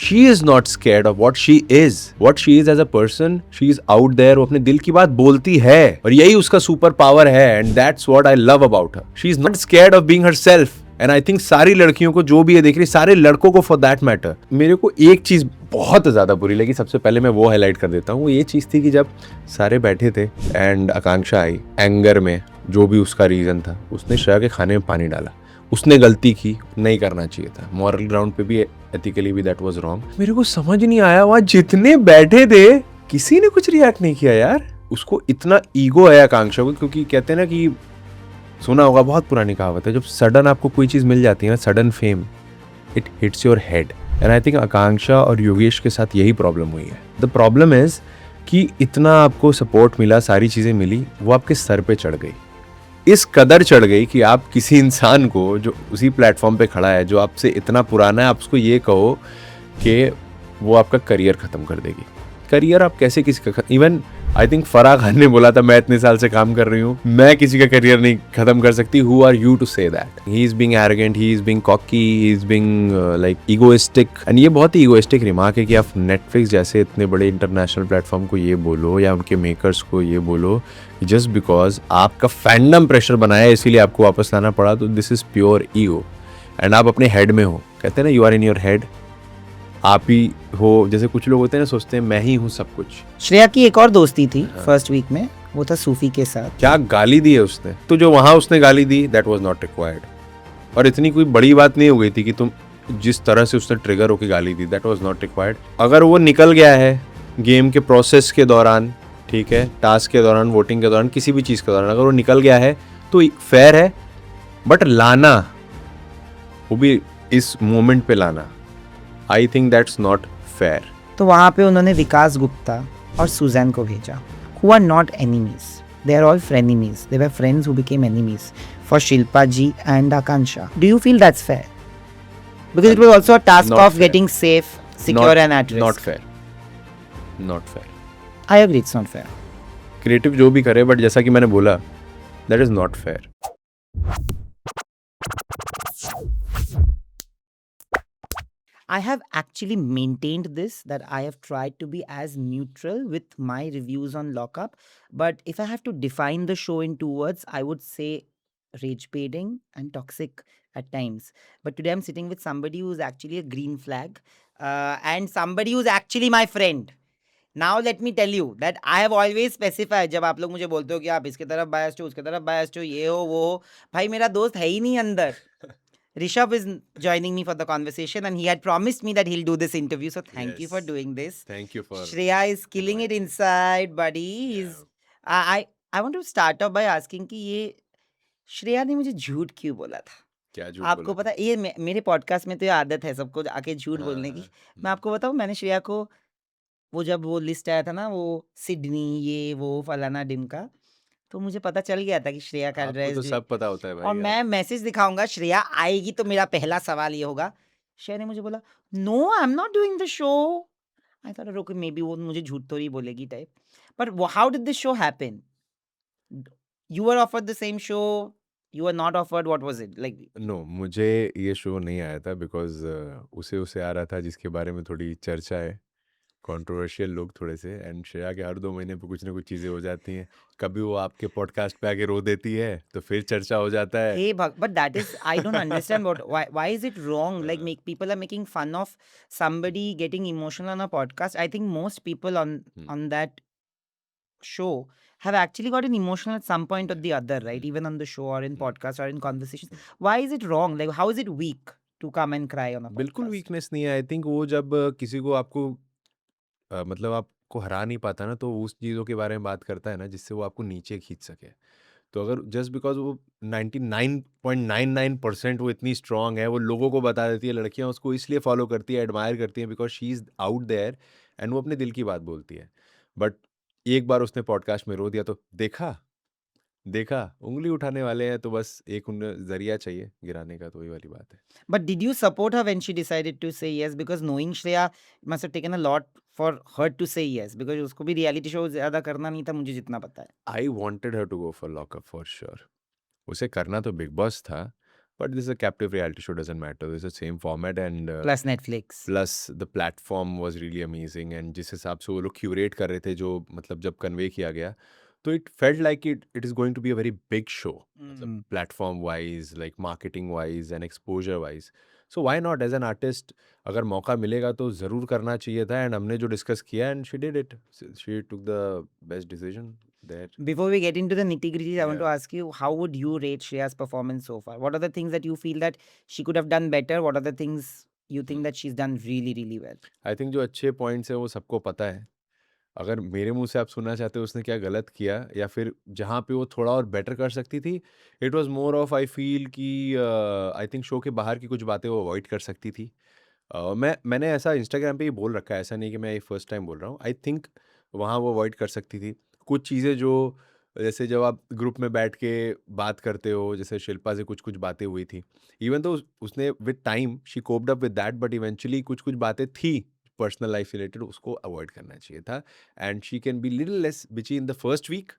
she is not scared of what she is as a person. She is out there, वो अपने दिल की बात बोलती है और यही उसका सुपर पावर है, and that's what I love about her. She is not scared of being herself. And I think सारी लड़कियों को जो भी ये देख रही, सारे लड़कों को फॉर दैट मैटर, मेरे को एक चीज बहुत ज्यादा बुरी लगी, सबसे पहले मैं वो हाईलाइट कर देता हूँ। वो ये चीज थी कि जब सारे बैठे थे एंड आकांक्षा आई एंगर में, जो भी उसका रीजन था, उसने श्रेया के खाने में पानी डाला। उसने गलती की, नहीं करना चाहिए था, मॉरल ग्राउंड पे भी, एथिकली भी दैट वाज रॉन्ग। मेरे को समझ नहीं आया, वहां जितने बैठे थे किसी ने कुछ रिएक्ट नहीं किया यार। उसको इतना ईगो है आकांक्षा को, क्योंकि कहते हैं ना कि सुना होगा, बहुत पुरानी कहावत है, जब सडन आपको कोई चीज़ मिल जाती है ना, sudden fame, it hits your head. And I think Akanksha और योगेश के साथ यही प्रॉब्लम हुई है। द प्रॉब्लम इज कि इतना आपको सपोर्ट मिला, सारी चीज़ें मिली, वो आपके सर पे चढ़ गई, इस कदर चढ़ गई कि आप किसी इंसान को जो उसी प्लेटफॉर्म पे खड़ा है, जो आपसे इतना पुराना है, आप उसको ये कहो कि वो आपका करियर ख़त्म कर देगी। करियर आप कैसे किसी का, even I think Farah Khan ने बोला था, मैं इतने साल से काम कर रही हूँ, मैं किसी का करियर नहीं खत्म कर सकती। Who are you to say that? He is being arrogant, he is being cocky, he is being like egoistic. And ये बहुत ही ईगोइस्टिक रिमार्क है कि आप नेटफ्लिक्स जैसे इतने बड़े इंटरनेशनल प्लेटफॉर्म को ये बोलो, या उनके मेकर्स को ये बोलो, जस्ट बिकॉज आपका फैंडम प्रेशर बनाया इसीलिए आपको वापस लाना पड़ा। तो this is pure ego. And आप अपने हेड में हो, कहते हैं ना, you are in your head, आप ही हो। जैसे कुछ लोग होते हैं ना, सोचते हैं मैं ही हूँ सब कुछ। श्रेया की एक और दोस्ती थी फर्स्ट वीक में, वो था सूफी के साथ। क्या गाली दी है उसने, तो जो वहां उसने गाली दी, दैट वाज नॉट रिक्वायर्ड। और इतनी कोई बड़ी बात नहीं हो गई थी कि तुम जिस तरह से उसने ट्रिगर होकर गाली दी, दैट वाज नॉट रिक्वायर्ड। अगर वो निकल गया है गेम के प्रोसेस के दौरान, ठीक है, टास्क के दौरान, वोटिंग के दौरान, किसी भी चीज के दौरान, अगर वो निकल गया है तो फेयर है। बट लाना, वो भी इस मोमेंट पे लाना, I think that's not fair. तो वहाँ पे उन्होंने विकास गुप्ता और सुजैन को भेजा, who are not enemies. They are all frenemies. They were friends who became enemies for Shilpa ji and Akansha. Do you feel that's fair? Because it was also a task Not of fair. getting safe, secure and at risk. Not fair. Not fair. I agree, it's not fair. Creative जो भी करे, but जैसा कि मैंने बोला, that is not fair. I have actually maintained this, that I have tried to be as neutral with my reviews on Lockup. But if I have to define the show in two words, I would say rage baiting and toxic at times. But today I'm sitting with somebody who's actually a green flag and somebody who's actually my friend. Now let me tell you that I have always specified, जब आप लोग मुझे बोलते हो कि आप इसके तरफ biased हो, उसके तरफ biased हो, ये हो वो हो, भाई मेरा दोस्त है ही नहीं अंदर। Rishabh is joining me for the conversation and he had promised me that he'll do this interview. So thank you for Yes. doing this. Thank you for Shreya is killing it inside, buddy. He's I want to start off by asking कि ये श्रेया ने मुझे झूठ क्यों बोला था? क्या झूठ आपको बोला? पता है, ये मेरे पॉडकास्ट में तो ये आदत है सबको आके झूठ हाँ, बोलने की। हाँ, मैं आपको बताऊं, मैंने श्रेया को, वो जब वो लिस्ट आया था ना, वो सिडनी, ये वो फलाना डिमका, तो मुझे पता चल गया था कि श्रेया का आपको एड्रेस तो सब पता होता है और भाई। मैं मैसेज दिखाऊंगा, श्रेया आएगी तो मेरा पहला सवाल ये होगा। श्रेया ने मुझे बोला, no I am not doing the show. I thought okay, maybe वो मुझे झूठ तो ही बोलेगी type. But how did this show happen? You are offered the same show, you are not offered, what was it like? No, मुझे ये show नहीं आया था बिकॉज उसे आ रहा था जिसके बारे में थोड़ी चर्चा है, कंट्रोवर्शियल लोग थोड़े से। एंड श्रेया के हर 2 महीने पे कुछ ना कुछ चीज़ें हो जाती हैं। कभी वो आपके पॉडकास्ट पे आके रो देती है, तो फिर चर्चा हो जाता है। Hey, but that is, I don't understand why is it wrong? Like, make people are making fun of somebody getting emotional on a podcast. I think most people on that show have actually gotten emotional at some point or the other, right? Even on the show or in podcast or in conversations. Why is it wrong? Like, how is it weak to come and cry on a बिल्कुल podcast? Weakness नहीं है। I think वो जब किसी को आपको मतलब आपको हरा नहीं पाता ना, तो उस चीज़ों के बारे में बात करता है ना, जिससे वो आपको नीचे खींच सके। तो अगर जस्ट बिकॉज वो 99.99% वो इतनी स्ट्रांग है, वो लोगों को बता देती है, लड़कियां उसको इसलिए फॉलो करती है, एडमायर करती हैं, because she is out there and वो अपने दिल की बात बोलती है। बट एक बार उसने पॉडकास्ट में रो दिया, तो देखा देखा उंगली उठाने वाले हैं, तो बस एक उन्हें जरिया चाहिए गिराने का, तो वही वाली बात है। But did you support her when she decided to say yes? Because knowing Shreya, it must have taken a lot for her to say yes. Because उसको भी reality show ज़्यादा करना नहीं था, मुझे जितना पता है। I wanted her to go for lockup for sure. उसे करना तो बिग बॉस था, But this is a captive reality show, doesn't matter. It's the same format and Plus Netflix. plus the platform was really amazing and जिस हिसाब से वो लोग curate कर रहे थे जो मतलब जब कन्वे किया गया तो it felt like it is going to be a very big show मतलब Mm. platform wise like marketing wise and exposure wise so why not as an artist अगर मौका मिलेगा तो ज़रूर करना चाहिए था and हमने जो डिस्कस किया and she did it she took the best decision there. Before we get into the nitty-gritties, I want to Yeah. ask you, how would you rate Shreya's performance so far? What are the things that you feel that she could have done better? What are the things you think that she's done really, really well? I think जो अच्छे points हैं वो सबको पता है अगर मेरे मुंह से आप सुनना चाहते हो उसने क्या गलत किया या फिर जहाँ पे वो थोड़ा और बेटर कर सकती थी it was more of I feel कि आई थिंक शो के बाहर की कुछ बातें वो अवॉइड कर सकती थी मैंने ऐसा इंस्टाग्राम पे ही बोल रखा है ऐसा नहीं कि मैं ये फर्स्ट टाइम बोल रहा हूँ आई थिंक वहाँ वो अवॉइड कर सकती थी कुछ चीज़ें जो जैसे जब आप ग्रुप में बैठ के बात करते हो जैसे शिल्पा से कुछ कुछ बातें हुई थी इवन तो उसने with time she coped up with that but eventually कुछ कुछ बातें थी पर्सनल लाइफ से रिलेटेड उसको अवॉइड करना चाहिए था and she can be little less बिची इन द फर्स्ट वीक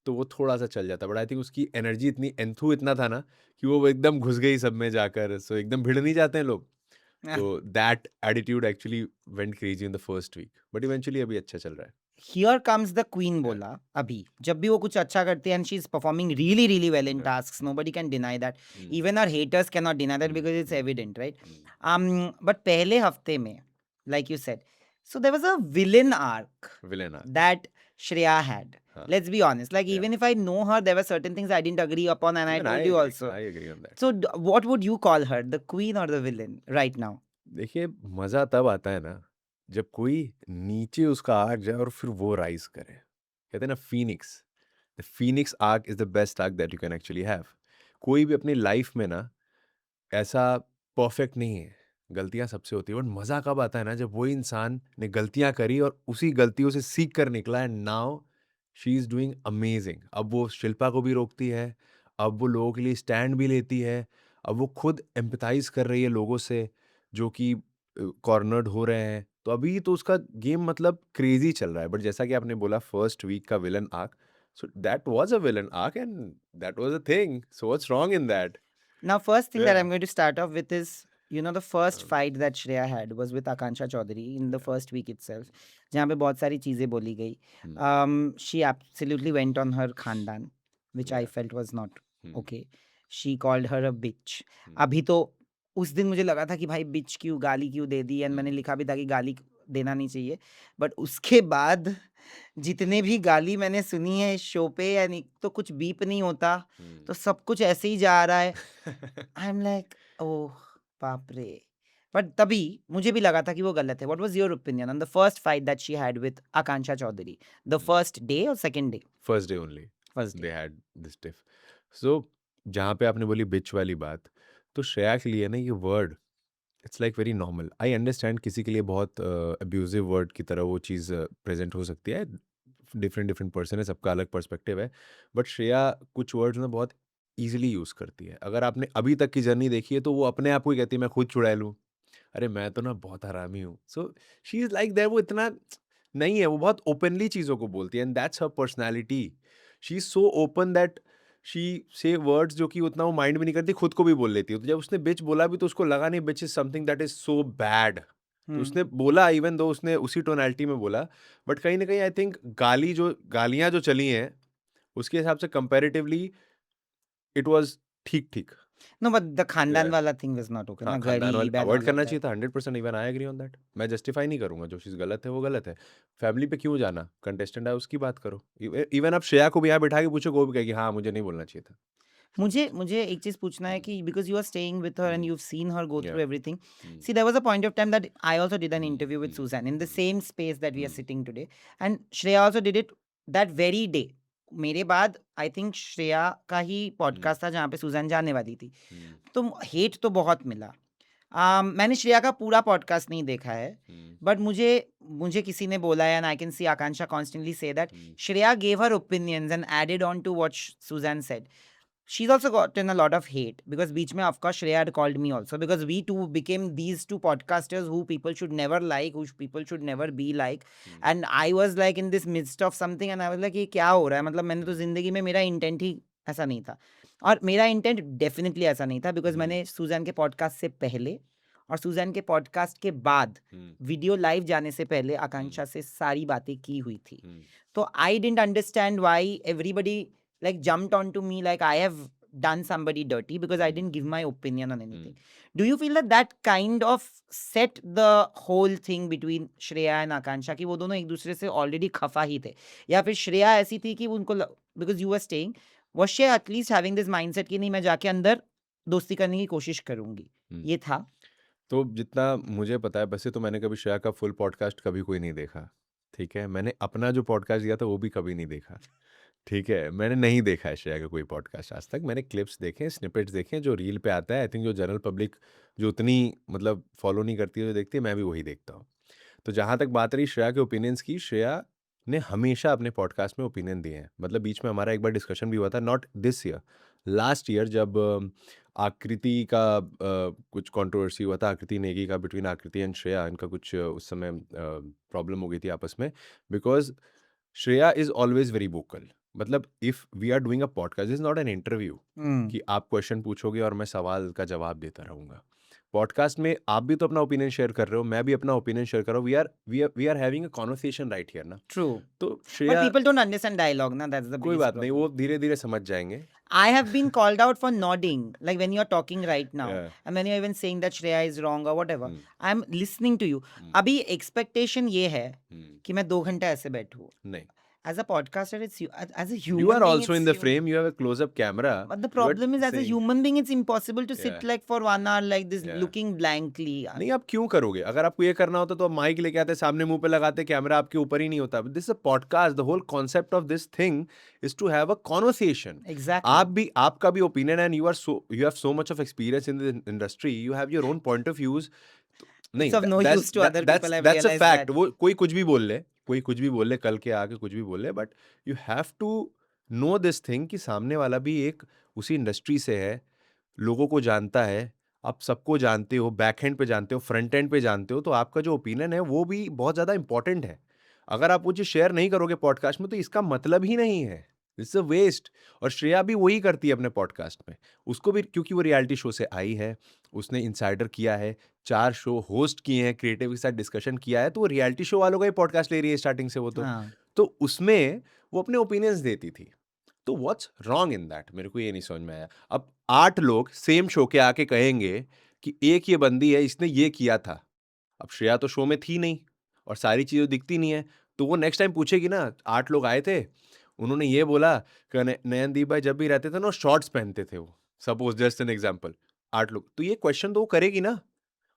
तो वो थोड़ा सा चल जाता बट आई थिंक उसकी एनर्जी इतनी एंथू इतना था ना कि वो एकदम घुस गई सब में जाकर सो एकदम भिड़ नहीं जाते हैं लोग तो that attitude actually went crazy in the first week but eventually अभी अच्छा चल रहा है Here comes the queen बोला अभी जब भी वो कुछ अच्छा करती है and she's performing really really well in Yeah. tasks, nobody can deny that. Mm. Even our haters cannot deny that Mm. because it's Mm. evident, right? Mm. But पहले हफ्ते में, like you said, so there was a villain arc Villain arc. that Shreya had. Huh. Let's be honest. Like Yeah. even if I know her, there were certain things I didn't agree upon, and Even I told you agree. also. I agree on that. So what would you call her, the queen or the villain right now? देखिए मजा तब आता है ना जब कोई नीचे उसका आर्क जाए और फिर वो राइज करे कहते हैं ना Phoenix the Phoenix arc is the best arc that you can actually have कोई भी अपनी लाइफ में ना ऐसा परफेक्ट नहीं है गलतियां सबसे होती है बट मज़ा कब आता है ना जब वही इंसान ने गलतियां करी और उसी गलतियों से सीख कर निकला and now she is doing amazing अब वो शिल्पा को भी रोकती है अब वो लोगों के लिए स्टैंड भी लेती है अब वो खुद एम्पथाइज कर रही है लोगों से जो कि कॉर्नर्ड हो रहे हैं तो अभी तो उसका गेम मतलब क्रेजी चल रहा है बट जैसा कि आपने बोला फर्स्ट वीक का villain arc so that was a villain arc and that was a thing so what's wrong in that Now, first thing that Yeah. I'm going to start off with is, the first Um, fight that Shreya had was with Akansha Chaudhary in the Yeah. first week itself, जहाँ पे बहुत सारी चीजें बोली गई. Hmm. She absolutely went on her khandan, which I Yeah. felt was not Hmm. okay. She called her a bitch. Hmm. अभी तो उस दिन मुझे लगा था कि भाई bitch क्यों गाली क्यों दे दी एंड मैंने Hmm. लिखा भी था कि गाली देना नहीं चाहिए बट उसके बाद जितने भी गाली मैंने सुनी है इस शो पे यानी तो कुछ बीप नहीं होता Hmm. तो सब कुछ ऐसे ही जा रहा है आई एम लाइक ओह बाप रे बट तभी मुझे भी लगा था कि वो गलत है what was your opinion on the first fight that she had with Akanksha Chaudhary the first day और second day first day only first the day had this tiff so जहाँ पे आपने बोली बिच वाली बात तो श्रेया के लिए ना ये word it's like very normal I understand किसी के लिए बहुत अब्यूजिव वर्ड की तरह वो चीज़ प्रेजेंट हो सकती है डिफरेंट डिफरेंट पर्सन है सबका अलग पर्सपेक्टिव है बट श्रेया कुछ वर्ड्स ना बहुत ईजिली यूज़ करती है अगर आपने अभी तक की जर्नी देखी है तो वो अपने आप को ही कहती है मैं खुद चुड़ैल लूँ अरे मैं तो ना बहुत हरामी हूँ so she is like that वो इतना नहीं है वो बहुत ओपनली चीज़ों को बोलती है and that's her personality she is so open that she से वर्ड्स जो कि उतना वो माइंड में नहीं करती खुद को भी बोल लेती है तो जब उसने बिच बोला भी तो उसको लगा नहीं bitch is something that is so bad तो उसने बोला इवन दो उसने उसी टोनैलिटी में बोला बट कहीं ना कहीं आई थिंक गालियां जो चली हैं उसके हिसाब से कंपैरेटिवली इट वाज ठीक ठीक नो बट द खानदान Yeah. वाला थिंग वाज नॉट ओके हाँ ना खानदान गरीब वाले and अवॉइड all of करना that. चाहिए था 100% even I agree on that मैं जस्टिफाई नहीं करूंगा जो चीज़ गलत है वो गलत है फैमिली पे क्यों जाना कंटेस्टेंट है उसकी बात करो इवन आप श्रेया को भी यहाँ बिठा के पूछो वो भी कहेगी हाँ मुझे नहीं बोलना चाहिए था मुझे एक चीज पूछना है कि because you are staying with her and you have seen her go through Yeah. Everything Hmm. see there was a point of time that I also did an Hmm. interview with Hmm. Suzanne in the Hmm. same space that we are Hmm. sitting today and Shreya also did it that very day मेरे बाद I think Shreya का ही podcast था जहाँ पे Suzanne जाने वाली थी Hmm. तो हेट तो बहुत मिला मैंने श्रेया का पूरा पॉडकास्ट नहीं देखा है Hmm. बट मुझे किसी ने बोला है and I can see Akanksha constantly say that Hmm. Shreya gave her opinions and added on to what Suzanne said. She's also gotten a lot of hate because beach mein of course Shreya had called me also because we two became these two podcasters who people should never like, who people should never be like. Hmm. And I was like in this midst of something and I was like ये क्या हो रहा है मतलब मैंने तो जिंदगी में मेरा इंटेंट ही ऐसा नहीं था और मेरा इंटेंट डेफिनेटली ऐसा नहीं था, बिकॉज हम्म। मैंने सुजैन के पॉडकास्ट से पहले और सुजैन के पॉडकास्ट के बाद वीडियो लाइव जाने से पहले आकांक्षा से सारी बातें की हुई थी. तो I didn't understand why everybody like jumped onto me like I have done somebody dirty because I didn't give my opinion on anything. Do you feel that that kind of set the whole thing between Shreya and Akansha कि वो दोनों एक दूसरे से already खफा ही थे, या फिर श्रेया ऐसी थी कि उनको because you were staying, was she at least having this mindset कि नहीं मैं जाके अंदर दोस्ती करने की कोशिश करूंगी, ये था? तो जितना मुझे पता है, वैसे तो मैंने कभी श्रेया का फुल पॉडकास्ट कभी कोई नहीं देखा, ठीक है। मैंने अपना जो पॉडकास्ट दिया था वो भी कभी नहीं देखा, ठीक है। मैंने नहीं देखा है श्रेया का कोई पॉडकास्ट आज तक। मैंने क्लिप्स देखे, स्निपेट्स देखे जो रील पे आता है। आई थिंक जो जनरल पब्लिक जो उतनी मतलब फॉलो नहीं करती है, जो देखती है, मैं भी वही देखता हूँ। तो जहाँ तक बात रही श्रेया के ओपिनियंस की, श्रेया ने हमेशा अपने पॉडकास्ट में ओपिनियन दिए हैं। मतलब बीच में हमारा एक बार डिस्कशन भी हुआ था, not this year, last year, जब आकृति का कुछ कंट्रोवर्सी हुआ था, आकृति नेगी का, बिटवीन आकृति एंड श्रेया। इनका कुछ उस समय प्रॉब्लम हो गई थी आपस में, because Shreya is always very vocal. मतलब if we are doing a podcast, is not an interview कि आप क्वेश्चन पूछोगे और मैं सवाल का जवाब देता रहूंगा। पॉडकास्ट में आप भी तो अपना ओपिनियन शेयर कर रहे हो, मैं भी अपना ओपिनियन शेयर कर रहा हूँ। We are having a conversation right here ना। True. तो But श्रेया, people don't understand dialogue, na? That's the कोई biggest बात नहीं, problem. वो धीरे धीरे समझ जाएंगे। I have been called out for nodding, like when you're talking right now, Yeah. and when you're even saying that Shreya is wrong or whatever. I'm listening to you. Hmm. अभी expectation ये है कि मैं 2 घंटा ऐसे बैठूं. नहीं, As a podcaster, it's as a human you are being, also in it's the you. frame, you have a close-up camera. But the problem is, as a saying- human being, it's impossible to sit Yeah. like for 1 hour like this, Yeah. looking blankly. नहीं, आप क्यों करोगे? अगर आपको ये करना होता तो आप माइक लेके आते, सामने मुंह पे लगाते, कैमरा आपके ऊपर ही नहीं होता। This is a podcast, the whole concept of this thing is to have a conversation. Exactly. आपका भी ओपिनियन है, and you have so much of experience in the industry, you have your own point of views. नहीं, It's of no use to other people, I've that's a realized fact. that. वो कोई कुछ भी बोल ले, कोई कुछ भी बोल ले, कल के आके कुछ भी बोल ले, but you have to know this thing कि सामने वाला भी एक उसी इंडस्ट्री से है, लोगों को जानता है, आप सबको जानते हो, बैक एंड पे जानते हो, फ्रंट एंड पे जानते हो, तो आपका जो ओपिनियन है वो भी बहुत ज़्यादा इंपॉर्टेंट है। अगर आप वो चीज़ शेयर नहीं करोगे पॉडकास्ट में, तो इसका मतलब ही नहीं है, इट्स अ वेस्ट। और श्रेया भी वही करती है अपने पॉडकास्ट में। उसको भी, क्योंकि वो रियलिटी शो से आई है, उसने इनसाइडर किया है, 4 शो होस्ट किए हैं, क्रिएटिव के साथ डिस्कशन किया है, तो वो रियलिटी शो वालों का ही पॉडकास्ट ले रही है स्टार्टिंग से वो हाँ. तो उसमें वो अपने ओपिनियंस देती थी। तो व्हाट्स रॉन्ग इन दैट, मेरे को ये नहीं समझ में आया। अब 8 लोग सेम शो के आके कहेंगे कि एक ये बंदी है, इसने ये किया था। अब श्रेया तो शो में थी नहीं और सारी चीज़ें दिखती नहीं है, तो वो नेक्स्ट टाइम पूछेगी ना, 8 लोग आए थे, उन्होंने ये बोला कि नयनदीप भाई जब भी रहते थे ना, शॉर्ट्स पहनते थे वो, सपोज जस्ट एन एग्जांपल, 8 लोग, तो ये क्वेश्चन तो वो करेगी ना।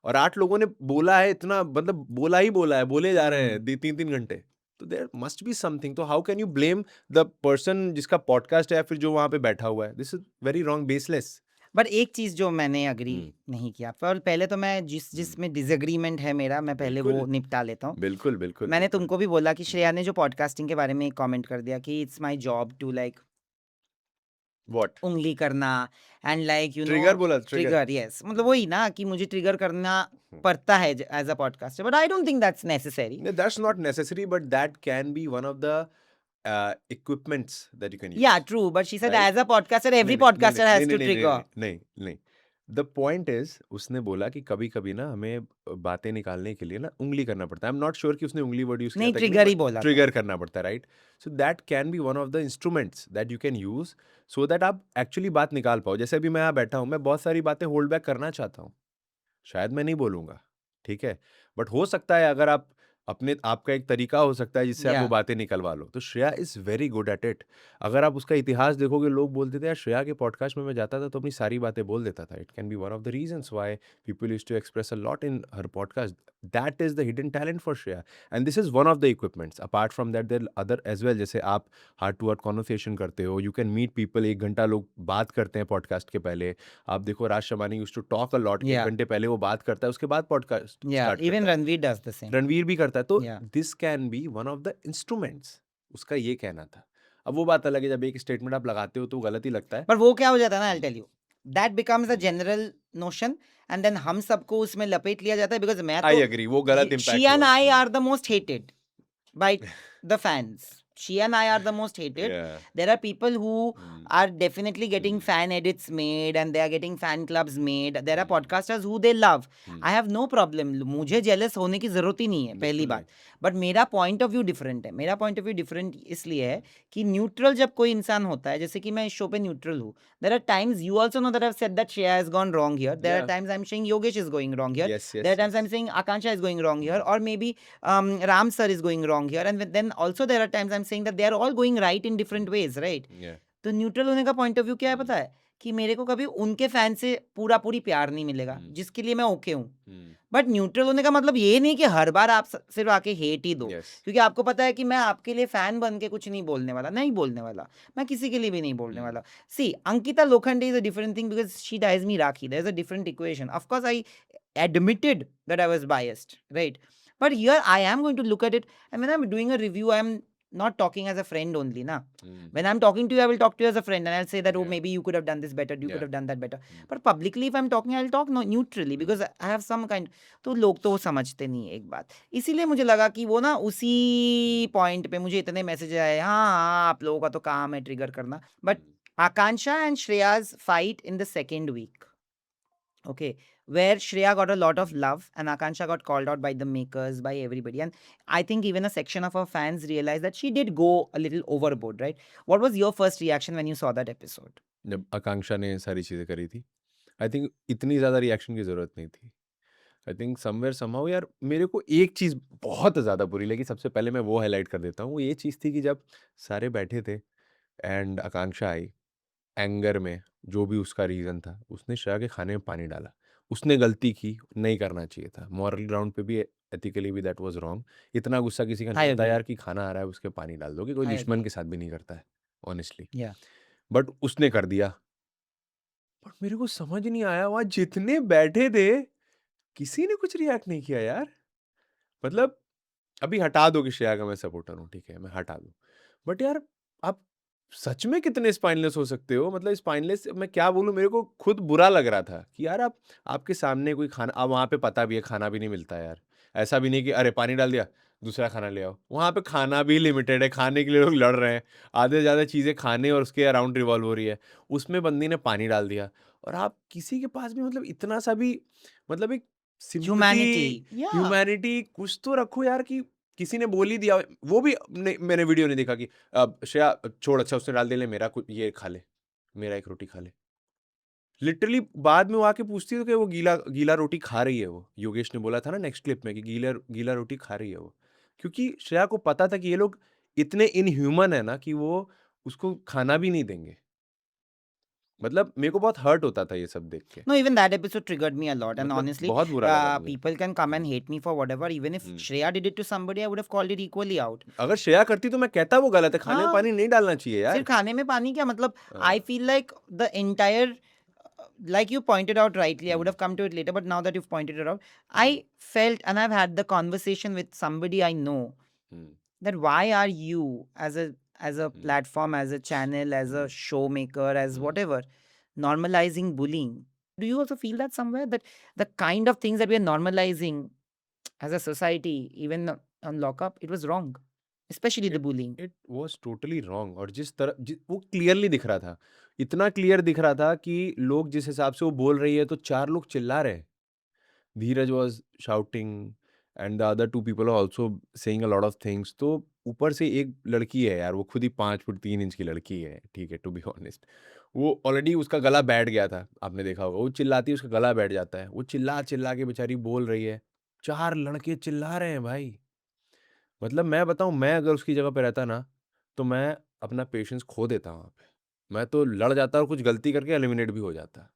और 8 लोगों ने बोला है इतना, मतलब बोला ही बोला है, बोले जा रहे हैं 3-3 घंटे, तो देयर मस्ट बी समथिंग। तो how can you blame the person जिसका पॉडकास्ट है, फिर जो वहां पे बैठा हुआ है? This is very wrong, baseless. But एक चीज जो मैंने अग्री नहीं किया, पर पहले तो मैं जिसमें डिसएग्रीमेंट है मेरा, मैं पहले वो निपटा लेता हूँ। बिल्कुल बिल्कुल। मैंने तुमको भी बोला कि श्रेया ने जो पॉडकास्टिंग के बारे में एक कमेंट कर दिया कि it's my job to like what उंगली करना and like you know trigger बोला, ट्रिगर, यस, मतलब वही ना कि मुझे ट्रिगर करना पड़ता है as a podcaster, but I don't think that's necessary. That's not necessary, but that can be one of the equipments that you can use. Yeah, true, but she said Right? as a podcaster every नहीं, podcaster has to नहीं, trigger. नहीं नहीं, the point is, उसने बोला कि कभी कभी ना हमें बातें निकालने के लिए ना उंगली करना पड़ता है। आई एम नॉट श्योर कि उसने उंगली वर्ड यूज किया नहीं, था, ट्रिगर ही बोला था. ट्रिगर करना पड़ता है, right? So that can be one of the instruments that you can use, so that आप एक्चुअली बात निकाल पाओ। जैसे अभी मैं यहाँ बैठा हूँ, मैं बहुत सारी बातें होल्ड बैक करना चाहता हूँ, शायद मैं नहीं बोलूंगा, ठीक है, बट हो सकता है अगर आप अपने, आपका एक तरीका हो सकता है जिससे आप वो Yeah. बातें निकलवा लो। तो Shreya is very good at it. अगर आप उसका इतिहास देखोगे, लोग बोलते थे यार श्रेया के पॉडकास्ट में मैं जाता था तो अपनी सारी बातें बोल देता था। It can be one of the reasons why people used to express a lot in her podcast. That is the hidden talent for Shreya, and this is one of the equipments. Apart from that there other as well, जैसे आप heart to heart conversation करते हो, you can meet people, 1 घंटा लोग बात करते हैं podcast के पहले। आप देखो Raj Shamani used to talk a lot, 1 Yeah. घंटे पहले वो बात करता है, उसके बाद पॉडकास्ट Yeah, स्टार्ट even करता है। Ranveer does the same. Ranveer भी करता है। तो Yeah. This can be one of the instruments, उसका ये कहना था। अब वो बात अलग है, जब एक स्टेटमेंट आप लगाते हो तो गलत ही लगता है। पर वो क्या हो जाता है ना, I'll tell you, that becomes a general notion and then हम सबको उसमें लपेट लिया जाता है, because मैं आई तो एग्री, वो गलत she impact and I are the most hated by the fans. she and I are the most hated. Yeah. There are people who Hmm. are definitely getting Hmm. fan edits made and they are getting fan clubs made. There are Hmm. podcasters who they love. Hmm. I have no problem. मुझे jealous होने की जरूरत ही नहीं है, पहली बिल्कुल बात. But मेरा पॉइंट ऑफ व्यू डिफरेंट है. मेरा पॉइंट ऑफ व्यू डिफरेंट इसलिए है कि न्यूट्रल जब कोई इंसान होता है, जैसे कि मैं इस शो पे न्यूट्रल हूँ. There are times you also know that I've said that Shreya has gone wrong here. There are Yeah. times I'm saying Yogesh is going wrong here. Yes, yes, There are times yes. I'm saying Akansha is going wrong here, or maybe Ram sir is going wrong here, and then also there are times I'm saying that they are all going right in different ways, right? Yeah. तो neutral होने का point of view क्या है पता है कि मेरे को कभी उनके फैन से पूरा पूरी प्यार नहीं मिलेगा, जिसके लिए मैं ओके हूँ. Hmm. बट न्यूट्रल होने का मतलब ये नहीं कि हर बार आप सिर्फ आके हेट ही दो, Yes. क्योंकि आपको पता है कि मैं आपके लिए फैन बन के कुछ नहीं बोलने वाला, नहीं बोलने वाला, मैं किसी के लिए भी नहीं बोलने वाला. See Ankita Lokhande is a different thing because she dies me Rakhi. There is a different equation. Of course I admitted that I was biased, right? But here I am going to look at it, and when I'm doing a review, I'm not talking as a friend only, na. When I'm talking to you, I will talk to you as a friend, and I'll say that, oh, Yeah. maybe you could have done this better, you Yeah. could have done that better. But publicly, if I'm talking, I'll talk neutrally because I have some kind. तो लोग तो वो समझते नहीं है एक बात. इसीलिए मुझे लगा कि वो ना उसी पॉइंट पे मुझे इतने मैसेज आए, हाँ हाँ आप लोगों का तो काम है ट्रिगर करना. But Akansha and Shreya's fight in the second week, okay, where Shreya got a lot of love and Akansha got called out by the makers, by everybody. And I think even a section of her fans realized that she did go a little overboard, right? What was your first reaction when you saw that episode? जब आकांक्षा ने सारी चीज़ें करी थी, I think इतनी ज़्यादा reaction की ज़रूरत नहीं थी. आई थिंक समवेयर समहाउ यार मेरे को एक चीज़ बहुत ज़्यादा बुरी लगी, सबसे पहले मैं वो हाइलाइट कर देता हूँ. वो ये चीज़ थी कि जब सारे बैठे थे एंड आकांक्षा आई, एंगर में, जो भी उसका रीज़न था, उसने श्रेया के खाने में पानी डाला. उसने गलती की, नहीं करना चाहिए था. मॉरल ग्राउंड पे भी, एथिकली भी दैट वाज़ रॉन्ग. इतना गुस्सा किसी का I नहीं होता agree. यार कि खाना आ रहा है, उसके पानी डाल दो, कि कोई I दुश्मन agree. के साथ भी नहीं करता है, ऑनेस्टली. Yeah. बट उसने कर दिया. बट मेरे को समझ नहीं आया, वहाँ जितने बैठे थे, किसी ने कुछ रिएक्ट नहीं किया यार. मतलब अभी हटा दो कि श्रेया का मैं सपोर्टर हूँ, ठीक है, मैं हटा दूँ. बट यार आप सच में कितने स्पाइनलेस हो सकते हो? मतलब स्पाइनलेस मैं क्या बोलूँ, मेरे को खुद बुरा लग रहा था कि यार आप आपके सामने कोई खाना, अब वहाँ पे पता भी है खाना भी नहीं मिलता है यार. ऐसा भी नहीं कि अरे पानी डाल दिया, दूसरा खाना ले आओ. वहाँ पे खाना भी लिमिटेड है, खाने के लिए लोग लड़ रहे हैं. आधे से ज़्यादा चीज़ें खाने और उसके अराउंड रिवॉल्व हो रही है. उसमें बंदी ने पानी डाल दिया और आप किसी के पास भी मतलब इतना सा भी मतलब एक Humanity. Sympathy, Yeah. ह्यूमैनिटी कुछ तो रखो यार कि किसी ने बोल ही दिया. वो भी नहीं, मैंने वीडियो नहीं देखा कि श्रेया छोड़, अच्छा उसने डाल दिया, ले मेरा कुछ ये खा ले, मेरा एक रोटी खा ले. लिटरली बाद में वो आके पूछती है कि वो गीला गीला रोटी खा रही है. वो योगेश ने बोला था ना नेक्स्ट क्लिप में कि गीला गीला रोटी खा रही है वो, क्योंकि श्रेया को पता था कि ये लोग इतने इनह्यूमन है ना कि वो उसको खाना भी नहीं देंगे. मतलब मेरे को बहुत हर्ट होता था ये सब देख के. No, even that episode triggered me a lot. And मतलब honestly, बहुत बुरा लगा मुझे. people can come and hate me for whatever. Even if Shreya did it to somebody, I would have called it equally out. अगर श्रेया करती तो मैं कहता वो गलत है, खाने में हाँ. पानी नहीं डालना चाहिए यार. सिर्फ खाने में पानी क्या मतलब, हाँ. I feel like the entire, like you pointed out rightly, I would have come to it later, but now that you've pointed it out, I felt, and I've had the conversation with somebody I know, that why are you as a platform, as a channel, as a showmaker, as whatever, normalizing bullying? Do you also feel that somewhere, that the kind of things that we are normalizing as a society, even on lockup, it was wrong, especially the bullying? It was totally wrong. और जिस तरह वो clearly दिख रहा था, इतना clear दिख रहा था कि लोग जिस हिसाब से वो बोल रही है तो 4 लोग चिल्ला रहे हैं. Dheeraj was shouting and the other 2 people are also saying a lot of things. तो ऊपर से एक लड़की है यार, वो खुद ही 5 फुट 3 इंच की लड़की है, ठीक है, टू बी ऑनेस्ट. वो ऑलरेडी उसका गला बैठ गया था, आपने देखा होगा. वो चिल्लाती है उसका गला बैठ जाता है. वो चिल्ला चिल्ला के बेचारी बोल रही है. 4 लड़के चिल्ला रहे हैं भाई. मतलब मैं बताऊँ, मैं अगर उसकी जगह पे रहता ना, तो मैं अपना पेशेंस खो देता वहाँ पे. मैं तो लड़ जाता और कुछ गलती करके एलिमिनेट भी हो जाता.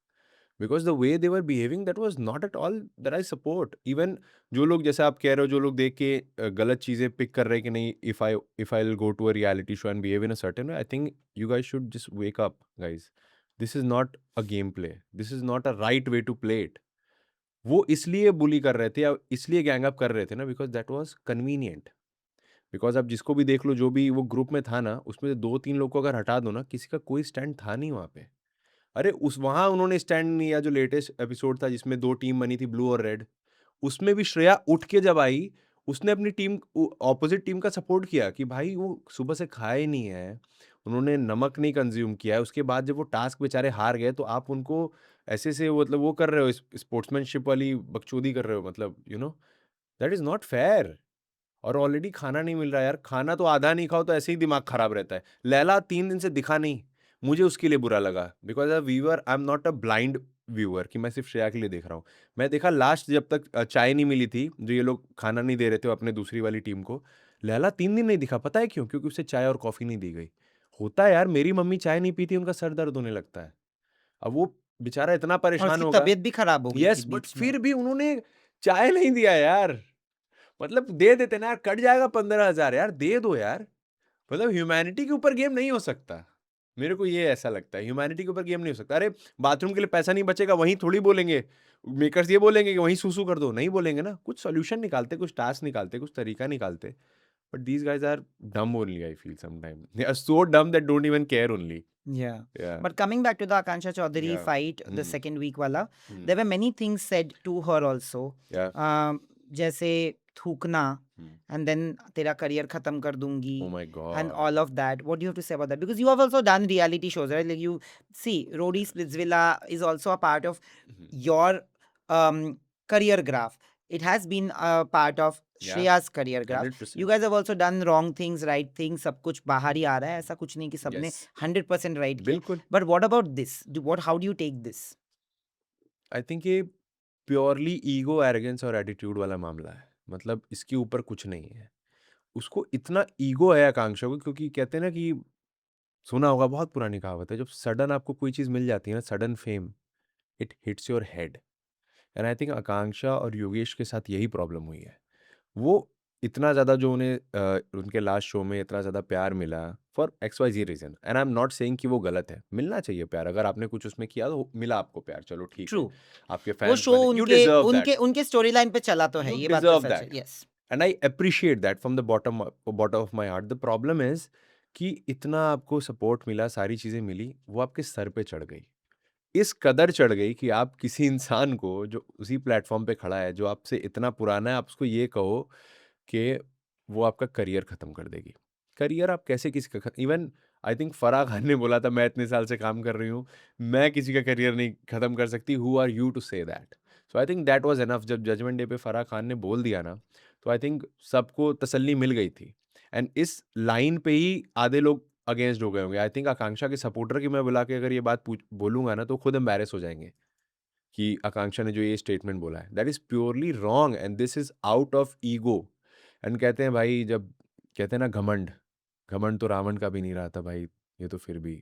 Because the way they were behaving that was not at all that I support. Even जो लोग, जैसे आप कह रहे हो, जो लोग देख के गलत चीज़ें पिक कर रहे हैं कि नहीं, if I will go to a reality show and behave in a certain way, I think you guys should just wake up guys. This is not a game play. This is not a right way to play it. वो इसलिए बुली कर रहे थे या इसलिए gang up कर रहे थे ना, because that was convenient. Because आप जिसको भी देख लो, जो भी वो ग्रुप में था ना, उसमें से 2-3 लोग को अगर हटा दो ना, किसी का कोई स्टैंड था नहीं वहाँ पे. अरे उस वहाँ उन्होंने स्टैंड नहीं लिया. जो लेटेस्ट एपिसोड था जिसमें 2 टीम बनी थी, ब्लू और रेड, उसमें भी श्रेया उठ के जब आई, उसने अपनी टीम ऑपोजिट टीम का सपोर्ट किया कि भाई वो सुबह से खाया ही नहीं है, उन्होंने नमक नहीं कंज्यूम किया है, उसके बाद जब वो टास्क बेचारे हार गए तो आप उनको ऐसे से मतलब वो कर रहे हो, स्पोर्ट्समैनशिप वाली बकचोदी कर रहे हो, मतलब दैट इज नॉट फेयर। और ऑलरेडी खाना नहीं मिल रहा है यार, खाना तो आधा नहीं खाओ तो ऐसे ही दिमाग खराब रहता है। लैला 3 दिन से दिखा नहीं, मुझे उसके लिए बुरा लगा, because a viewer I am not a blind viewer कि मैं सिर्फ श्रेया के लिए देख रहा हूँ। मैं देखा लास्ट जब तक चाय नहीं मिली थी, जो ये लोग खाना नहीं दे रहे थे अपने दूसरी वाली टीम को, लैला 3 दिन नहीं दिखा। पता है क्यों? क्योंकि उसे चाय और कॉफी नहीं दी गई। होता है यार, मेरी मम्मी चाय नहीं पीती, उनका सर दर्द होने लगता है। अब वो बेचारा इतना और परेशान उसकी होगा। तबीयत भी खराब हो गई थी यस, बट बीच में। फिर भी उन्होंने चाय नहीं दिया यार। मतलब दे देते ना यार, कट जाएगा 15,000 यार, दे दो यार। मतलब ह्यूमैनिटी के ऊपर गेम नहीं हो सकता। मेरे को ये ऐसा लगता है, ह्यूमैनिटी के ऊपर गेम नहीं हो सकता। अरे बाथरूम के लिए पैसा नहीं बचेगा, वहीं थोड़ी बोलेंगे मेकर्स, ये बोलेंगे कि वहीं सूसू कर दो, नहीं बोलेंगे ना। कुछ सॉल्यूशन निकालते, कुछ टास्क निकालते, कुछ तरीका निकालते। But these guys are dumb only, I feel sometime they are so dumb that don't even care only. Yeah. या But coming back to the Akansha Chaudhary या fight, the second week wala, Hmm. there were many things said to her also. या जैसे थूकना, and then तेरा career खत्म कर दूंगी, oh my and God. all of that. What do you have to say about that? Because you have also done reality shows, right? Like you see, Rodi Splitsvilla is also a part of your career graph. It has been a part of या Shreya's career graph. 100%। You guys have also done wrong things, right things, सब कुछ बाहर ही आ रहा है, ऐसा कुछ नहीं कि सबने यस 100% right किया. बिल्कुल। But what about this? How do you take this? I think ये प्योरली ईगो, एरोगेंस और एटीट्यूड वाला मामला है। मतलब इसके ऊपर कुछ नहीं है। उसको इतना ईगो है आकांक्षा को, क्योंकि कहते हैं ना कि सुना होगा, बहुत पुरानी कहावत है, जब सडन आपको कोई चीज़ मिल जाती है ना, sudden fame, it hits your head. And I think Akanksha और योगेश के साथ यही प्रॉब्लम हुई है। वो इतना ज़्यादा जो उन्हें उनके लास्ट शो में इतना ज़्यादा प्यार मिला for X Y Z reason, and I am not saying कि वो गलत है, मिलना चाहिए प्यार। अगर आपने कुछ उसमें किया तो मिला आपको प्यार, चलो ठीक है, True. आपके वो फैंस शो बने, यू उनके डिजर्व दैट, उनके उनके स्टोरी लाइन पे चला तो है, you ये बात तो deserve सच है. that, Yes. and I appreciate that from the bottom of my heart. The problem is कि इतना आपको सपोर्ट मिला, सारी चीज़ें मिली, वो आपके सर पे चढ़ गई। इस कदर चढ़ गई कि आप किसी इंसान को जो उसी प्लेटफॉर्म पे खड़ा है, जो आपसे इतना पुराना है, आप उसको ये कहो कि वो आपका करियर खत्म कर देगी। करियर आप कैसे किसी का even I think Farah Khan ने बोला था, मैं इतने साल से काम कर रही हूँ, मैं किसी का करियर नहीं खत्म कर सकती, who are you to say that. So I think that was enough. जब जजमेंट डे पे फराह खान ने बोल दिया ना, तो आई थिंक सबको तसल्ली मिल गई थी। एंड इस लाइन पे ही आधे लोग अगेंस्ट हो गए होंगे। आई थिंक आकांक्षा के सपोर्टर की मैं बुला के अगर ये बात बोलूंगा ना, तो खुद एम्बैरेस हो जाएंगे कि आकांक्षा ने जो ये स्टेटमेंट बोला है, that is purely wrong and this is out of ego. And कहते हैं भाई, जब कहते हैं ना घमंड, घमंड तो रावण का भी नहीं रहा था भाई, ये तो फिर भी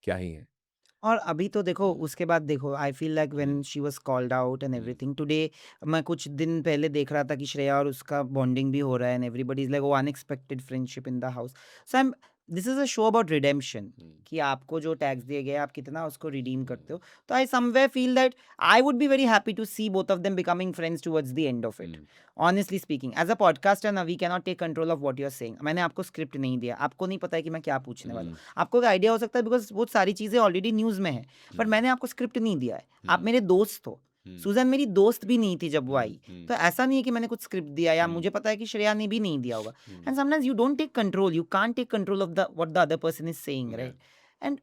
क्या ही है। और अभी तो देखो, उसके बाद देखो, I feel like when hmm, she was called out and hmm, everything today, मैं कुछ दिन पहले देख रहा था कि श्रेया और उसका बॉन्डिंग भी हो रहा है, and everybody is like, oh unexpected friendship in the house. So I am, this is a show about redemption, hmm, कि आपको जो टैक्स दिए गए आप कितना उसको रिडीम करते हो. तो I somewhere feel that I would be very happy to see both of them becoming friends towards the end of it. Honestly speaking, as a podcaster ना, we cannot take control of what you are saying. मैंने आपको script नहीं दिया, आपको नहीं पता है कि मैं क्या पूछने वाला हूँ. आपको एक आइडिया हो सकता है बिकॉज वो सारी चीज़ें ऑलरेडी न्यूज़ में है, पर मैंने आपको स्क्रिप्ट नहीं दिया है. आप मेरे दोस्त हो. सुजन मेरी दोस्त भी नहीं थी जब वो आई, तो ऐसा नहीं है कि मैंने कुछ स्क्रिप्ट दिया, या मुझे पता है कि श्रेया ने भी नहीं दिया होगा. And sometimes you don't take control, you can't take control of the what the other person is saying, right? And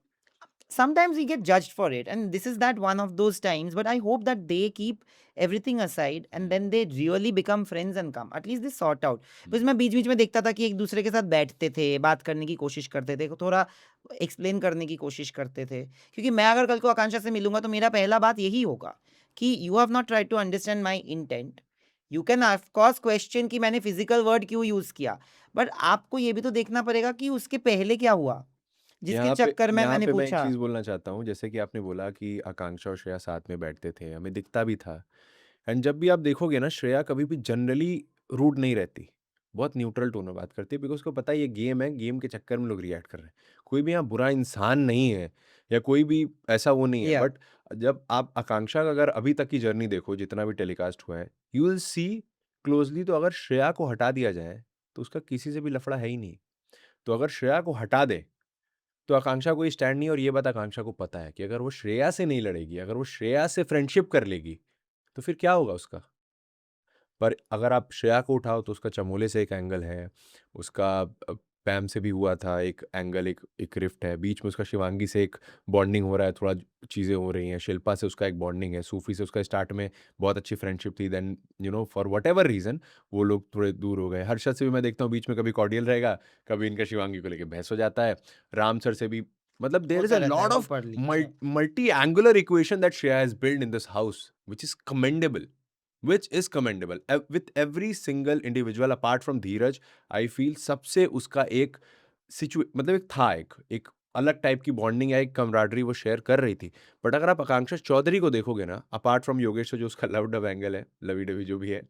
sometimes we get judged for it, and this is that one of those times. But I hope that they keep everything aside and then they really become friends and come, at least they sort out. Because मैं बीच बीच में देखता था कि एक दूसरे के साथ बैठते थे, बात करने की कोशिश करते थे, थोड़ा एक्सप्लेन करने की कोशिश करते थे. क्योंकि मैं अगर कल को आकांक्षा से मिलूंगा तो मेरा पहला बात यही होगा कि you have not tried to understand my intent. You can of course question कि मैंने फिजिकल वर्ड क्यों यूज किया, बट आपको ये भी तो देखना पड़ेगा कि उसके पहले क्या हुआ, जिसके चक्कर में मैंने मैं एक पूछा. चीज़ बोलना चाहता हूँ। जैसे कि आपने बोला कि आकांक्षा और श्रेया साथ में बैठते थे, हमें दिखता भी था। एंड जब भी आप देखोगे ना, श्रेया कभी भी जनरली रूड नहीं रहती, बहुत न्यूट्रल टोन में बात करती है, बिकॉज उसको पता है ये गेम है, गेम के चक्कर में लोग रिएक्ट कर रहे हैं। कोई भी यहाँ बुरा इंसान नहीं है, या कोई भी ऐसा वो नहीं है। या बट जब आप आकांक्षा का अगर अभी तक की जर्नी देखो, जितना भी टेलीकास्ट हुआ है, यू विल सी क्लोजली, तो अगर श्रेया को हटा दिया जाए तो उसका किसी से भी लफड़ा है ही नहीं। तो अगर श्रेया को हटा दे तो आकांक्षा कोई स्टैंड नहीं है, और ये बात आकांक्षा को पता है कि अगर वो श्रेया से नहीं लड़ेगी, अगर वो श्रेया से फ्रेंडशिप कर लेगी, तो फिर क्या होगा उसका? पर अगर आप श्रेया को उठाओ तो उसका चमोले से एक एंगल है, उसका पैम से भी हुआ था एक एंगल, एक रिफ्ट है, बीच में उसका शिवांगी से एक बॉन्डिंग हो रहा है, थोड़ा चीज़ें हो रही हैं, शिल्पा से उसका एक बॉन्डिंग है, सूफी से उसका स्टार्ट में बहुत अच्छी फ्रेंडशिप थी, देन फॉर व्हाटएवर रीज़न वो लोग थोड़े दूर हो गए। हर्षद से भी मैं देखता हूँ बीच में कभी कॉर्डियल रहेगा, कभी इनका शिवांगी को लेके बहस हो जाता है। राम सर से भी, मतलब देयर इज़ होता अ रहता है लॉट वो ऑफ पढ़ ली multi angular equation that Shreya has build in this house, which is commendable, which is commendable. With every single individual apart from Dheeraj, I feel सबसे उसका एक मतलब एक था, एक अलग टाइप की बॉन्डिंग या एक कमराडरी वो शेयर कर रही थी। बट अगर आप आकांक्षा चौधरी को देखोगे ना, अपार्ट फ्रॉम योगेश जो उसका लव डव एंगल है, लवी डवी जो भी है,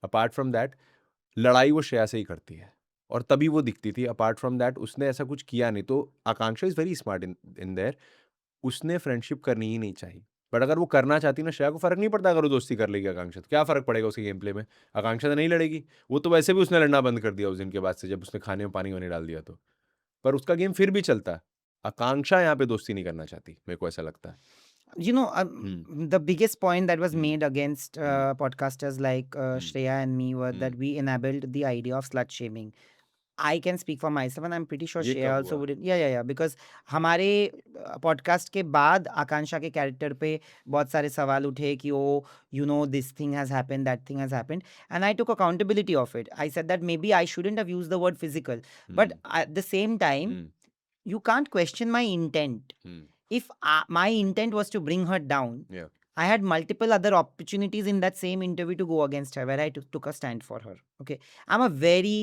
अपार्ट फ्रॉम दैट लड़ाई वो श्रेया से ही करती है और तभी वो दिखती थी। अपार्ट फ्रॉम दैट उसने ऐसा कुछ किया नहीं। तो Akanksha is very smart in in there, उसने फ्रेंडशिप करनी ही नहीं चाहिए। बट अगर वो करना चाहती ना, श्रेया को फ़र्क नहीं पड़ता अगर वो दोस्ती कर लेगी आकांक्षा, तो क्या फ़र्क पड़ेगा उसके गेम प्ले में? आकांक्षा तो नहीं लड़ेगी, वो तो वैसे भी उसने लड़ना बंद कर दिया उस दिन के बाद से जब उसने खाने में पानी-वानी डाल दिया तो। पर उसका गेम फिर भी चलता है। आकांक्षा यहाँ पे दोस्ती नहीं करना चाहती, मेरे को ऐसा लगता है। हुँ, the biggest point that was hmm, made against hmm, podcasters like hmm, Shreya and me were that hmm. we enabled the idea of slut shaming. I can speak for myself and I'm pretty sure ये Shreya कब also हुआ? wouldn't. Yeah, because हमारे podcast के बाद आकांक्षा के character पे बहुत सारे सवाल उठे कि ओ this thing has happened, that thing has happened, and I took accountability of it. I said that maybe I shouldn't have used the word physical, but hmm, at the same time hmm, you can't question my intent. Hmm, If my intent was to bring her down, या, I had multiple other opportunities in that same interview to go against her where I took a stand for her. Okay. I'm a very,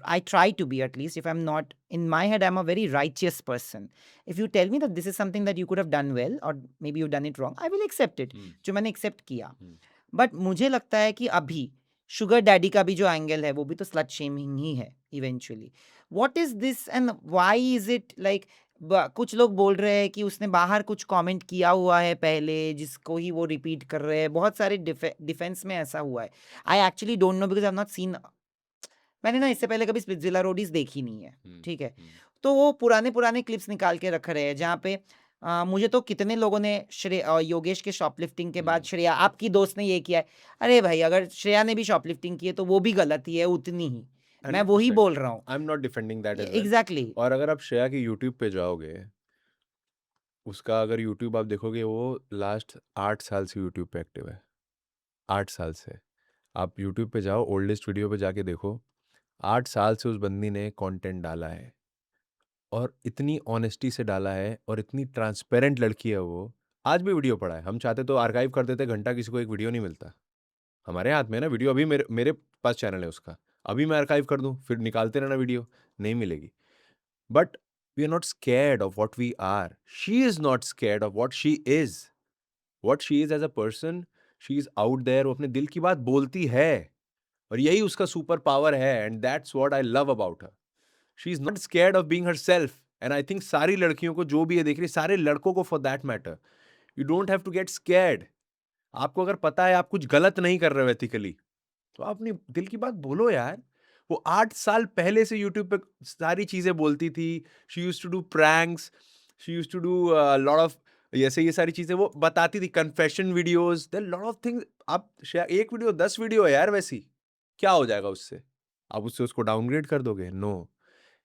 I try to be, at least if I'm not in my head, I'm a very righteous person. If you tell me that this is something that you could have done well or maybe you've done it wrong, I will accept it. हुँ, जो मैंने accept किया. हुँ, but मुझे लगता है कि अभी sugar daddy का भी जो एंगल है वो भी तो स्लट शेमिंग ही है eventually. What is this and why is it like? कुछ लोग बोल रहे हैं कि उसने बाहर कुछ कमेंट किया हुआ है पहले जिसको ही वो रिपीट कर रहे हैं. बहुत सारे डिफेंस में ऐसा हुआ है. I actually don't know because I have not seen. मैंने ना इससे पहले कभी स्पिट्जिला रोडीज देखी नहीं है. हुँ, ठीक है. हुँ, तो वो पुराने पुराने क्लिप्स निकाल के रख रहे हैं जहाँ पे मुझे तो कितने लोगों ने योगेश के शॉपलिफ्टिंग के बाद हुँ। श्रेया आपकी दोस्त ने ये किया है. अरे भाई अगर श्रेया ने भी शॉपलिफ्टिंग की है तो वो भी गलत ही है उतनी ही. मैं वही 100%, बोल रहा हूँ. आई am not defending that as well. Exactly. और अगर आप श्रेया के यूट्यूब पे जाओगे, उसका अगर यूट्यूब आप देखोगे, वो लास्ट 8 साल से यूट्यूब पे एक्टिव है। 8 साल से। आप यूट्यूब पे जाओ, ओल्डेस्ट वीडियो पे जाके देखो, 8 साल से उस बंदी ने कंटेंट डाला है और इतनी ऑनेस्टी से डाला है और इतनी ट्रांसपेरेंट लड़की है वो। आज भी वीडियो पड़ा है, हम चाहते तो आर्काइव कर देते, घंटा किसी को एक वीडियो नहीं मिलता। हमारे हाथ में है ना वीडियो, अभी मेरे मेरे पास चैनल है उसका। अभी मैं आर्काइव कर दूँ, फिर निकालते रहना वीडियो, नहीं मिलेगी। But we are not scared of what we are. She is not scared of what she is. What she is as a person, she is out there, वो अपने दिल की बात बोलती है और यही उसका सुपर पावर है, and that's what I love about her. She is not scared of being herself. And I think सारी लड़कियों को जो भी ये देख रही है, सारे लड़कों को for that matter, you don't have to get scared. आपको अगर पता है आप कुछ गलत नहीं कर रहे हो एथिकली, तो आप अपनी दिल की बात बोलो यार। वो 8 साल पहले से यूट्यूब पे सारी चीज़ें बोलती थी। She used to do pranks, she used to do lot of, जैसे ये सारी चीज़ें वो बताती थी, confession videos, there lot of things. आप शा 1 वीडियो 10 वीडियो है यार वैसी, क्या हो जाएगा उससे? आप उससे उसको डाउनग्रेड कर दोगे? नो।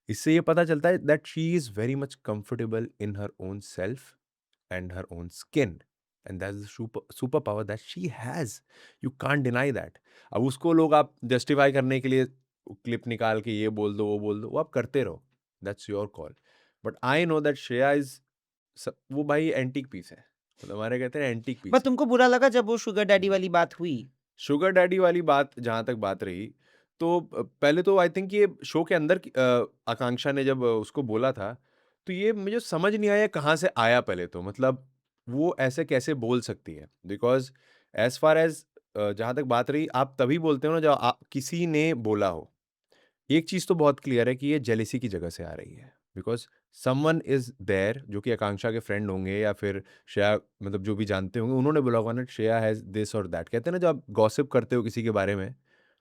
इससे ये पता चलता है that she is very much comfortable in her own self and her own skin, and that's the super power that she has. You can't deny that. अब उसको लोग आप जस्टिफाई करने के लिए क्लिप निकाल के ये बोल दो वो बोल दो, वो आप करते रहो, that's your call. But I know that Shreya is, वो भाई एंटीक पीस है, मतलब हमारे कहते हैं एंटीक बट पीस है। तुमको बुरा लगा जब वो शुगर डैडी वाली बात हुई? शुगर डैडी वाली बात जहाँ तक बात रही, तो पहले तो आई थिंक ये शो के अंदर आकांक्षा ने जब उसको बोला था, तो ये मुझे समझ नहीं आया कहाँ से आया पहले तो, मतलब वो ऐसे कैसे बोल सकती है? बिकॉज़ एज़ फ़ार एज़ जहाँ तक बात रही, आप तभी बोलते हो ना जब किसी ने बोला हो। एक चीज़ तो बहुत क्लियर है कि ये जेलसी की जगह से आ रही है, बिकॉज़ समवन इज़ देयर जो कि आकांक्षा के फ्रेंड होंगे या फिर श्रेया, मतलब जो भी जानते होंगे, उन्होंने बोला होगा ना श्रेया हैज़ दिस और दैट। कहते हैं ना जब आप गॉसिप करते हो किसी के बारे में,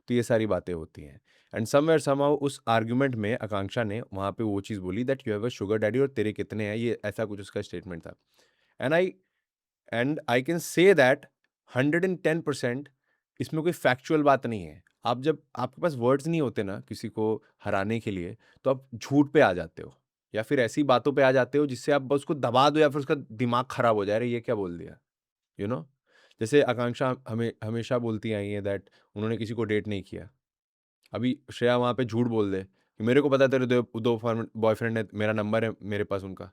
तो ये सारी बातें होती हैं। एंड समवेयर समहाउ उस आर्गुमेंट में आकांक्षा ने वहाँ पे वो चीज़ बोली that you have a sugar daddy और तेरे कितने हैं, ये ऐसा कुछ उसका स्टेटमेंट था। And I can say that 110% इसमें कोई फैक्चुअल बात नहीं है। आप जब आपके पास वर्ड्स नहीं होते ना किसी को हराने के लिए, तो आप झूठ पे आ जाते हो या फिर ऐसी बातों पे आ जाते हो जिससे आप बस उसको दबा दो या फिर उसका दिमाग खराब हो जाए, अरे ये क्या बोल दिया, यू नो। जैसे आकांक्षा हमें हमेशा बोलती आई है दैट उन्होंने किसी को डेट नहीं किया। अभी श्रेया वहाँ पे झूठ बोल दे कि मेरे को पता है तेरे दो बॉयफ्रेंड है, मेरा नंबर है मेरे पास उनका,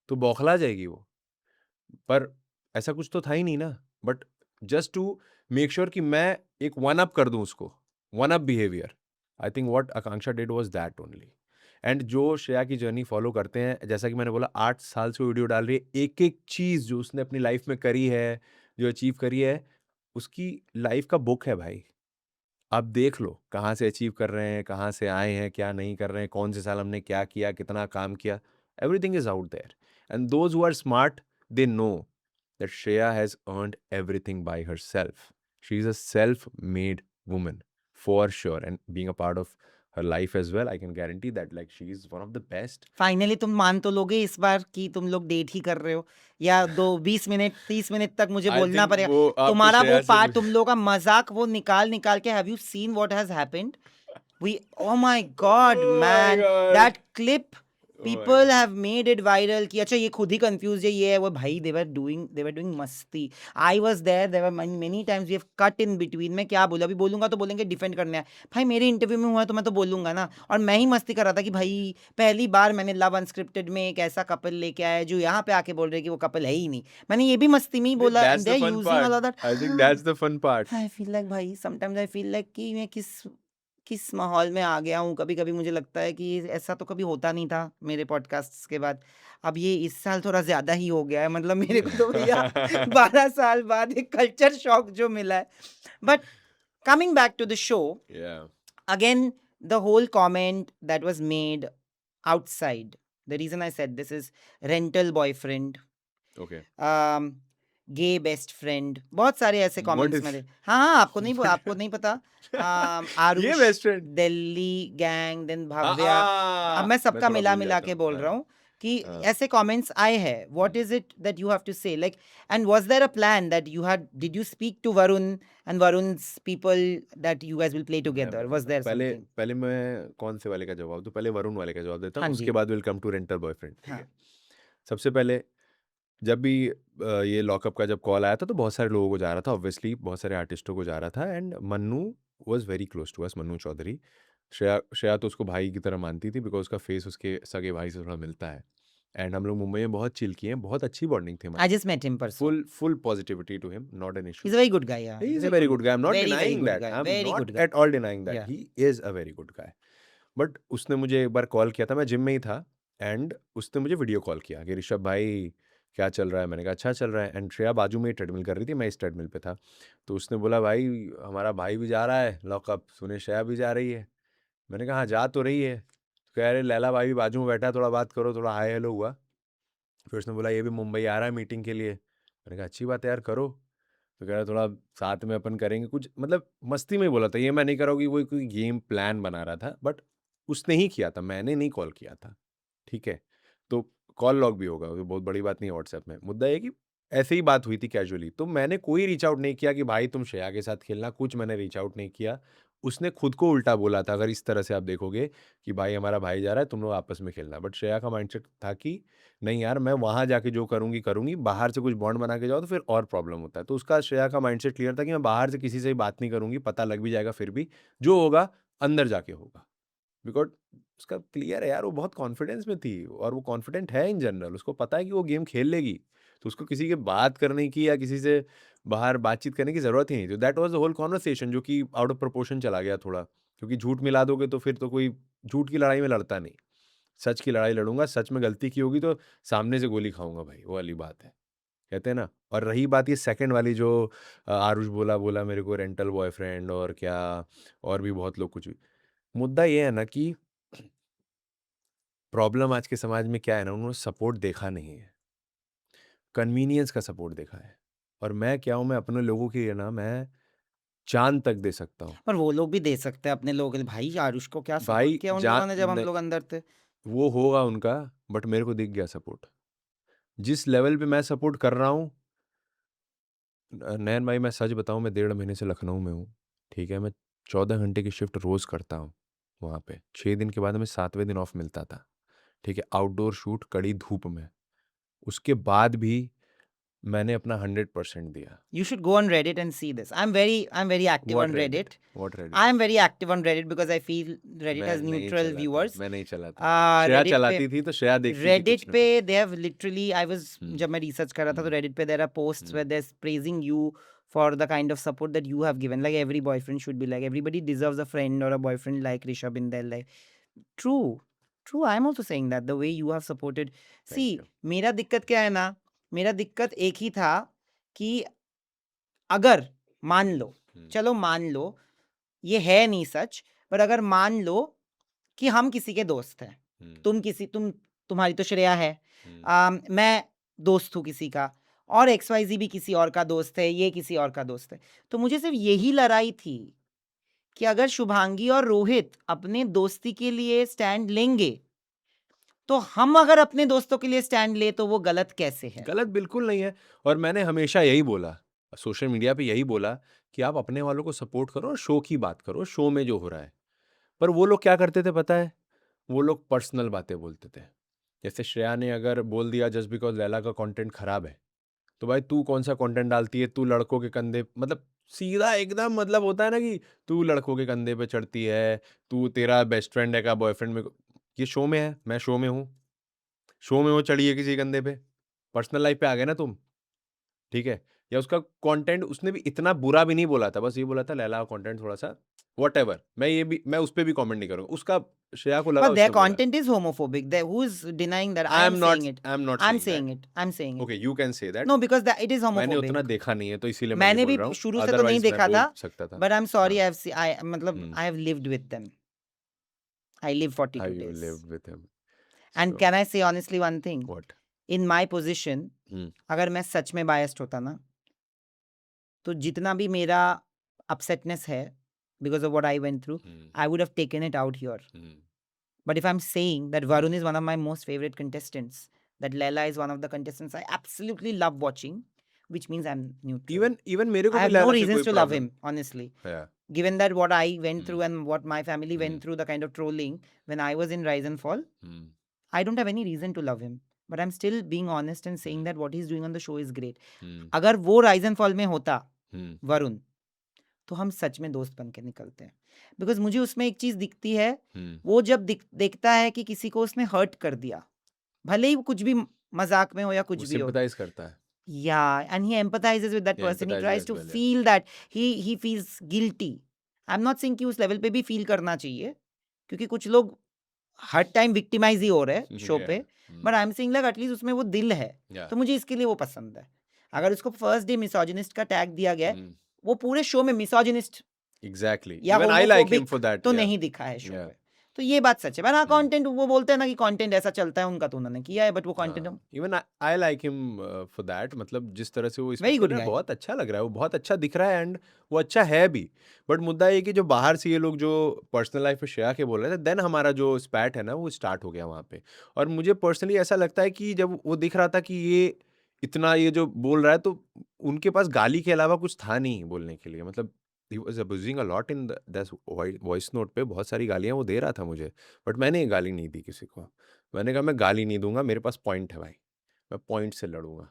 तो बौखला जाएगी वो। पर ऐसा कुछ तो था ही नहीं ना। But just to make sure कि मैं एक वन अप कर दूं उसको, one up behaviour. I think what Akanksha did was that only. And जो श्रेया की जर्नी फॉलो करते हैं, जैसा कि मैंने बोला 8 साल से वो वीडियो डाल रही है, एक एक चीज जो उसने अपनी लाइफ में करी है, जो अचीव करी है, उसकी लाइफ का बुक है भाई। आप देख लो कहाँ से अचीव कर रहे हैं, कहाँ से आए हैं, क्या नहीं कर रहे हैं, कौन से साल हमने क्या किया, कितना काम किया। Everything is out there, and those who are smart, they know that Shreya has earned everything by herself. She's a self-made woman for sure, and being a part of her life as well, I can guarantee that like she's one of the best. Finally तुम मान तो लोगे इस बार कि तुम लोग date ही कर रहे हो, या 20 मिनट 30 मिनट तक मुझे I बोलना think पड़ेगा? वो आपको तुम्हारा वो श्रेया से पार्ट, तुम लोगों का मजाक वो निकाल निकाल के, have you seen what has happened? We, oh my god, Oh my man, God. that clip, Oh my people God. have made it viral कि अच्छा ये खुद ही कंफ्यूज है, ये है वो। भाई they were doing मस्ती। I was there were many times we have cut in between। मैं क्या बोला, अभी बोलूंगा तो बोलेंगे डिफेंड करने आए। भाई मेरे इंटरव्यू में हुआ है तो मैं तो बोलूंगा ना। और मैं ही मस्ती कर रहा था कि भाई पहली बार मैंने लव अनस्क्रिप्टेड में एक ऐसा कपल लेके आया है जो यहाँ पे आके बोल रहे हैं कि वो कपल है ही नहीं। मैंने ये भी मस्ती में ही बोला, That's and the they're fun using all part. of that। I think that's the fun part. I feel like भाई, समटाइम्स आई फील लाइक कि मैं किस किस माहौल में आ गया हूँ। कभी कभी मुझे लगता है कि ऐसा तो कभी होता नहीं था मेरे पॉडकास्ट के बाद। अब ये इस साल थोड़ा ज्यादा ही हो गया है, मतलब मेरे को तो भैया 12 साल बाद एक कल्चर शॉक जो मिला है। But coming back to the show, Yeah. again, the whole comment that was made outside, the reason I said this is rental boyfriend, Okay. Gay best friend, बहुत सारे ऐसे What कमेंट्स is? में थे। हाँ हाँ, आपको नहीं पता। ये Aarush, best friend. Delhi gang, then हाँ, भव्या। अब मैं मैं सबका थोड़ा मिला भूल मिला जाता के हूँ। बोल रहा हाँ, हूँ कि हाँ। ऐसे कमेंट्स आए हैं। What is it that you have to say, like, and was there a plan that you had, did you speak to Varun and Varun's people that you guys will play मैं together? Was बताता हूँ। there पहले something? पहले मैं कौन से वाले का जवाब दूँ? पहले वरुण वाले का जवाब देता हाँ हूँ, जी। उसके बाद will come to rental boyfriend, ठीक हाँ। है? सबसे पहले जब भी ये लॉकअप का जब कॉल आया था तो बहुत सारे लोगों को जा रहा था, ऑब्वियसली बहुत सारे आर्टिस्टों को जा रहा था, and Mannu was very close to us, Mannu Chaudhary. Shreya तो उसको भाई की तरह मानती थी बिकॉज उसका फेस उसके सगे भाई से थोड़ा मिलता है, एंड हम लोग मुंबई में बहुत चिल किए हैं, बहुत अच्छी बॉन्डिंग थी I हमारी। just met him person. Full positivity to him, not an issue. He's a very good guy, yeah. He He's is a a very good guy. I'm not very denying good that. guy. I'm Very not good guy. at all denying that. Yeah. He is a very good guy. But उसने मुझे एक बार call किया था, मैं gym में ही था, and उसने मुझे वीडियो कॉल किया कि ऋषभ भाई क्या चल रहा है? मैंने कहा अच्छा चल रहा है, एंड श्रेया बाजू में ही ट्रेडमिल कर रही थी, मैं इस ट्रेडमिल पे था। तो उसने बोला भाई हमारा भाई भी जा रहा है लॉकअप, सुने श्रेया भी जा रही है। मैंने कहा हाँ जा तो रही है। तो कह रहे लैला भाई भी बाजू में बैठा है, थोड़ा बात करो, थोड़ा हाय हेलो हुआ। फिर उसने बोला ये भी मुंबई आ रहा है मीटिंग के लिए। मैंने कहा अच्छी बात है यार करो। तो कह रहा थोड़ा साथ में अपन करेंगे कुछ, मतलब मस्ती में ही बोला था, ये मैं नहीं कर रहा हूँ कि वो कोई गेम प्लान बना रहा था, बट उसने ही किया था, मैंने नहीं कॉल किया था, ठीक है? तो कॉल लॉग भी होगा, वो बहुत बड़ी बात नहीं है व्हाट्सएप में। मुद्दा ये कि ऐसे ही बात हुई थी कैजुअली, तो मैंने कोई रीच आउट नहीं किया कि भाई तुम श्रेया के साथ खेलना, कुछ मैंने रीच आउट नहीं किया। उसने खुद को उल्टा बोला था, अगर इस तरह से आप देखोगे कि भाई हमारा भाई जा रहा है, तुम लोग आपस में खेलना। बट श्रेया का माइंडसेट था कि नहीं यार मैं वहाँ जाके जो करूँगी करूँगी, बाहर से कुछ बॉन्ड बना के जाओ तो फिर और प्रॉब्लम होता है। तो उसका श्रेया का माइंडसेट क्लियर था कि मैं बाहर से किसी से भी बात नहीं करूँगी, पता लग भी जाएगा फिर भी, जो होगा अंदर जाके होगा। बिकॉज़ उसका क्लियर है यार, वो बहुत कॉन्फिडेंस में थी और वो कॉन्फिडेंट है इन जनरल, उसको पता है कि वो गेम खेल लेगी। तो उसको किसी के बात करने की या किसी से बाहर बातचीत करने की ज़रूरत ही नहीं थी। That was the whole conversation, जो कि आउट ऑफ प्रोपोर्शन चला गया थोड़ा, क्योंकि झूठ मिला दोगे तो फिर तो कोई झूठ की लड़ाई में लड़ता नहीं। सच की लड़ाई लड़ूँगा, सच में गलती की होगी तो सामने से गोली खाऊँगा भाई, वो वाली बात है। कहते हैं ना। और रही बात ये सेकंड वाली जो आरुष बोला मेरे को रेंटल बॉयफ्रेंड और क्या, और भी बहुत लोग कुछ भी। मुद्दा ये है ना कि प्रॉब्लम आज के समाज में क्या है ना, उन्होंने सपोर्ट देखा नहीं है, कन्वीनियंस का सपोर्ट देखा है। और मैं क्या हूँ, मैं अपने लोगों के लिए ना मैं चाँद तक दे सकता हूँ। पर वो लोग भी दे सकते हैं अपने लोगों के लिए। भाई आरुष को क्या सपोर्ट भाई किया उन जा लोगों ने जब हम न लोग अंदर थे? वो होगा उनका, बट मेरे को दिख गया सपोर्ट। जिस लेवल पे मैं सपोर्ट कर रहा हूँ, नयन भाई मैं सच बताऊं, मैं 1.5 महीने से लखनऊ में हूँ। ठीक है, मैं 14 घंटे की शिफ्ट रोज़ करता हूँ वहाँ पे। 6 दिन के बाद हमें 7वें दिन ऑफ मिलता था। ठीक है, आउटडोर शूट कड़ी धूप में। उसके बाद भी मैंने अपना 100% दिया। You should go on Reddit and see this. I'm very active what on Reddit? Reddit. What Reddit? I am very active on Reddit because I feel Reddit मैं has नहीं neutral चलाता, viewers. मैं नहीं चलाता। श्रेया Reddit पे चलाती थी तो श्रेया देखती थी Reddit कुछ ना पे कुछ। they have literally I was हम्म, जब मैं research कर रहा था तो हम्म, Reddit पे there are posts where hmm, they're praising you for the kind of support that you have given. Like every boyfriend should be like everybody deserves a friend or a boyfriend like Rishabh in their life. True, true. I'm also saying that the way you have supported. Thank See, you. मेरा दिक्कत क्या है ना? मेरा दिक्कत एक ही था कि अगर मान लो, चलो मान लो, ये है नहीं सच, पर अगर मान लो कि हम किसी के दोस्त हैं, तुम्हारी तो श्रेया है, मैं दोस्त हूँ किसी का, और XYZ भी किसी और का दोस्त है, ये किसी और का दोस्त है, तो मुझे सिर्फ यही लड़ाई थी कि अगर शुभांगी और रोहित अपने दोस्ती के लिए स्टैंड लेंगे, तो हम अगर अपने दोस्तों के लिए स्टैंड ले तो वो गलत कैसे है? गलत बिल्कुल नहीं है। और मैंने हमेशा यही बोला, सोशल मीडिया पे यही बोला कि आप अपने वालों को सपोर्ट करो और शो की बात करो, शो में जो हो रहा है। पर वो लोग क्या करते थे पता है? वो लोग पर्सनल बातें बोलते थे। जैसे श्रेया ने अगर बोल दिया जस्ट बिकॉज़ लैला का कंटेंट खराब है, तो भाई तू कौन-सा कंटेंट डालती है? तू लड़कों के कंधे, मतलब सीधा एकदम, मतलब होता है ना कि तू लड़कों के कंधे पे चढ़ती है, तू तेरा बेस्ट फ्रेंड है क्या बॉयफ्रेंड में ये शो में है, मैं शो में हूँ। शो में वो चढ़ी है किसी के कंधे पे, पर्सनल लाइफ पे आ गए ना तुम, ठीक है? या उसका कंटेंट उसने भी इतना बुरा भी नहीं बोला था, बस ये बोला था लैला का कंटेंट थोड़ा-सा व्हाटएवर, मैं उस पे भी कमेंट नहीं करूँगा। उसका श्रेया को लगा But their उसने बोला है। content is homophobic. Who is denying that? I I am am not saying it. I am not I'm saying saying that. it. I'm saying it. Okay, you can say that. No, because it is मैंने homophobic. उतना देखा नहीं है तो इसीलिए मैं नहीं मैंने बोल भी रहा हूँ, शुरू से तो नहीं अदरवाइज़ मैं देखा बोल था, सकता था। but I'm sorry. हाँ, मतलब हुँ, I have lived with them. I live 42 how you days. Lived with him? And so can I say honestly one thing? What? In my position, हुँ, अगर मैं सच में biased होता ना, तो जितना भी मेरा upsetness है because of what I went through, hmm, I would have taken it out here. Hmm, But if I'm saying that Varun is one of my most favorite contestants, that Leila is one of the contestants I absolutely love watching, which means I'm neutral. Even even मेरे को I भी have no Laila से reasons कोई to love problem him, honestly. है। Given that what I went through hmm, and what my family went hmm, through, the kind of trolling when I was in Rise and Fall, hmm, I don't have any reason to love him. But I'm still being honest and saying hmm, that what he's doing on the show is great. हुँ, अगर वो Rise and Fall में होता हुँ, वरुण, तो हम सच में दोस्त बन के निकलते हैं, बिकॉज मुझे उसमें एक चीज दिखती है, हुँ, वो जब देखता है कि किसी को उसने हर्ट कर दिया, भले ही वो कुछ भी मजाक में हो या कुछ वो भी हो, सिम्पैथाइज़ करता है। yeah, and he empathizes with that या person, he empathise tries as to well, या। feel that, he feels guilty. I'm not saying कि उस लेवल पे भी फील करना चाहिए, क्योंकि कुछ लोग हर टाइम विक्टिमाइज ही हो रहे हैं शो या, पे, but I am saying like at least उसमें वो दिल है, या, तो मुझे इसके लिए वो पसंद है। अगर उसको फर्स्ट डे मिसोजिनिस्ट का टैग दिया गया है, हुँ, वो पूरे शो में मिसोजिनिस्ट एग्ज़ैक्टली, या even I like him homophobic for that, तो या, नहीं दिखा है शो या। पे, तो ये बात सच है। पर हाँ, हुँ। कंटेंट वो बोलते हैं ना कि कंटेंट ऐसा चलता है उनका, तो उन्होंने किया है, बट वो कंटेंट हाँ, even I like him for that, मतलब जिस तरह से वो इसमें वेरी खेल गुड रहा है गाय। बहुत अच्छा लग रहा है, वो बहुत अच्छा दिख रहा है एंड वो अच्छा है भी। बट मुद्दा ये है कि जो बाहर से ये लोग जो पर्सनल लाइफ में श्रेया के बोल रहे थे, देन हमारा जो स्पैट है ना वो स्टार्ट हो गया वहाँ पे। और मुझे पर्सनली ऐसा लगता है कि जब वो दिख रहा था कि ये इतना ये जो बोल रहा है, तो उनके पास गाली के अलावा कुछ था नहीं बोलने के लिए। मतलब he was abusing a lot in that voice note पे, बहुत सारी गालियाँ वो दे रहा था मुझे, बट मैंने ये गाली नहीं दी किसी को। मैंने कहा मैं गाली नहीं दूँगा, मेरे पास पॉइंट है भाई, मैं पॉइंट से लड़ूँगा।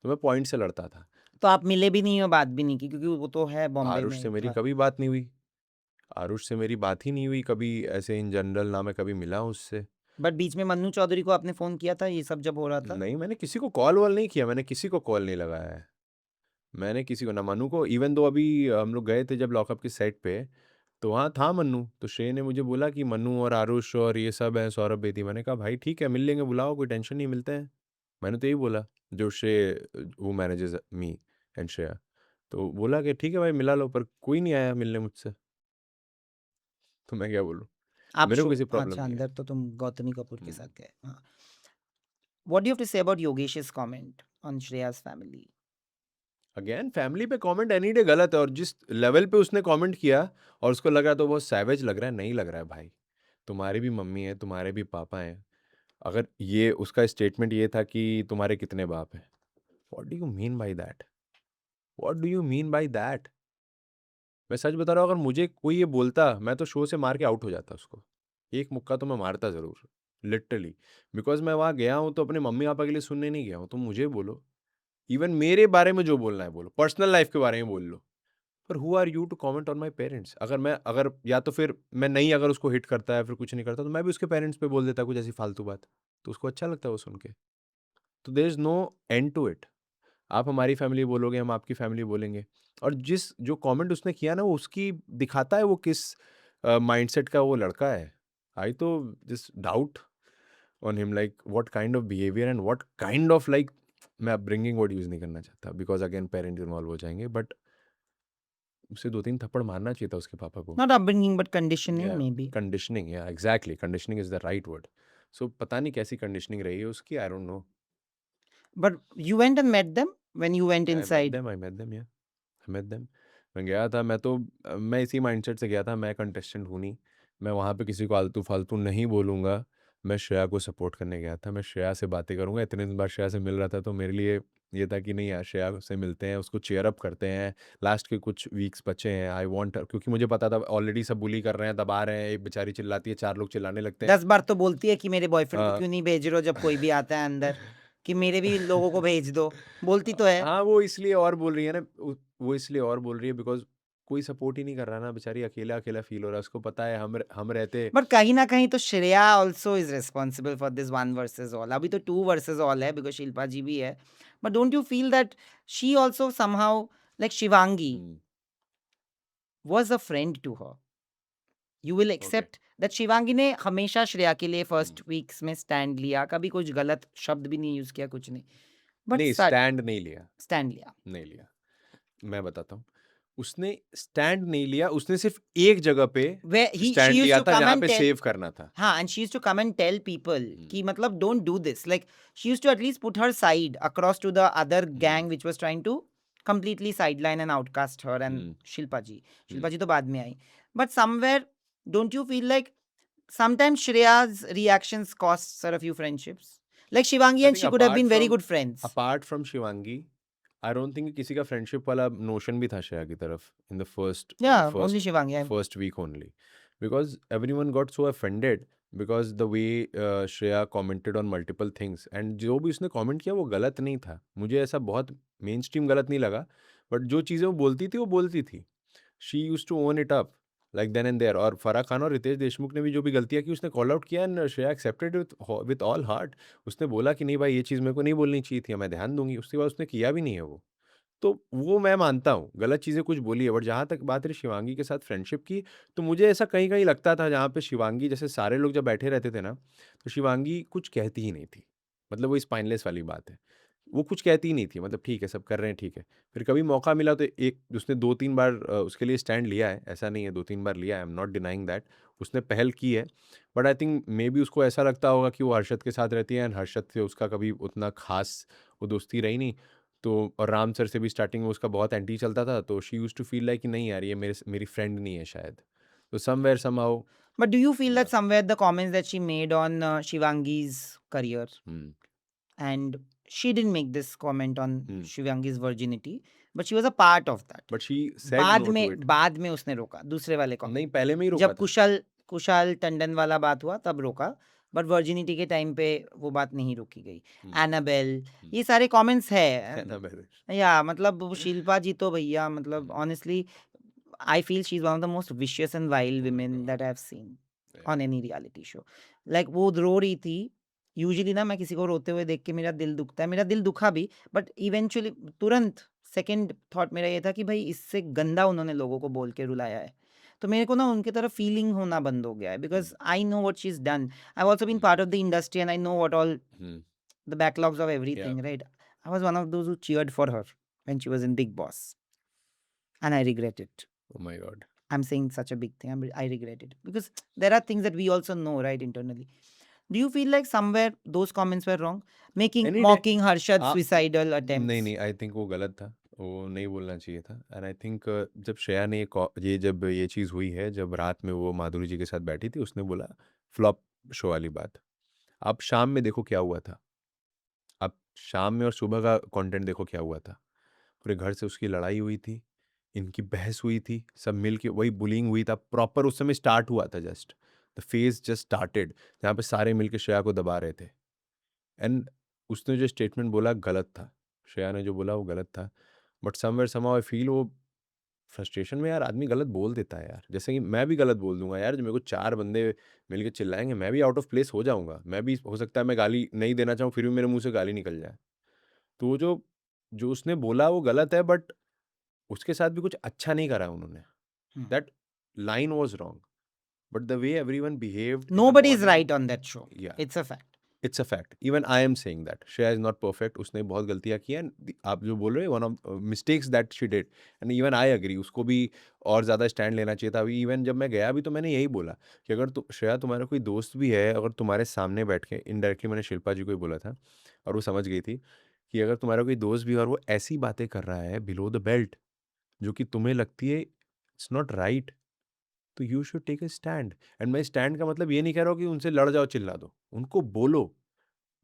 तो मैं पॉइंट से लड़ता था। तो आप मिले भी नहीं हो, बात भी नहीं की, क्योंकि वो तो है बॉम्बे आरुष में से मेरी था। कभी बात नहीं हुई। आरुष से मेरी बात ही नहीं हुई कभी ऐसे इन जनरल, ना मैं कभी मिला हूँ उससे। बट बीच में मन्नू चौधरी को आपने फोन किया था ये सब जब हो रहा था? नहीं, मैंने किसी को कॉल-वॉल नहीं किया, मैंने किसी को कॉल नहीं लगाया है। मैंने किसी को ना मन्नू को, इवन दो अभी हम लोग गए थे जब लॉकअप के सेट पे, तो वहाँ था मन्नू, तो श्रेय ने मुझे बोला कि मन्नू और आरुष और ये सब हैं, सौरभ बेदी। मैंने कहा भाई ठीक है, मिल लेंगे, बुलाओ, कोई टेंशन नहीं, मिलते हैं। मैंने तो यही बोला, जो श्रेय हू मैनेजेस मी एंड श्रेया। तो बोला कि ठीक है भाई मिला लो, पर कोई नहीं आया मिलने मुझसे। तो मैं क्या बोलूँ? आप मेरे को शो किसी प्रॉब्लम अच्छा, नहीं है। अंदर तो तुम गौतमी कपूर के हुँ। साथ गए। हाँ। What do you have to say about Yogesh's comment on Shreya's family? Again family पे कमेंट एनी डे गलत है, और जिस लेवल पे उसने कमेंट किया और उसको लगा तो बहुत सैवेज लग रहा है, नहीं लग रहा है भाई। तुम्हारी भी मम्मी है, तुम्हारे भी पापा हैं। अगर ये उसका स्टेटमेंट ये था कि तुम्हारे कितने बाप हैं? What do you mean by that? What do you mean by that? मैं सच बता रहा हूँ, अगर मुझे कोई ये बोलता, मैं तो शो से मार के आउट हो जाता उसको। एक मुक्का तो मैं मारता ज़रूर, लिटरली। बिकॉज़ मैं वहाँ गया हूँ तो अपने मम्मी-पापा के लिए सुनने नहीं गया हूँ, तुम मुझे बोलो। इवन मेरे बारे में जो बोलना है बोलो, पर्सनल लाइफ़ के बारे में बोल लो। पर who are you to comment on my parents? अगर या तो फिर मैं नहीं, अगर उसको हिट करता है, फिर कुछ नहीं करता, तो मैं भी उसके पेरेंट्स पे बोल देता कुछ ऐसी फालतू बात। तो उसको अच्छा लगता है वो सुन के। तो there is no end to it. आप हमारी फैमिली बोलोगे, हम आपकी फैमिली बोलेंगे। और जिस जो कमेंट उसने किया ना, वो उसकी दिखाता है वो किस माइंडसेट का वो लड़का है। आई तो just doubt on him, like what kind of behaviour and what kind of like, मैं अपब्रिंगिंग वर्ड यूज़ नहीं करना चाहता बिकॉज़ अगेन पेरेंट्स इन्वॉल्व हो जाएँगे, बट उसे 2-3 थप्पड़ मारना चाहिए था उसके पापा को। Not upbringing, but conditioning या maybe. कंडीशनिंग, या exactly conditioning is the right word. So पता नहीं कैसी कंडीशनिंग रही है उसकी, I don't know. But you went and met them when you went inside. I met them, या आई मेट देम। मैं गया था, मैं तो मैं इसी माइंडसेट से गया था, मैं कंटेस्टेंट हूँ नहीं, मैं वहाँ पे किसी को आलतू-फालतू नहीं बोलूँगा। मैं श्रेया को सपोर्ट करने गया था, मैं श्रेया से बातें करूँगा। इतने दिन बाद श्रेया से मिल रहा था, तो मेरे लिए ये था कि नहीं यार, श्रेया से मिलते हैं, उसको चीयर अप करते हैं। लास्ट के कुछ वीक्स बचे हैं, आई वांट, क्योंकि मुझे पता था ऑलरेडी सब बुली कर रहे हैं, दबा रहे हैं, एक बेचारी चिल्लाती है, 4 लोग चिल्लाने लगते हैं। 10 बार तो बोलती है कि मेरे बॉयफ्रेंड को अ, क्यों नहीं भेज रहे हो जब कोई भी आता है अंदर, कि मेरे भी लोगों को भेज दो। बोलती तो है। हाँ, वो इसलिए और बोल रही है ना, वो इसलिए और बोल रही है बिकॉज़ कोई सपोर्ट ही नहीं कर रहा ना, बेचारी अकेला-अकेला फ़ील हो रहा है। उसको पता है हम रहते। बट कहीं न कहीं तो Shreya also is responsible for this one versus all. अभी तो 2 वर्सेस ऑल है बिकॉज़ शिल्पा जी भी है। But don't you feel that she also somehow, like Shivangi हुँ, was a friend to her? You will okay. Except that Shivangi ने हमेशा श्रेया के लिए हुँ। फर्स्ट वीक्स में स्टैंड लिया, कभी कुछ गलत शब्द भी नहीं यूज़ किया, कुछ नहीं। बट नहीं, सट स्टैंड नहीं लिया, स्टैंड लिया। नहीं लिया। मैं बताता हूँ। उसने स्टैंड नहीं लिया, उसने सिर्फ़ एक जगह पे Where he she stand used लिया to था come जहाँ and पे tell, सेव करना था। हाँ, and she used to come and tell people हुँ, कि मतलब don't do this. Like she used to at least put her side across to the other hmm, gang which was trying to completely sideline and outcast her and hmm, Shilpa ji. Hmm. Shilpa ji तो बाद में आई. But somewhere, don't you feel like sometimes Shreya's reactions costs her a few friendships? Like Shivangi I and think she could have been very good friends. Apart from Shivangi, I don't think किसी का friendship वाला notion भी था श्रेया की तरफ in the Yeah, only first Shivangi. First week only, because everyone got so offended because the way Shreya commented on multiple things, and जो भी उसने कमेंट किया वो गलत नहीं था, मुझे ऐसा बहुत मेन स्ट्रीम गलत नहीं लगा, बट जो चीज़ें वो बोलती थी। She used to own it up like then and there. और फराह खान और रितेश देशमुख ने भी जो भी गलतियाँ की उसने कॉल आउट किया, and Shreya accepted with all heart. उसने बोला कि नहीं भाई, ये चीज़ मेरे को नहीं बोलनी चाहिए थी, मैं ध्यान दूंगी। उसके बाद उसने किया भी नहीं है वो। तो वो मैं मानता हूँ, गलत चीज़ें कुछ बोली है, बट जहाँ तक बात रही शिवांगी के साथ फ्रेंडशिप की, तो मुझे ऐसा कहीं-कहीं लगता था जहाँ पे शिवांगी जैसे सारे लोग जब बैठे रहते थे ना, तो शिवांगी कुछ कहती ही नहीं थी। मतलब वो स्पाइनलेस वाली बात है। वो कुछ कहती ही नहीं थी, मतलब ठीक है, सब कर रहे हैं, ठीक है। फिर कभी मौका मिला तो एक उसने 2-3 बार उसके लिए स्टैंड लिया है, ऐसा नहीं है, 2-3 बार लिया है, आई एम नॉट डिनाइंग दैट। उसने पहल की है, बट आई थिंक मेबी उसको ऐसा लगता होगा कि वो हर्षद के साथ रहती है, एंड हर्षद से उसका कभी उतना ख़ास वो दोस्ती रही नहीं। तो और राम सर से भी स्टार्टिंग में उसका बहुत एंटी चलता था, तो she used to feel like कि नहीं यार, ये मेरी फ्रेंड नहीं है शायद। तो somewhere somehow. But do you feel या that somewhere the comments that she made on Shivangi's career, हुँ, and she didn't make this comment on हुँ, Shivangi's virginity, but she was a part of that. But she said no to it. बाद में उसने रोका दूसरे वाले नहीं, comment पे। पहले में ही रोका जब था। कुशाल कुशाल टंडन वाला बात हुआ तब रोका, बट वर्जिनिटी के टाइम पे वो बात नहीं रोकी गई। हुँ, एनाबेल, हुँ। ये सारे कमेंट्स है। एनाबेल। या मतलब वो शिल्पा जी तो भैया, मतलब honestly I feel she is one of the most vicious and wild oh my women that God! I have seen या on any reality show. Like वो रो रही थी। यूजुअली ना मैं किसी को रोते हुए देख के मेरा दिल दुखता है, मेरा दिल दुखा भी, बट इवेंचुअली तुरंत सेकंड थॉट मेरा ये था कि भाई इससे गंदा उन्होंने लोगों को बोल के रुलाया है। तो मेरे को ना उनकी तरफ फीलिंग होना बंद हो गया है, because hmm, I know what she is done. I also been hmm, part of the industry and I know what all hmm, the backlogs of या everything, right? I was one of those who cheered for her when she was in Bigg Boss, and I regret it. Oh my God! I'm saying such a big thing. I regret it because there are things that we also know, right, internally. Do you feel like somewhere those comments were wrong? Making, any day mocking Harshad's आ suicidal नहीं, attempts. नहीं, I think वो गलत था। वो नहीं बोलना चाहिए था, एंड आई थिंक जब श्रेया ने जब ये चीज़ हुई है, जब रात में वो माधुरी जी के साथ बैठी थी, उसने बोला फ्लॉप शो वाली बात। आप शाम में देखो क्या हुआ था। आप शाम में और सुबह का कंटेंट देखो क्या हुआ था। पूरे घर से उसकी लड़ाई हुई थी, इनकी बहस हुई थी, सब मिल के वही बुलिंग हुई था, प्रॉपर उस समय स्टार्ट हुआ था just, the phase just started, जहाँ पे सारे मिल के श्रेया को दबा रहे थे। एंड उसने जो स्टेटमेंट बोला गलत था, श्रेया ने जो बोला वो गलत था, but somewhere somehow I feel वो फ्रस्ट्रेशन में यार आदमी गलत बोल देता है यार, जैसे कि मैं भी गलत बोल दूंगा यार, जो मेरे को चार बंदे मिलके चिल्लाएंगे मैं भी आउट ऑफ प्लेस हो जाऊंगा, मैं भी हो सकता है मैं गाली नहीं देना चाहूँ फिर भी मेरे मुंह से गाली निकल जाए। तो वो जो जो उसने बोला वो गलत है, बट उसके साथ भी कुछ अच्छा नहीं करा उन्होंने, that line was wrong, but the way everyone behaved in the Nobody is morning, right on that show. या It's a fact. It's a fact, even I am saying that Shreya is not perfect, उसने बहुत गलतियां की हैं, आप जो बोल रहे हो one of mistakes that she did, and even I agree, उसको भी और ज़्यादा स्टैंड लेना चाहिए था। अभी इवन जब मैं गया भी तो मैंने यही बोला कि अगर श्रेया तुम्हारा कोई दोस्त भी है, अगर तुम्हारे सामने बैठ के, इनडायरेक्टली मैंने शिल्पा जी को ही बोला था और वो समझ गई थी कि अगर तुम्हारा कोई दोस्त भी है और वो ऐसी बातें कर रहा है बिलो द बेल्ट जो कि तुम्हें लगती है इट्स नॉट राइट, तो you should take a stand. And मैं स्टैंड का मतलब ये नहीं कह रहा हूँ कि उनसे लड़ जाओ चिल्ला दो, उनको बोलो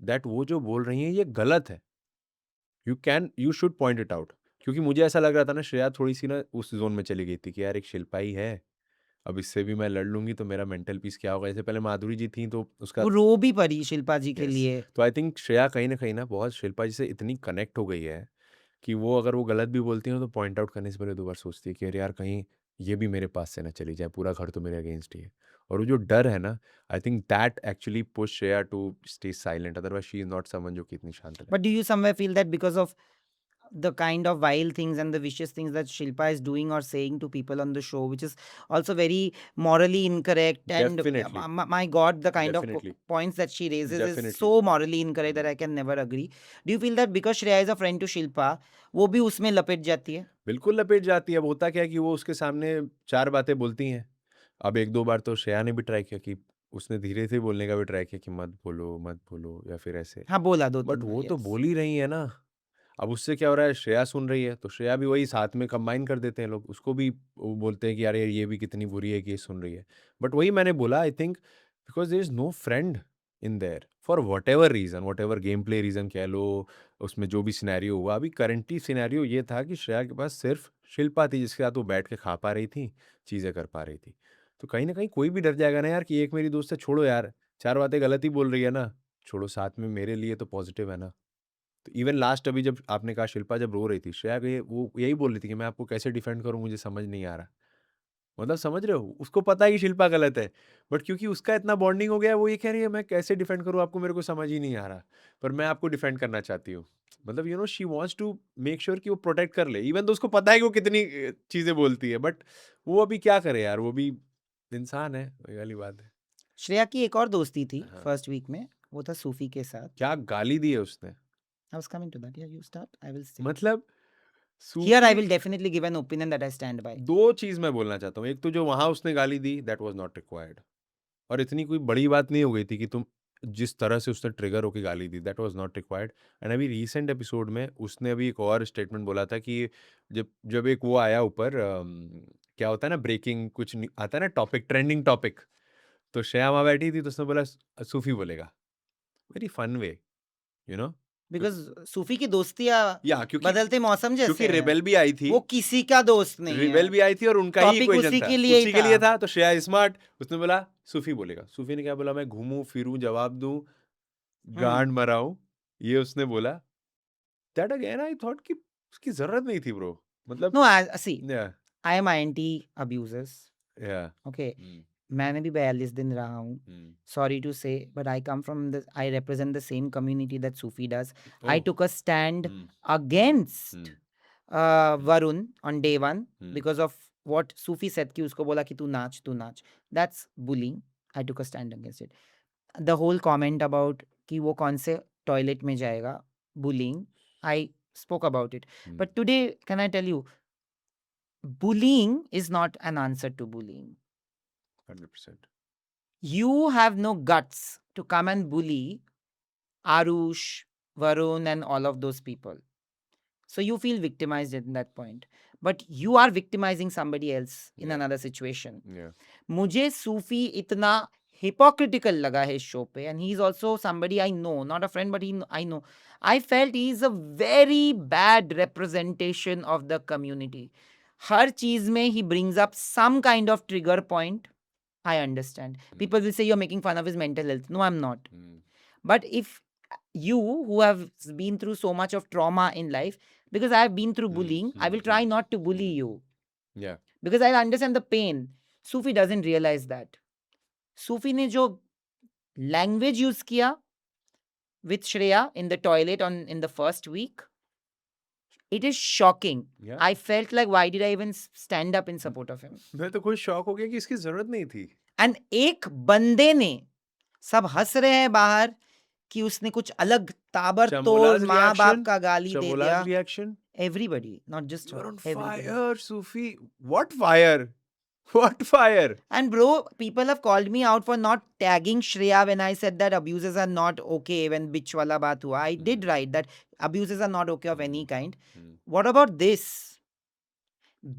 दैट वो जो बोल रही हैं ये गलत है, you should point it out. क्योंकि मुझे ऐसा लग रहा था ना श्रेया थोड़ी सी ना उस जोन में चली गई थी कि यार एक शिल्पा ही है, अब इससे भी मैं लड़ लूंगी तो मेरा मेंटल पीस क्या होगा, जैसे पहले माधुरी जी थी तो उसका, वो रो भी पड़ी शिल्पा जी के यस, लिए। तो आई थिंक श्रेया कहीं ना बहुत शिल्पा जी से इतनी कनेक्ट हो गई है कि वो अगर वो गलत भी बोलती हैं तो पॉइंट आउट करने से पहले दो बार सोचती है कि अरे यार कहीं ये भी मेरे पास से ना चली जाए, पूरा घर तो मेरे अगेंस्ट ही है। और वो जो डर है ना, I think that actually push Shreya to stay silent, otherwise she is not someone जो कि इतनी शांत रहे। But do you somewhere feel that because of the kind of vile things and the vicious things that Shilpa is doing or saying to people on the show, which is also very morally incorrect, and Definitely, my God, the kind of definitely, points that she raises is definitely. so morally incorrect that I can never agree. Do you feel that because Shreya is a friend to Shilpa, वो भी उसमें लपेट जाती है? बिल्कुल लपेट जाती है। अब होता क्या है कि वो उसके सामने 4 बातें बोलती हैं। अब 1-2 बार तो श्रेया ने भी ट्राई किया कि उसने धीरे से बोलने का भी ट्राई किया कि मत बोलो या फिर ऐसे। हाँ, बोला दो बट तीन बार, वो तो yes. बोल ही रही है ना। अब उससे क्या हो रहा है, श्रेया सुन रही है, तो श्रेया भी वही साथ में कंबाइन कर देते हैं लोग। उसको भी वो बोलते हैं कि यार ये भी कितनी बुरी है कि ये सुन रही है। बट वही मैंने बोला, I think because there is no friend in there for whatever reason, whatever game play reason कह लो, उसमें जो भी सिनेरियो हुआ। अभी करंटली सिनेरियो ये था कि श्रेया के पास सिर्फ शिल्पा थी जिसके साथ वो बैठ के खा पा रही थी, चीज़ें कर पा रही थी। तो कहीं न कहीं कोई भी डर जाएगा ना यार कि एक मेरी दोस्त है, छोड़ो यार, 4 बातें गलत ही बोल रही है ना, छोड़ो, साथ में मेरे लिए तो पॉजिटिव है ना। तो इवन लास्ट अभी जब आपने कहा शिल्पा जब रो रही थी, श्रेया को ये वो यही बोल रही थी कि मैं आपको कैसे डिफेंड करूँ, मुझे समझ नहीं आ रहा। मतलब समझ रहे हो? उसको पता है कि शिल्पा गलत है, बट क्योंकि उसका इतना बॉन्डिंग हो गया है, वो ये कह रही है मैं कैसे डिफेंड करूँ आपको, मेरे को समझ ही नहीं आ रहा, पर मैं आपको डिफेंड करना चाहती हूँ। मतलब she wants to make sure कि वो प्रोटेक्ट कर ले, इवन तो उसको पता है कि वो कितनी चीज़ें बोलती है, बट वो अभी क्या करे यार, वो भी इंसान है, वही वाली बात है। श्रेया की एक और दोस्ती थी हाँ। फर्स्ट वीक में, वो था सूफी के साथ। क्या गाली दी है उसने? I was coming to that. Yeah, you start, I will say. मतलब Here I Sufi, will definitely give an opinion that I stand by. 2 चीज़ मैं बोलना चाहता हूँ। एक तो जो वहाँ उसने गाली दी, दैट वाज़ नॉट रिक्वायर्ड, और इतनी कोई बड़ी बात नहीं हो गई थी कि तुम जिस तरह से उसने ट्रिगर होके गाली दी, that was not required. And अभी रीसेंट एपिसोड में उसने अभी एक और स्टेटमेंट बोला था कि जब जब एक वो आया ऊपर, क्या होता है ना, ब्रेकिंग कुछ आता है ना टॉपिक, ट्रेंडिंग टॉपिक, तो श्रेया वहाँ बैठी थी तो उसने बोला सूफी बोलेगा। Very fun way, you know? Because Sufi की दोस्तियां या क्योंकि बदलते मौसम जैसे क्योंकि हैं। रेबेल भी आई थी, वो किसी का दोस्त नहीं रिबेल है। भी आई थी और उनका ही टॉपिक इक्वेशन उसी था, के लिए ही उसी के लिए था। था। तो श्रेया स्मार्ट, उसने बोला सूफी बोलेगा। सूफी ने क्या बोला, मैं घूमूं फिरूं जवाब दूं गांड मराऊं, ये उसने बोला। दैट अगेन आई थॉट कि उसकी जरूरत नहीं थी ब्रो, मतलब नो, सी, या आई एम एंटी अब्यूजर्स। या ओके, मैंने भी 42 दिन रहा हूँ। Sorry to say, but I represent the same community that Sufi does. I took a stand against Varun on day one because of what Sufi said कि उसको बोला कि तू नाच. That's bullying. I took a stand against it. The whole comment about कि वो कौन से टॉयलेट में जाएगा, bullying, I spoke about it. But today, can I tell you, bullying is not an answer to bullying. 100%. You have no guts to come and bully Arush, Varun, and all of those people. So you feel victimized at that point. But you are victimizing somebody else in Yeah. another situation. Yeah. मुझे सूफी इतना hypocritical laga his show pe, and he's also somebody I know, not a friend, but I know. I felt he's a very bad representation of the community. हर चीज में he brings up some kind of trigger point. I understand. People will say you're making fun of his mental health. No, I'm not. But if you who have been through so much of trauma in life, because I have been through bullying, I will try not to bully you Yeah. because I understand the pain. Sufi doesn't realize that. Sufi ने जो language use किया with Shreya in the toilet in the first week, it is shocking. Yeah. I felt like, why did I even stand up in support of him? मैं तो खुद shock हो गया कि इसकी जरूरत नहीं थी. एंड एक बंदे ने, सब हंस रहे हैं बाहर कि उसने कुछ अलग ताबड़तोड़ चमोला's माँ बाप reaction, का गाली दे दिया. Chamola's reaction. Everybody, not just You're her. on Everybody. fire, Sufi. What fire? What fire? And bro, people have called me out for not tagging Shreya when I said that abuses are not okay when bitch wala baat hua. I did write that abuses are not okay of any kind. What about this?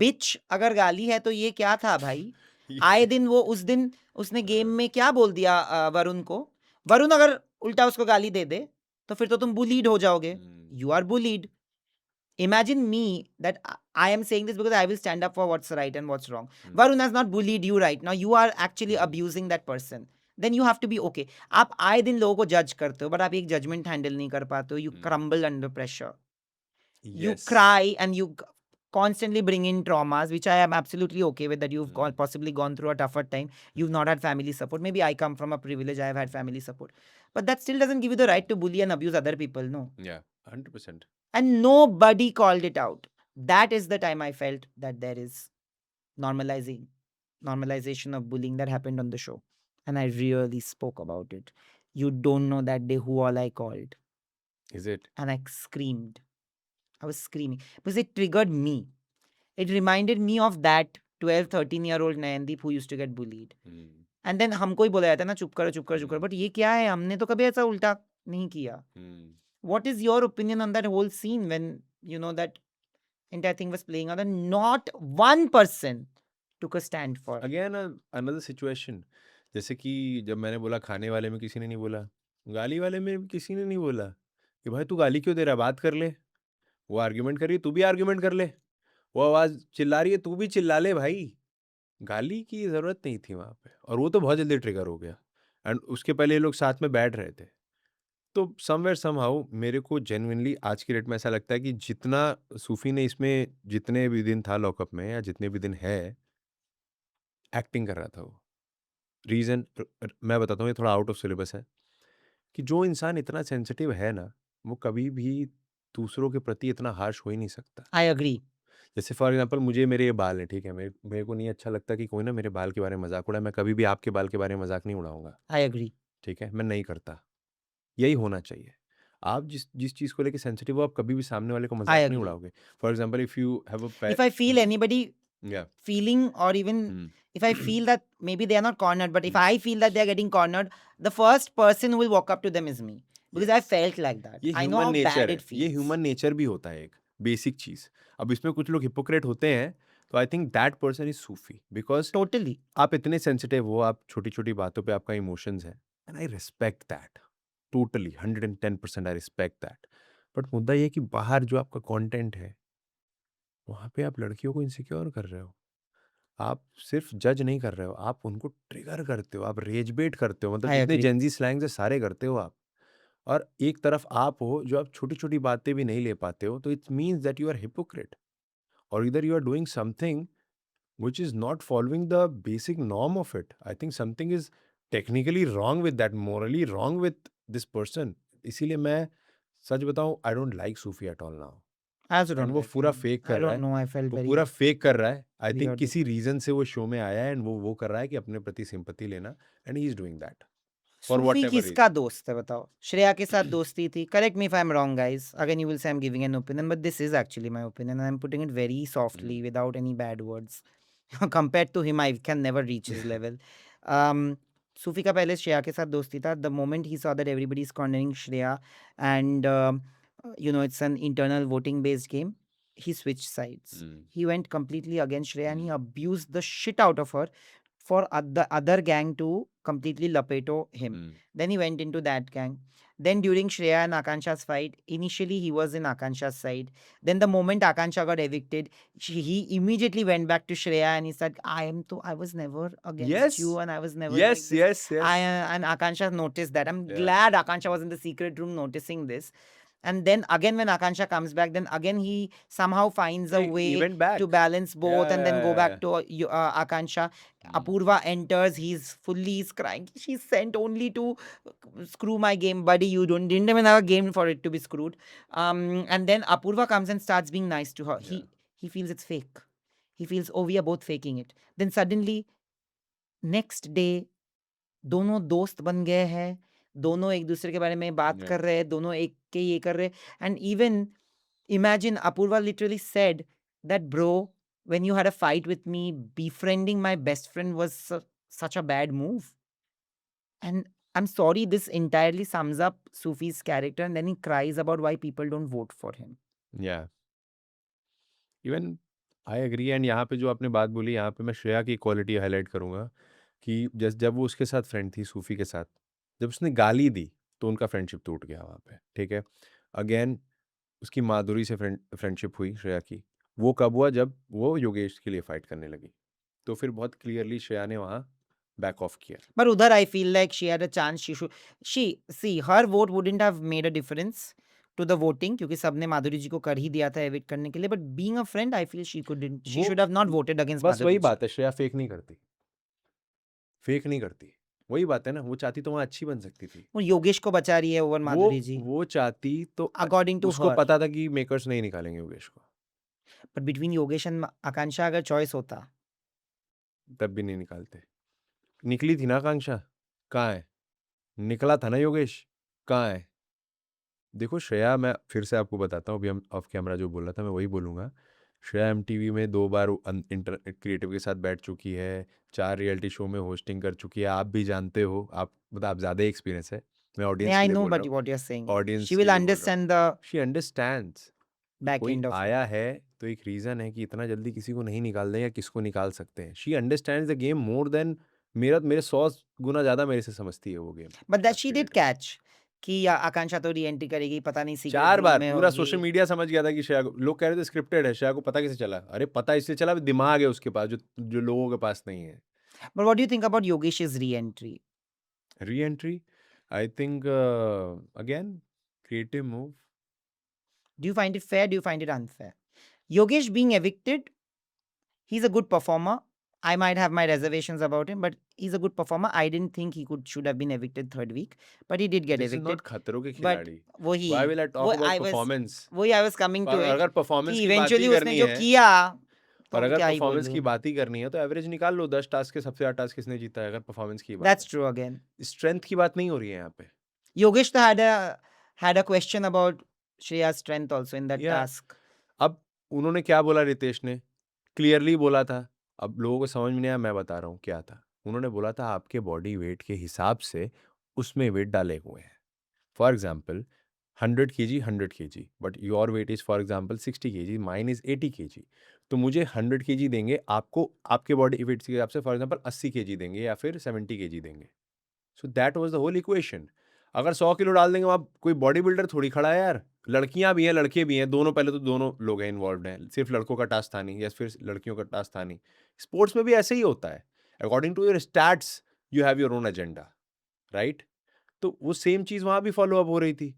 Bitch अगर गाली है तो ये क्या था भाई? आए दिन वो उस दिन उसने गेम में क्या बोल दिया वरुण को? वरुण अगर उल्टा उसको गाली दे दे तो फिर तो तुम बुलीड हो जाओगे. You are bullied. Imagine me that I am saying this because I will stand up for what's right and what's wrong. Varun has not bullied you right now. You are actually abusing that person. Then you have to be okay. आप आए दिन लोगों को जज करते हो, but आप एक जजमेंट हैंडल नहीं कर पाते हो. You crumble under pressure. You Yes. cry and you constantly bring in traumas, which I am absolutely okay with, that you've possibly gone through a tougher time. You've not had family support. Maybe I come from a privilege. I have had family support. But that still doesn't give you the right to bully and abuse other people, no. Yeah, 100%. And nobody called it out. That is the time I felt that there is normalization of bullying that happened on the show. And I really spoke about it. You don't know that day who all I called. Is it? And I screamed. I was screaming because it triggered me. It reminded me of that 12, 13-year-old Nayandeep who used to get bullied. And then हमको ही बोला जाता है ना चुप करो चुप करो चुप करो. But ये क्या है? हमने तो कभी ऐसा उल्टा नहीं किया. What is your opinion on that whole scene when you know that entire thing was playing out and not one person took a stand for? Again, another situation. जैसे कि जब मैंने बोला खाने वाले में किसी ने नहीं बोला, गाली वाले में किसी ने नहीं बोला कि भाई तू गाली क्यों दे रहा है, बात कर ले. वो आर्ग्यूमेंट कर रही है, तू भी आर्ग्यूमेंट कर ले. वो आवाज चिल्ला रही है, तू भी चिल्ला ले भाई. गाली की जरूरत नहीं थी वहां पे, और वो तो बहुत जल्दी ट्रिगर हो गया. एंड उसके पहले ये लोग साथ में बैठ रहे थे. तो समवेयर समहाउ मेरे को जेन्युइनली आज की डेट में ऐसा लगता है कि जितना सूफी ने इसमें जितने भी दिन था लॉकअप में या जितने भी दिन है, एक्टिंग कर रहा था वो. रीज़न मैं बताता हूँ, ये थोड़ा आउट ऑफ सिलेबस है कि जो इंसान इतना सेंसिटिव है ना, वो कभी भी दूसरों के प्रति इतना हार्श हो ही नहीं सकता. I agree. जैसे फॉर एग्जांपल मुझे मेरे ये बाल हैं, ठीक है, मेरे को नहीं अच्छा लगता कि कोई ना मेरे बाल के बारे में मजाक उड़ाए. मैं कभी भी आपके बाल के बारे में मजाक नहीं उड़ाऊंगा. I agree. ठीक है, मैं नहीं करता. यही होना चाहिए. आप जिस जिस चीज़ को लेके सेंसिटिव हो, आप कभी भी सामने वाले को I मजाक नहीं agree. उड़ाओगे. For example if you have a If I feel anybody yeah. feeling, or even if I feel that maybe they are not cornered, but if I feel that they are getting cornered, the first person who will walk up to them is me. Because I felt like that. ये I know how human bad nature it है. feels. ये human nature भी होता है, एक basic चीज़. अब इसमें कुछ लोग हिपोक्रेट होते हैं, तो आई think that person is Sufi. Because Totally. आप इतने सेंसिटिव हो, आप छोटी छोटी बातों पे आपका इमोशंस है, and I respect that totally 110%. I respect that. But मुद्दा ये है कि बाहर जो आपका कंटेंट है, वहाँ पे आप लड़कियों को इनसिक्योर कर रहे हो. आप सिर्फ जज नहीं कर रहे हो, आप उनको ट्रिगर करते हो, आप रेज बेट करते हो. मतलब I जितने agree. जेंजी स्लैंग्स है सारे करते हो आप. और एक तरफ आप हो जो आप छोटी छोटी बातें भी नहीं ले पाते हो, तो it means that you are hypocrite, or either you are doing something which is not following the basic norm of it. I think something is technically wrong with that, morally wrong with this person. इसीलिए मैं सच बताऊं, I don't like Sufi at all now. I also And don't वो like पूरा him. Fake I कर रहा don't है. know. I felt वो very पूरा फेक कर रहा है. I think weird. किसी रीजन से वो शो में आया है, एंड वो कर रहा है कि अपने प्रति सिंपैथी लेना, and he is doing that for Sufi whatever किसका दोस्त है बताओ? श्रेया के साथ दोस्ती थी. Correct me if I am wrong guys. Again you will say I am giving an opinion, but this is actually my opinion. I am putting it very softly without any bad words. Compared to him, I can never reach his level. सूफी का पहले श्रेया के साथ दोस्ती था. The moment he saw that everybody is cornering Shreya, and you know it's an internal voting based game, he switched sides. He went completely against Shreya and he abused the shit out of her for the other gang to completely lapeto him. Hmm. Then he went into that gang. Then during Shreya and Akansha's fight, initially he was in Akansha's side. Then the moment Akansha got evicted, he immediately went back to Shreya and he said, I was never against Yes. you and I was never Yes, like this. yes, yes. And Akansha noticed that. I'm Yeah. glad Akansha was in the secret room noticing this. And then again, when Akansha comes back, then again he somehow finds a He way went back. to balance both Yeah, and then yeah, go yeah, back yeah. to Akansha. Hmm. Apurva enters, he's crying. She's sent only to screw my game, buddy. You didn't even have a game for it to be screwed. And then Apurva comes and starts being nice to her. Yeah. He feels it's fake. He feels, oh, we are both faking it. Then suddenly, next day, दोनों दोस्त बन गए हैं, दोनों एक दूसरे के बारे में बात Yeah. कर रहे हैं, दोनों एक के ये कर रहे हैं. And even imagine Apurva literally said that, bro, when you had a fight with me, befriending my best friend was such a bad move. And I'm sorry, this entirely sums up Sufi's character, and then he cries about why people don't vote for him. Yeah. Even I agree and यहाँ पे जो आपने बात बोली, यहाँ पे मैं श्रेया की क्वालिटी हाईलाइट करूँगा कि जब वो उसके साथ फ्रेंड थी, सूफी के साथ, जब उसने गाली दी तो उनका फ्रेंडशिप टूट गया वहाँ पे, ठीक है. अगेन उसकी माधुरी से फ्रेंडशिप हुई श्रेया की. वो कब हुआ? जब वो योगेश के लिए फाइट करने लगी, तो फिर बहुत क्लियरली श्रेया ने वहाँ बैक ऑफ किया. But Udhar, I feel like she had a chance. Her vote wouldn't have made a difference to the voting क्योंकि सबने माधुरी जी को कर ही दिया था एविक्ट करने के लिए. But being a friend, I feel she वो- should have not voted against बस माधुरी वही जी. बात है, श्रेया फेक नहीं करती, फेक नहीं करती. वही बात है ना, वो चाहती तो वहाँ अच्छी बन सकती थी. वो योगेश को बचा रही है ओवर माधुरी जी. वो चाहती तो According to उसको her. पता था कि मेकर्स नहीं निकालेंगे योगेश को, But between योगेश and आकांक्षा अगर चॉइस होता, तब भी नहीं निकालते. निकली थी ना आकांक्षा, कहाँ है? निकला था ना योगेश, कहाँ है? देखो श्रेया, मैं फिर से आपको बताता हूँ, अभी हम ऑफ कैमरा जो बोल रहा था मैं वही बोलूँगा. श्रेया एमटीवी में 2 बार क्रिएटिव के साथ बैठ चुकी है, 4 रियलिटी शो में होस्टिंग कर चुकी है. आप भी जानते हो, आप मतलब आप ज़्यादा एक्सपीरियंस है. मैं ऑडियंस yeah, के I लिए know बोल but रहा हूँ. what you're saying. Audience She के will लिए बोल रहा हूँ. understand the she understands. back कोई end of it. आया है तो एक रीज़न है कि इतना जल्दी किसी को नहीं निकाल दें या किसको निकाल सकते हैं. शी अंडरस्टैंड्स द मेरे मोर देन मेरे 100 गुना ज़्यादा मेरे से समझती है वो game. But that she did catch कि आकांक्षा तो री-एंट्री करेगी, पता नहीं सीक्रेट 4 रूम बार में पूरा होगी. सोशल मीडिया समझ गया था कि श्रेया को, लोग कह रहे थे स्क्रिप्टेड है. श्रेया को पता कैसे चला? अरे पता इसलिए चला, दिमाग है उसके पास जो लोगों के पास नहीं है. But what do you think about Yogesh's re-entry? Re entry, I think again creative move. Do you find it fair? Do you find it unfair? Yogesh being evicted, he's a good performer. I might have my reservations about him, but he's a good performer. I didn't think he should have been evicted third week, but he did get this is evicted. Not खतरों के But खिलाड़ी. वही why will I talk about I performance? was coming to it अगर performance कि की बात ही eventually उसने करनी जो है, किया तो और अगर क्या ही परफॉर्मेंस बोलूं. की बात ही करनी है तो एवरेज निकाल लो. 10 टास्क के सबसे ज़्यादा टास्क किसने जीता है? अगर परफॉर्मेंस की बात That's true again. है, स्ट्रेंथ की बात नहीं हो रही है यहाँ पे. Yogesh had a question about Shreya's strength also in that Yeah. task. अब उन्होंने क्या बोला? रितेश ने क्लियरली बोला था. अब लोगों को समझ में नहीं आया, मैं बता रहा हूँ क्या था. उन्होंने बोला था आपके बॉडी वेट के हिसाब से उसमें वेट डाले हुए हैं. For example 100 kg 100 kg, but your weight is for example 60 kg, mine is 80 kg. तो मुझे 100 kg देंगे, आपको आपके बॉडी वेट के हिसाब से फॉर एग्जाम्पल 80 kg देंगे या फिर 70 kg देंगे. So that was the whole equation. अगर 100 किलो डाल देंगे, आप कोई बॉडी बिल्डर थोड़ी खड़ा है यार. लड़कियां भी हैं, लड़के भी हैं, दोनों. पहले तो दोनों लोग हैं इन्वॉल्व हैं, सिर्फ लड़कों का टास्क था नहीं या फिर लड़कियों का टास्क था नहीं. स्पोर्ट्स में भी ऐसे ही होता है. According to your stats you have your own agenda, right? तो वो सेम चीज़ वहाँ भी फॉलो अप हो रही थी.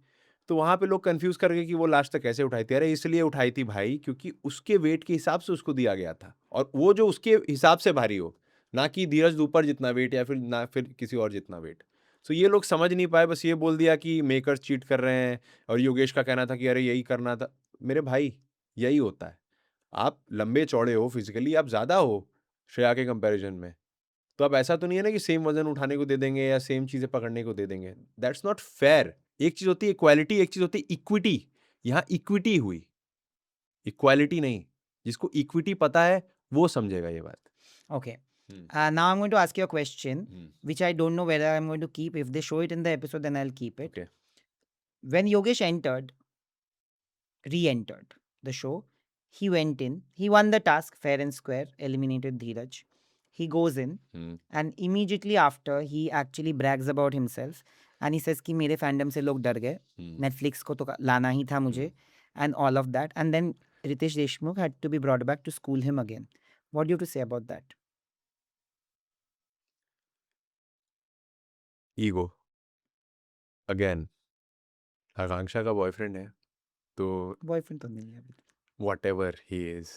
तो वहाँ पे लोग कंफ्यूज कर गए कि वो लास्ट तक कैसे उठाई थी. अरे इसलिए उठाई थी भाई क्योंकि उसके वेट के हिसाब से उसको दिया गया था, और वो जो उसके हिसाब से भारी हो, ना कि धीरज ऊपर जितना वेट या फिर ना फिर किसी और जितना वेट. सो ये लोग समझ नहीं पाए, बस ये बोल दिया कि मेकर्स चीट कर रहे हैं. और योगेश का कहना था कि अरे यही करना था. मेरे भाई यही होता है. आप लंबे चौड़े हो, फिजिकली आप ज़्यादा हो श्रेया के कंपैरिजन में, तो अब ऐसा तो नहीं है ना कि सेम वजन उठाने को दे देंगे या सेम चीज़ें पकड़ने को दे देंगे. That's not fair. एक चीज़ होती है इक्वालिटी, एक चीज़ होती है इक्विटी. यहाँ इक्विटी हुई, इक्वालिटी नहीं. जिसको इक्विटी पता है वो समझेगा ये बात. Okay. Now I'm going to ask you a question, Hmm. which I don't know whether I'm going to keep. If they show it in the episode, then I'll keep it. Okay. When Yogesh re-entered the show, he went in, he won the task fair and square, eliminated Dheeraj. he goes in Hmm. and immediately after he actually brags about himself and he says कि मेरे fandom से लोग डर गए, Hmm. Netflix को तो लाना ही था मुझे and all of that, and then Ritesh Deshmukh had to be brought back to school him again. What do you have to say about that? Ego again, Akanksha का बॉयफ्रेंड है तो Boyfriend तो नहीं है अभी. वॉट एवर ही इज,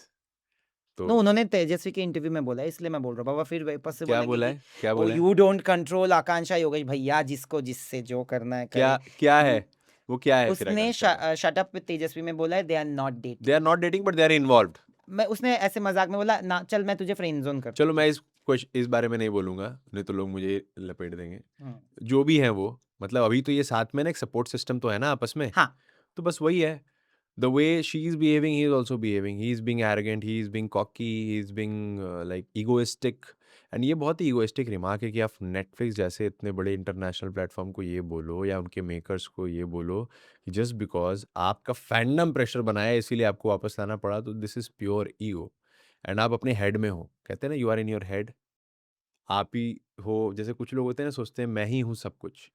तो No, उन्होंने तेजस्वी के इंटरव्यू में बोला है, इसलिए मैं बोल रहा हूँ. बाबा फिर वापस से क्या बोलेंगे बोला कि है, क्या ओ बोला है, यू डोंट कंट्रोल आकांक्षा योगेश. भैया जिसको जिससे जो करना है क्या करे. क्या है, You- वो क्या है फिर उसने आकांक्षा का? शट अप विद तेजस्वी में बोला है they are not they dating. Are not dating but they are involved. मैं उसने ऐसे मजाक में बोला ना चल मैं तुझे फ्रेंड जोन करता चलो मैं इस बारे में नहीं बोलूंगा, नहीं तो लोग मुझे लपेट देंगे. हूँ. जो भी है वो, मतलब अभी तो ये साथ में ना एक सपोर्ट सिस्टम तो है ना आपस में, हाँ. तो बस वही है. The way she is behaving, he is also behaving. He is being arrogant, he is being cocky, he is being like egoistic. And ये बहुत ही egoistic रिमार्क है कि आप नेटफ्लिक्स जैसे इतने बड़े इंटरनेशनल प्लेटफॉर्म को ये बोलो या उनके मेकर्स को ये बोलो कि जस्ट बिकॉज आपका फैंडम प्रेशर बनाया इसीलिए आपको वापस लाना पड़ा, तो this is pure ego. And आप अपने हेड में हो, कहते हैं ना you are in your head, आप ही हो. जैसे कुछ लोग होते हैं ना, सोचते हैं मैं ही हूँ सब कुछ,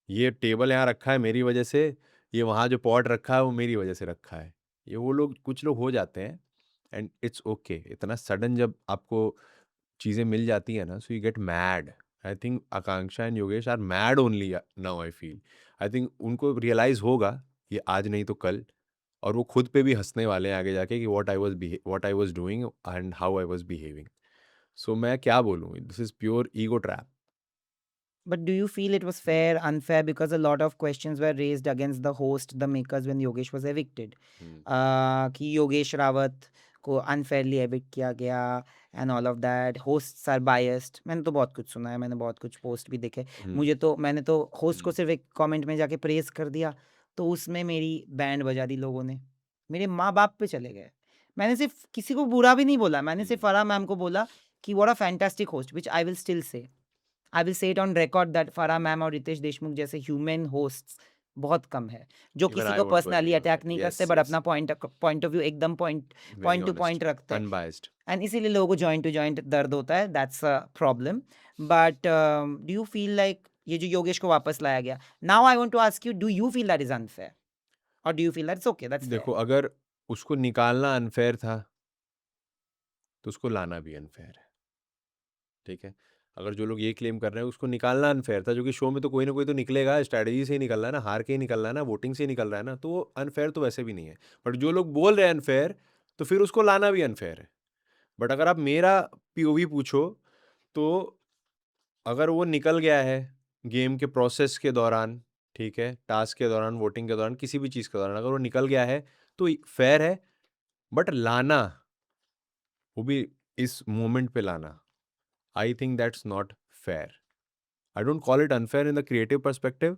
ये टेबल यहाँ रखा है मेरी वजह से, ये वहाँ जो पॉट रखा है वो मेरी वजह से रखा है. ये वो लोग, कुछ लोग हो जाते हैं. एंड इट्स ओके, इतना सडन जब आपको चीज़ें मिल जाती है ना, so you get mad. I think Akanksha and Yogesh are mad only now. I think उनको रियलाइज़ होगा ये आज नहीं तो कल, और वो खुद पे भी हंसने वाले हैं आगे जाके कि what I was doing and how I was behaving. So मैं क्या बोलूँ, this is pure ego trap. But do you feel it was fair, unfair? Because a lot of questions were raised against the host, the makers, when Yogesh was evicted. कि योगेश रावत को unfairly evict किया गया and all of that. Hosts are biased. मैंने तो बहुत कुछ सुना है, मैंने बहुत कुछ पोस्ट भी देखे. मैंने तो होस्ट को सिर्फ एक कमेंट में जाके प्रेस कर दिया, तो उसमें मेरी बैंड बजा दी लोगों ने. मेरे माँ बाप पे चले गए. मैंने सिर्फ किसी को बुरा भी नहीं बोला, मैंने सिर्फ फराह मैम को बोला कि what a fantastic host, which I will still say. I will say it on record that Farah ma'am और रितेश देशमुख जैसे ह्यूमन होस्ट्स बहुत कम है जो Even किसी I को would personally agree on attack that. नहीं Yes, करते, बट yes. अपना पॉइंट ऑफ व्यू एकदम point Very to honest, point रखते हैं. unbiased. एंड इसीलिए लोगों को जॉइंट टू जॉइंट दर्द होता है. That's a problem. But do you feel like ये जो योगेश को वापस लाया गया, now I want to ask you, do you feel that is unfair और do you feel that's okay, that's देखो, अगर उसको निकालना अनफेयर था तो उसको लाना भी अनफेयर है. ठीक है, अगर जो लोग ये क्लेम कर रहे हैं उसको निकालना अनफेयर था, जो कि शो में तो कोई ना कोई तो निकलेगा, स्ट्रैटेजी से ही निकल रहा है ना, हार के ही निकल रहा है ना, वोटिंग से ही निकल रहा है ना, तो वो अनफेयर तो वैसे भी नहीं है. बट जो लोग बोल रहे हैं अनफेयर, तो फिर उसको लाना भी अनफेयर है. बट अगर आप मेरा पीओवी पूछो, तो अगर वो निकल गया है गेम के प्रोसेस के दौरान, ठीक है, टास्क के दौरान, वोटिंग के दौरान, किसी भी चीज़ के दौरान अगर वो निकल गया है तो फेयर है. बट लाना, वो भी इस मोमेंट पे लाना, I think that's not fair. I don't call it unfair in the creative perspective,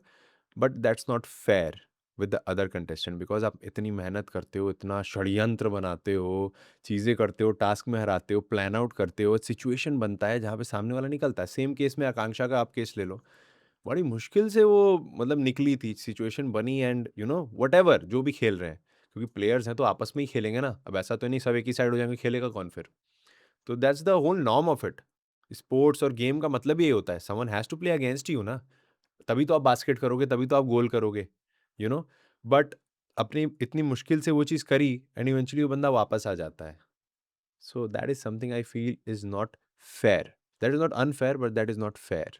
but that's not fair with the other contestant, because आप इतनी मेहनत करते हो, इतना षड्यंत्र बनाते हो, चीज़ें करते हो, टास्क में हराते हो, प्लान आउट करते हो, सिचुएशन बनता है जहाँ पे सामने वाला निकलता है. सेम केस में आकांक्षा का आप केस ले लो, बड़ी मुश्किल से वो मतलब निकली थी, सिचुएशन बनी, and you know what ever जो भी खेल रहे हैं, क्योंकि प्लेयर्स हैं तो आपस में ही खेलेंगे ना, अब ऐसा तो नहीं सब एक ही साइड हो जाएंगे, खेलेगा कौन फिर. तो that's the whole norm of it. Sports और गेम का मतलब ही ये होता है, someone has to play against you ना, तभी तो आप बास्केट करोगे, तभी तो आप गोल करोगे, यू नो. बट अपनी इतनी मुश्किल से वो चीज़ करी एंड इवेंचुअली वो बंदा वापस आ जाता है. So that is something I feel is not fair. That is not unfair, but that is not fair.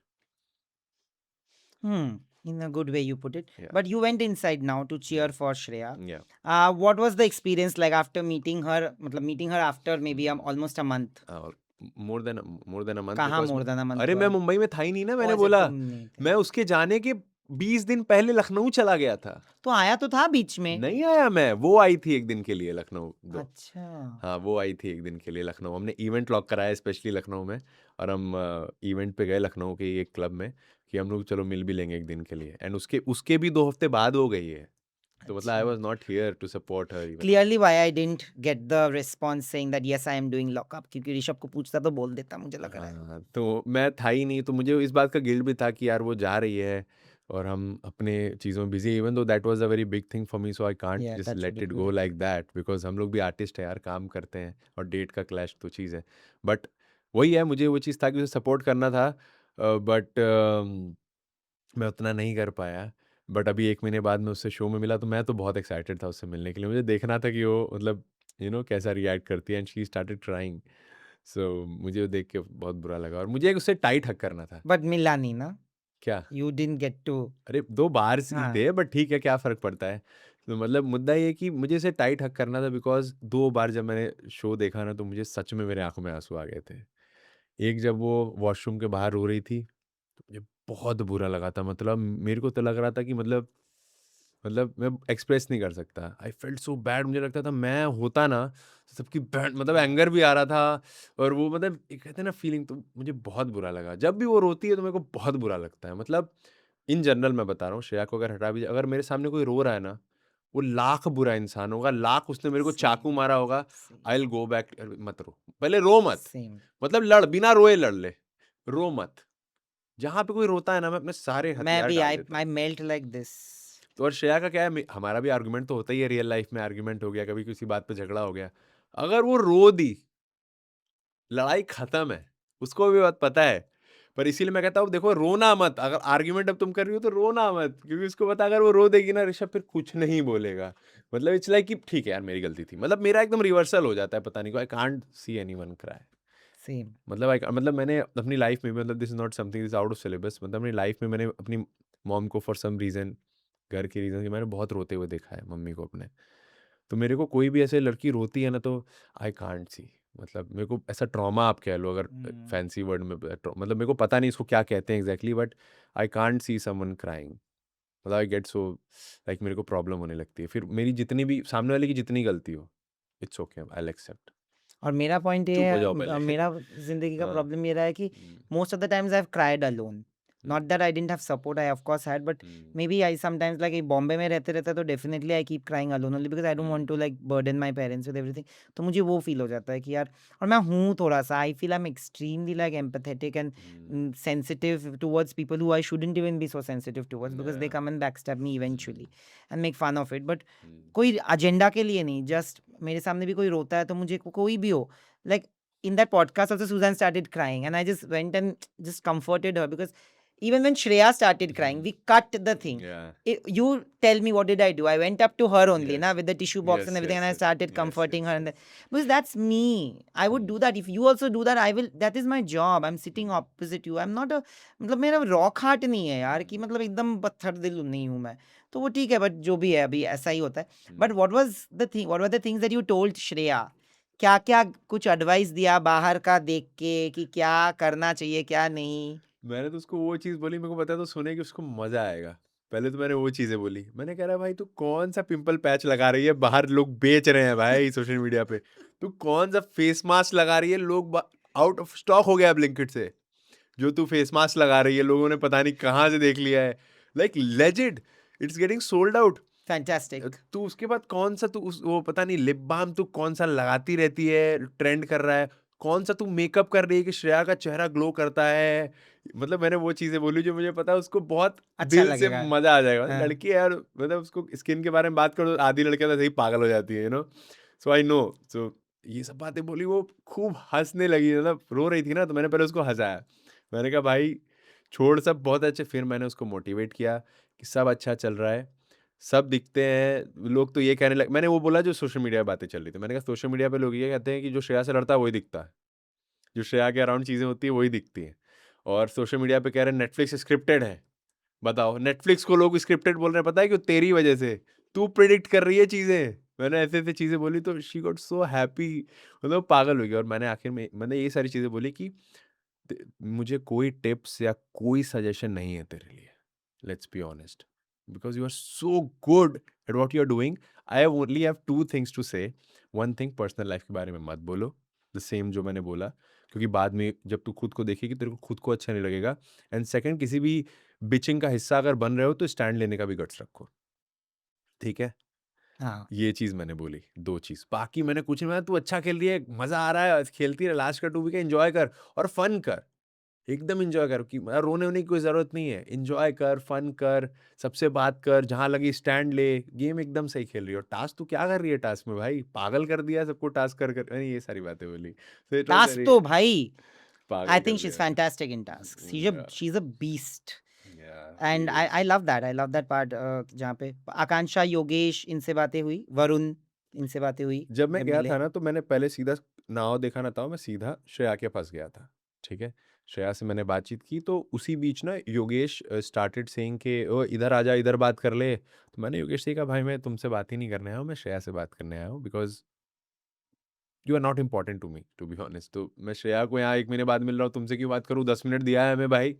in a good way you put it. Yeah. But you went inside now to cheer for Shreya. Yeah. What was the experience like after meeting her, मतलब meeting her after maybe almost a month? और more than a month. कहाँ because more than a month अरे हुआ? मैं मुंबई में था ही नहीं ना, मैंने अच्छा, बोला तुम नहीं थे. मैं उसके जाने के 20 दिन पहले लखनऊ चला गया था. तो आया तो था बीच में. नहीं आया मैं, वो आई थी एक दिन के लिए लखनऊ. अच्छा. हाँ, वो आई थी एक दिन के लिए लखनऊ. हमने इवेंट लॉक कराया स्पेशली लखनऊ में, और हम इवेंट पे गए लखनऊ के एक क्लब में कि हम लोग चलो मिल भी लेंगे एक दिन के लिए. एंड उसके भी 2 हफ्ते बाद हो गई है, तो मतलब I was not here to support her even. Clearly why I didn't get the response saying that yes I am doing lockup, क्योंकि ऋषभ को पूछता तो बोल देता, मुझे लग रहा है. हाँ, तो मैं था ही नहीं, तो मुझे इस बात का गिल्ट भी था कि यार वो जा रही है और हम अपने चीज़ों में busy, even though that was a very big thing for me, so I can't Yeah, just that's a let big it go like that, because हम लोग भी आर्टिस्ट है यार, काम करते हैं और डेट का क्लैश तो चीज़ है. बट वही है, मुझे वो चीज़ था कि उसे सपोर्ट करना था, बट मैं उतना नहीं कर पाया। बट अभी 1 महीने बाद मैं उससे शो में मिला, तो मैं तो बहुत एक्साइटेड था उससे मिलने के लिए। मुझे देखना था कि वो मतलब कैसा रिएक्ट करती है, एंड शी स्टार्टेड क्राइंग। सो मुझे वो देख के बहुत बुरा लगा, और मुझे उससे टाइट हग करना था। बट मिला नहीं ना? क्या? You didn't get to. अरे 2 बार ही हाँ। थे, बट ठीक है, क्या फ़र्क पड़ता है? तो मतलब मुद्दा ये है कि मुझे इसे टाइट हग करना था, बिकॉज़ 2 बार जब मैंने शो देखा ना, तो मुझे सच में मेरे आँखों में आँसू आ गए थे। एक जब वो वॉशरूम के बाहर रो रही थी, तो मुझे बहुत बुरा लगा था। मतलब मेरे को तो लग रहा था कि मतलब मैं एक्सप्रेस नहीं कर सकता। आई फेल्ट सो बैड, मुझे लगता था मैं होता ना, तो सबकी बैंड मतलब एंगर भी आ रहा था, और वो मतलब एक कहते हैं ना फीलिंग, तो मुझे बहुत बुरा लगा। जब भी वो रोती है तो मेरे को बहुत बुरा लगता है। मतलब इन जनरल मैं बता रहा हूँ, श्रेया को अगर हटा भी, अगर मेरे सामने कोई रो रहा है ना, वो लाख बुरा इंसान होगा, लाख उसने मेरे को चाकू सेम, मारा होगा, same, I will go back, मत रो, पहले रो मत, सेम। मतलब लड़, बिना रोए लड़ ले, रो मत। जहाँ पे कोई रोता है ना, मैं अपने सारे मैं हथियार भी डाल आई देता आई हूँ। Melt like this. तो और श्रेया का क्या है, हमारा भी आर्गुमेंट तो होता ही है, रियल लाइफ में आर्गुमेंट हो गया, कभी किसी बात पे झगड़ा हो गया, अगर वो रो दी, लड़ाई खत्म है, उसको भी बात पता है। पर इसीलिए मैं कहता हूँ, देखो रोना मत, अगर आर्गुमेंट अब तुम कर रही हो तो रोना मत, क्योंकि उसको पता, अगर वो रो देगी ना ऋषभ, फिर कुछ नहीं बोलेगा। मतलब इट्स लाइक कि ठीक है यार, मेरी गलती थी, मतलब मेरा एकदम रिवर्सल हो जाता है, पता नहीं क्यों, I can't see anyone cry. Same. मतलब मैंने अपनी लाइफ में भी, मतलब this is not something is out of syllabus, मतलब अपनी लाइफ में मैंने अपनी मॉम को फॉर सम रीज़न, घर के रीज़न, मैंने बहुत रोते हुए देखा है मम्मी को अपने। तो मेरे को कोई भी ऐसे लड़की रोती है ना, तो आई कांट सी, मतलब मेरे को ऐसा ट्रॉमा आप कह लो, अगर हम्म। फैंसी वर्ड में, मतलब मेरे को पता नहीं इसको क्या कहते हैं exactly, but I can't see someone crying. मतलब आई गेट सो, लाइक मेरे को प्रॉब्लम होने लगती है, फिर मेरी जितनी भी सामने वाले की जितनी गलती हो, इट्स ओके, आई एक्सेप्ट। और मेरा पॉइंट ये चुप हो है, जाओ पहले। मेरा जिंदगी का हाँ। प्रॉब्लम ये रहा है कि hmm, most of the times I have cried alone. Not hmm, that I didn't have support, I of course had, but hmm, maybe I sometimes like Bombay में रहते रहते तो definitely I keep crying alone only because I don't want to like burden my parents with everything. तो मुझे वो feel हो जाता है कि यार, और मैं हूँ थोड़ा सा, I feel I am extremely like empathetic and hmm, sensitive towards people who I shouldn't even be so sensitive towards because they yeah, come and backstab me eventually and make fun of it. But हम्म, कोई agenda के लिए नहीं, just मेरे सामने भी कोई रोता है तो मुझे कोई भी हो, like in that podcast also Susan started crying and I just went and just comforted her because even when Shreya started crying, we cut the thing. yeah, You tell me what did I do? I went up to her only, na, yes, with the tissue box and yes, everything, and yes, I yes, started yes, comforting yes, her. yes. Because that's me. I would do that. If you also do that, I will. That is my job. I'm sitting opposite you. I'm not a. मतलब मेरा rock heart नहीं है यार, कि मतलब एकदम पत्थर दिल नहीं हूँ मैं। तो वो ठीक है, बट जो भी है अभी ऐसा ही होता है। But what were the things that you told Shreya? क्या क्या कुछ एडवाइस दिया बाहर का देख के कि क्या करना चाहिए क्या नहीं? मैंने तो उसको वो चीज़ बोली, मेरे को पता है तो सुने कि उसको मज़ा आएगा। पहले तो मैंने वो चीज़ें बोली। मैंने कह रहा भाई, तू कौन-सा पिंपल पैच लगा रही है? बाहर लोग बेच रहे हैं भाई सोशल मीडिया पे। तू कौन-सा फेस मास्क लगा रही है? लोग ब आउट ऑफ स्टॉक हो गया है ब्लिंकिट से। जो तू फेस मास्क लगा रही है, लोगों ने पता नहीं कहाँ से देख लिया है। Like legit, it's getting sold out. Fantastic. तू उसके बाद कौन-सा तू उस वो पता नहीं लिप बाल्म तू कौन-सा लगाती रहती है, ट्रेंड कर रहा है। कौन-सा तू मेकअप कर रही है कि श्रेया का चेहरा ग्लो करता है। मतलब मैंने वो चीज़ें बोली जो मुझे पता है उसको बहुत अच्छा दिल से लगेगा। मज़ा आ जाएगा। हाँ। लड़की है यार, मतलब उसको स्किन के बारे में बात करो तो आधी लड़कियाँ तो ऐसे ही पागल हो जाती हैं, सो आई नो। सो ये सब बातें बोली, वो खूब हँसने लगी, मतलब रो रही थी ना, तो मैंने पहले उसको हँसाया। मैंने कहा भाई छोड़ सब, बहुत अच्छे। फिर मैंने उसको मोटिवेट किया कि सब अच्छा चल रहा है, सब दिखते हैं। लोग तो ये कहने लगे, मैंने वो बोला जो सोशल मीडिया पे बातें चल रही थी, मैंने कहा सोशल मीडिया पे लोग ये कहते हैं कि जो श्रेया से लड़ता है वही दिखता है, जो श्रेया के अराउंड चीज़ें होती है वही दिखती हैं। और सोशल मीडिया पे कह रहे हैं नेटफ्लिक्स स्क्रिप्टेड है। बताओ, नेटफ्लिक्स को लोग स्क्रिप्टेड बोल रहे हैं, पता है क्यों? तेरी वजह से। तू प्रिडिक्ट कर रही है चीज़ें। मैंने ऐसे-ऐसे चीज़ें बोली तो शी गॉट सो हैप्पी, मतलब वो पागल हो गई। और मैंने आखिर में मैंने ये सारी चीज़ें बोली कि मुझे कोई टिप्स या कोई सजेशन नहीं है तेरे लिए, let's be honest, because you are so good at what you are doing. I only have two things to say. One thing, personal life के बारे में मत बोलो, द सेम जो मैंने बोला, क्योंकि बाद में जब तू खुद को देखेगी तेरे को खुद को अच्छा नहीं लगेगा। एंड सेकंड, किसी भी बिचिंग का हिस्सा अगर बन रहे हो तो स्टैंड लेने का भी गट्स रखो, ठीक है? हाँ। ये चीज़ मैंने बोली, 2 चीज़। बाकी मैंने कुछ नहीं, मैं तू अच्छा खेल रही है, मज़ा आ रहा है, खेलती रह, लास्ट का 2 विकेट एन्जॉय कर और फन कर। एकदम एन्जॉय कर, कि रोने-वोने की कोई ज़रूरत नहीं है। एन्जॉय कर, फन कर, सबसे बात कर, जहाँ लगी स्टैंड ले, गेम एकदम सही खेल रही है। और टास्क तू क्या कर रही है टास्क में भाई? पागल कर दिया है सबको टास्क कर कर। मैंने ये सारी बातें बोली। तो इट वाज़ टास्क वेरी तो भाई पागल I कर think she's दिया। fantastic in tasks. Yeah, She's a beast. yeah, And she is. I love that. I love that part जहाँ पे आकांक्षा, योगेश इनसे बातें हुई, वरुण इनसे बातें हुई जब मैं जब गया मिले। था ना तो मैंने पहले सीधा नाव देखा ना था, मैं सीधा श्रेया के पास गया था। ठीक है, श्रेया से मैंने बातचीत की तो उसी बीच ना योगेश स्टार्टेड सेइंग कि ओ इधर आजा, इधर बात कर ले। तो मैंने योगेश से कहा भाई मैं तुमसे बात ही नहीं करने आया हूँ, मैं श्रेया से बात करने आया हूँ, because you are not important to me to be honest. तो मैं श्रेया को यहाँ 1 महीने बाद मिल रहा हूँ, तुमसे क्यों बात करूँ, 10 मिनट दिया है हमें भाई।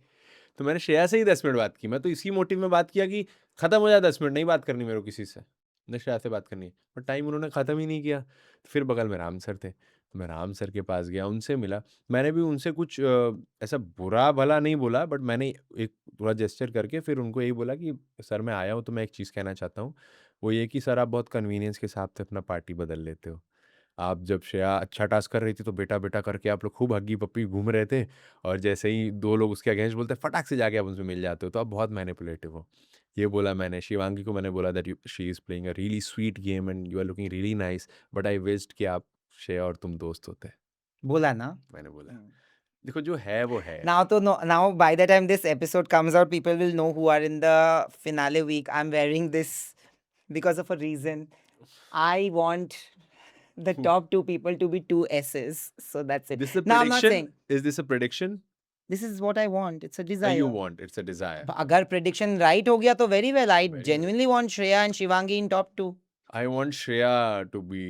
तो मैंने श्रेया से ही 10 मिनट बात की, मैं तो इसी मोटिव में बात किया कि खत्म हो जाए 10 मिनट, नहीं बात करनी मेरे को किसी से, न श्रेया से बात करनी है। पर टाइम उन्होंने ख़त्म ही नहीं किया। तो फिर बगल में राम सर थे, तो मैं राम सर के पास गया, उनसे मिला। मैंने भी उनसे कुछ ऐसा बुरा भला नहीं बोला, बट मैंने एक थोड़ा जेस्चर करके फिर उनको यही बोला कि सर मैं आया हूँ तो मैं एक चीज़ कहना चाहता हूँ, वो ये कि सर आप बहुत कन्वीनियंस के हिसाब से अपना पार्टी बदल लेते हो। आप जब श्रेया अच्छा टास्क कर रही थी तो बेटा बेटा करके आप लोग खूब हग्गी पप्पी घूम रहे थे, और जैसे ही 2 लोग उसके अगेंस्ट बोलते हैं फटाक से जाके आप उनसे मिल जाते हो, तो आप बहुत मैनिपुलेटिव हो। ये बोला मैंने। शिवांगी को मैंने बोला that she is playing a really sweet game and you are looking really nice, but I wished कि आप श्रेया और तुम दोस्त होते। बोला ना? मैंने बोला। Hmm. देखो जो है वो है। Now by the time this episode comes out, people will know who are in the finale week. I'm wearing this because of a reason. I want the top 2 people to be 2 S's. So that's it. This is a Now I'm not prediction? saying Is this a prediction? this is what I want. It's a You desire. want, it's a desire. अगर prediction right हो गया तो very well. I Very well. genuinely want Shreya and Shivangi in top 2. I want Shreya to be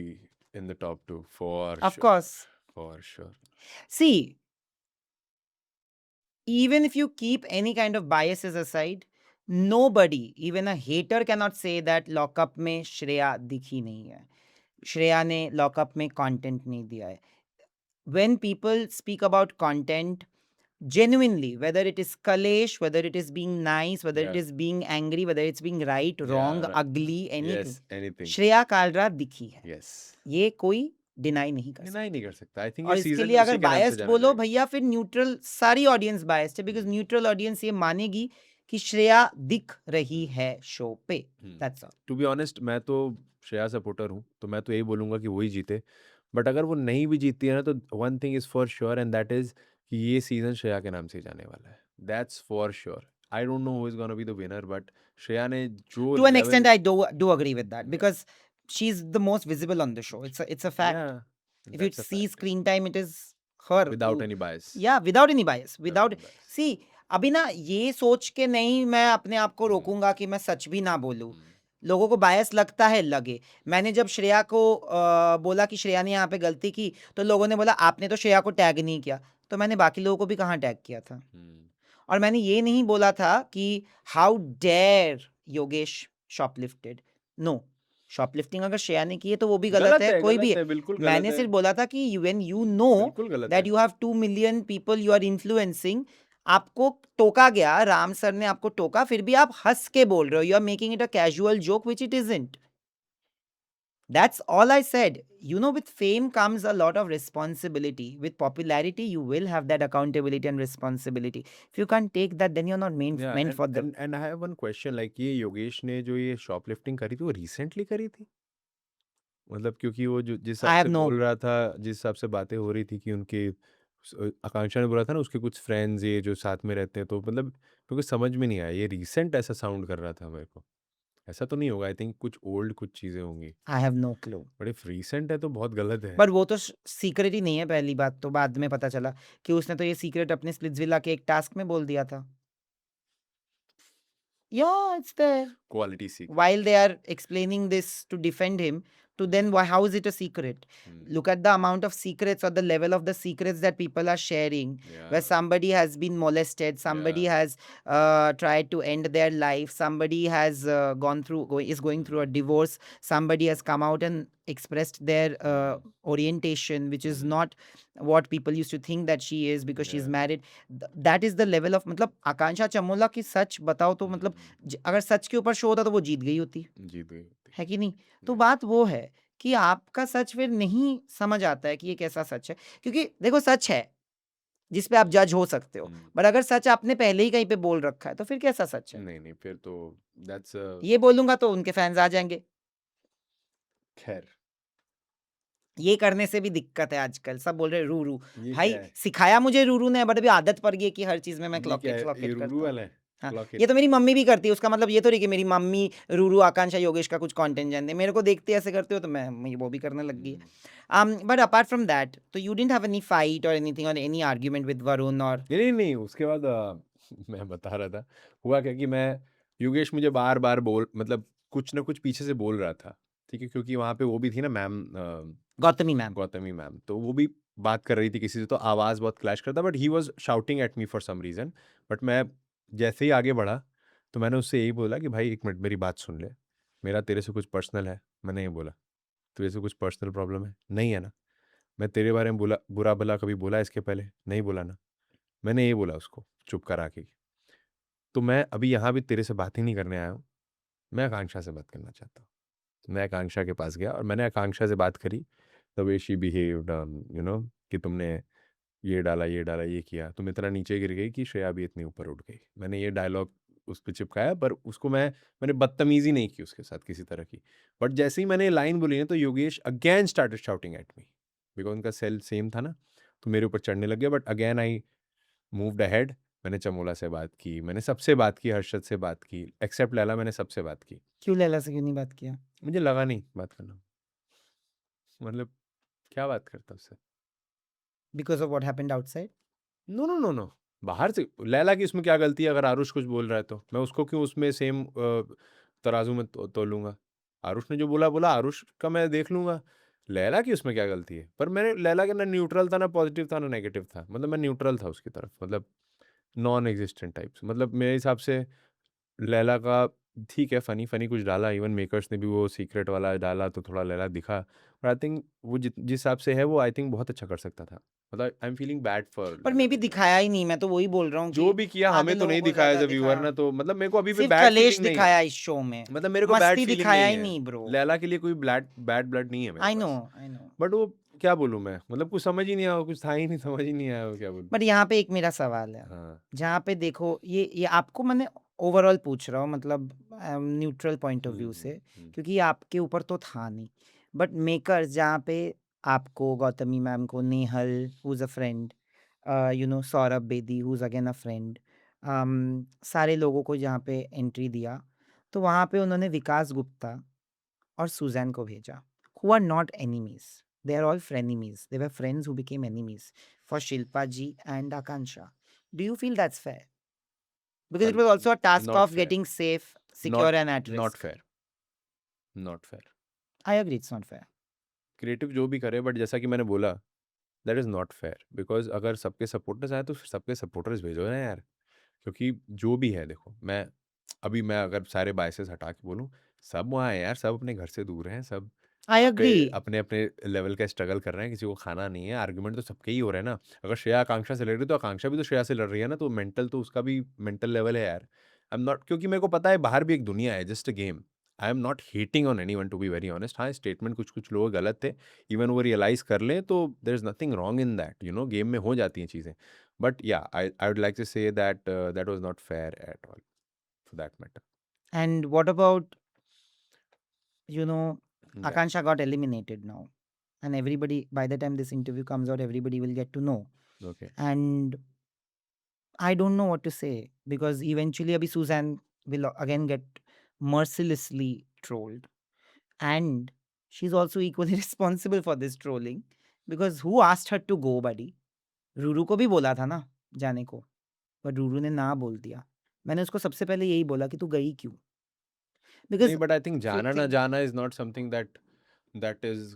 in the top 2 for Of sure. course. For sure. See, even if you keep any kind of biases aside, nobody, even a hater, cannot say that lockup में श्रेया दिखी नहीं है, श्रेया ने lockup में content नहीं दिया है. When people speak about content, genuinely, whether it is Kalesh, whether it is being nice, whether it Yeah. is being angry, whether it's being right, wrong, right. ugly, anything, Yes, anything. Shreya Kalra दिखी है. Yes. ये कोई deny नहीं कर सकता. Deny नहीं कर सकता। आई थिंक और ये इसके सीजन लिए अगर उसी के नाम से बायस्ड जाना बोलो जाएगा। भैया, फिर न्यूट्रल, सारी ऑडियंस बायस्ड है, बिकॉज न्यूट्रल ऑडियंस ये मानेगी कि श्रेया दिख रही है शो पे. That's all. To be honest मैं तो श्रेया सपोर्टर हूँ, तो मैं तो यही बोलूँगा कि वही जीते। बट अगर वो नहीं भी जीतती है ना, तो one thing is for sure and that is कि ये सीज़न श्रेया के नाम से ही जाने वाला है। That's for sure. I don't know who is gonna be the winner, but Shreya ने जो To an level- extent, I do agree with that, because she's the most visible on the show. It's a fact. Yeah, If you that's a see fact. screen time, it is her. Without any bias. Yeah, without any bias. Without Without. any bias. See, अभी ना ये सोच के नहीं मैं अपने आप को रोकूंगा कि मैं सच भी ना बोलूं. लोगों को बायस लगता है, लगे. मैंने जब श्रेया को बोला कि श्रेया ने यहाँ पे गलती की, तो लोगों ने बोला आपने तो श्रेया को टैग नहीं किया. तो मैंने बाकी लोगों को भी कहाँ टैग किया था. और मैंने ये नहीं बोला था कि how dare Yogesh shoplifted. No, shoplifting अगर श्रेया ने की है तो वो भी गलत है, कोई भी है. बिल्कुल गलत मैंने है। सिर्फ बोला था कि व्हेन यू नो बिल्कुल गलत दैट है। You have 2 million people you are influencing, आपको टोका गया, राम सर ने आपको टोका, फिर भी आप हंस के बोल रहे हो. You are making it a casual joke which it isn't. That's all I said. You know, with fame comes a lot of responsibility. With popularity, you will have that accountability and responsibility. If you can't take that, then you're not meant for the. And I have one question, like ये योगेश ने जो ये shoplifting करी थी वो recently करी थी? मतलब क्योंकि वो जो जिस I हिसाब have से no. बोल रहा था, जिस हिसाब से बातें हो रही थी कि उनके आकांक्षा ने बोला था ना उसके कुछ फ्रेंड्स ये जो साथ में रहते हैं, तो मतलब क्योंकि समझ में नहीं आया, ये रिसेंट ऐसा साउंड कर रहा था मेरे को। ऐसा तो नहीं होगा, आई थिंक कुछ ओल्ड कुछ चीजें होंगी, I have no clue. But if recent है तो बहुत गलत है। पर वो तो सीक्रेट ही नहीं है. पहली बात तो बाद में पता चला कि उसने तो ये सीक्रेट अपने स्प्लिट्सविला के एक टास्क में बोल दिया था. Yeah, it's there. क्वालिटी सीख। While they are explaining this to defend him, to then how is it a secret? Look at the amount of secrets or the level of the secrets that people are sharing. Where somebody has been molested, somebody has tried to end their life, somebody has is going through a divorce, somebody has come out and expressed their orientation, which is not what people used to think that she is, because she's married. That is the level of, मतलब आकांक्षा चमोला की सच बताओ तो मतलब अगर सच के ऊपर show होता तो वो जीत गई होती. है कि नहीं? तो बात वो है कि आपका सच फिर नहीं समझ आता है कि ये कैसा सच है, क्योंकि देखो सच है जिस पे आप जज हो सकते हो, बट अगर सच आपने पहले ही कहीं पे बोल रखा है तो फिर कैसा सच है? नहीं फिर तो दैट्स ये बोलूंगा तो उनके फैंस आ जाएंगे. खैर ये करने से भी दिक्कत है आजकल, सब बोल रहे हैं रूरू। ये भाई क्या है? सिखाया मुझे रूरू ने, बट अभी आदत पड़ गई है कि हर चीज़ में मैं ये क्या है? क्लॉक ये इट रूरू करता हूँ। वाला है? हाँ, क्लॉक ये इट। तो मेरी मम्मी भी करती है, उसका मतलब ये थोड़ी कि मेरी मम्मी रूरू, आकांक्षा, योगेश का कुछ कंटेंट जानते हैं। मेरे को देखते ऐसे करते हो तो मैं वो भी करने लग गई है। बट अपार्ट फ्रॉम दैट, तो you didn't have any fight और एनीथिंग और एनी आर्गुमेंट विद वरुण और नहीं, नहीं, नहीं, उसके बाद मैं बता रहा था, हुआ क्या कि मैं योगेश मुझे बार-बार मतलब कुछ ना कुछ पीछे से बोल रहा था, ठीक है? क्योंकि वहाँ पे वो भी थी ना ma'am Gautami ma'am? Gautami ma'am, तो वो भी बात कर रही थी किसी से, तो आवाज़ बहुत क्लैश करता, but he was shouting at me for some reason. But मैं जैसे ही आगे बढ़ा, तो मैंने उससे यही बोला कि भाई 1 मिनट मेरी बात सुन ले, मेरा तेरे से कुछ पर्सनल है? मैंने ये बोला, तुझे से कुछ पर्सनल प्रॉब्लम है? नहीं है ना? मैं तेरे बारे में बुरा-भला कभी बोला है इसके पहले? नहीं बोला ना? मैंने ये बोला उसको, चुप करा के। तो मैं अभी यहाँ भी तेरे से बात ही नहीं करने आया हूँ, मैं आकांक्षा से बात करना चाहता हूँ। तो मैं आकांक्षा के पास गया और मैंने आकांक्षा से बात करी, द वे शी बिहेव्ड कि तुमने ये डाला, ये किया। तुम इतना नीचे गिर गई कि श्रेया भी इतनी ऊपर उठ गई। मैंने ये डायलॉग उस पे चिपकाया, पर उसको मैंने बदतमीज़ी नहीं की उसके साथ किसी तरह की। बट जैसे ही मैंने ये लाइन बोली ना, तो Yogesh again started shouting at me, because उनका सेल सेम था ना, तो मेरे ऊपर चढ़ने लग गया। But again I moved ahead. मैंने चमोला से बात की, मैंने सबसे बात की, हर्षद से बात की, एक्सेप्ट लैला, मैंने सबसे बात की। क्यों लैला से क्यों नहीं बात किया? मुझे लगा नहीं बात करना, मतलब क्या बात करता उससे? Because of what happened outside? No, no, no, no. बाहर से लैला की उसमें क्या गलती है? अगर आरुष कुछ बोल रहा है तो? मैं उसको क्यों उसमें सेम तराजू में तोलूँगा? आरुष ने जो बोला, बोला, आरुष का मैं देख लूँगा। लैला की उसमें क्या गलती है? पर मैंने लैला का ना न्यूट्रल था, ना पॉज़िटिव था, ना नेगेटिव था। मतलब मैं न्यूट्रल था उसकी तरफ, मतलब नॉन एक्जिस्टेंट टाइप्स। मतलब मेरे हिसाब से लैला का ठीक है, फ़नी-फ़नी कुछ डाला, इवन मेकर्स ने भी वो सीक्रेट वाला डाला तो थोड़ा लैला दिखा। बट आई थिंक वो जिस हिसाब से है वो आई थिंक बहुत अच्छा कर सकता था। मतलब I am feeling bad for पर Laila maybe to be दिखाया ही नहीं, मैं तो वही बोल रहा हूँ जो कि भी किया आधे हमें तो लोगों नहीं को दिखाया एज़ ज़्यादा अ व्यूअर दिखाया। ना, तो मतलब मेरे को अभी भी सिर्फ बैड कलेश फीलिंग नहीं है। दिखाया इस शो में, मतलब मेरे को बैड मस्ती फीलिंग दिखाया नहीं ही है। नहीं ब्रो। लैला के लिए कोई बैड ब्लड नहीं है मेरे I know, pass. I know. But वो क्या बोलूँ मैं? मतलब कुछ समझ ही नहीं आया, कुछ था ही नहीं, समझ ही नहीं आया वो क्या बोलूँ? बट यहाँ पे एक मेरा सवाल है, हाँ। जहाँ पे देखो ये आपको मैंने ओवरऑल पूछ रहा हूँ, मतलब neutral point of hmm, view hmm, से, हुँ। क्योंकि ये आपके ऊपर तो था नहीं। बट मेकर्स जहाँ पे आपको, गौतमी मैम को, Nehal who is a friend, Saurabh Bedi who is again a friend, सारे लोगों को जहाँ पे एंट्री दिया, तो वहाँ पे उन्होंने विकास गुप्ता और सुज़ैन को भेजा, who are not enemies. They are all frenemies. They were friends who became enemies for Shilpa ji and Akansha. Do you feel that's fair? Because it Well, was also a task not of fair. getting safe, secure, Not and at not risk. fair. Not fair. I agree, it's not fair. Creative जो भी करे, but जैसा कि मैंने बोला, that is not fair, because अगर सबके supporters आए तो फिर सबके सपोर्टर्स भेजो ना यार। क्योंकि जो भी है देखो, मैं अगर सारे बायसेस हटा के बोलूँ, सब वहाँ हैं यार, सब अपने घर से दूर हैं, सब I वहाँ पे agree. अपने-अपने लेवल का स्ट्रगल कर रहे हैं, किसी को खाना नहीं है, आर्गुमेंट तो सबके ही हो रहे हैं ना। अगर श्रेया आकांक्षा से लड़ रही है, तो आकांक्षा भी तो श्रेया से लड़ रही है ना, तो मेंटल तो उसका भी मेंटल लेवल है यार। आई एम नॉट, क्योंकि मेरे को पता है बाहर भी एक दुनिया है, just a game. I am not hating on anyone to be very honest. हाँ, स्टेटमेंट कुछ-कुछ लोग गलत थे, इवन वो रियलाइज़ कर लें तो there is nothing wrong in that, game में हो जाती हैं चीज़ें। But yeah I would like to say that that was not fair at all for that matter. And what about, you know, या, Akansha got eliminated now. And everybody, by the time this interview comes out, everybody will get to know. Okay. And I don't know what to say, because eventually Abhi Suzanne will again get mercilessly trolled. And she's also equally responsible for this trolling, because who asked her to go, buddy? Ruru को भी बोला था ना जाने को, पर रूरू ने ना बोल दिया। मैंने उसको सबसे पहले यही बोला कि तू गई क्यों? नहीं, because but I think you जाना ना थिंक, जाना is not something that is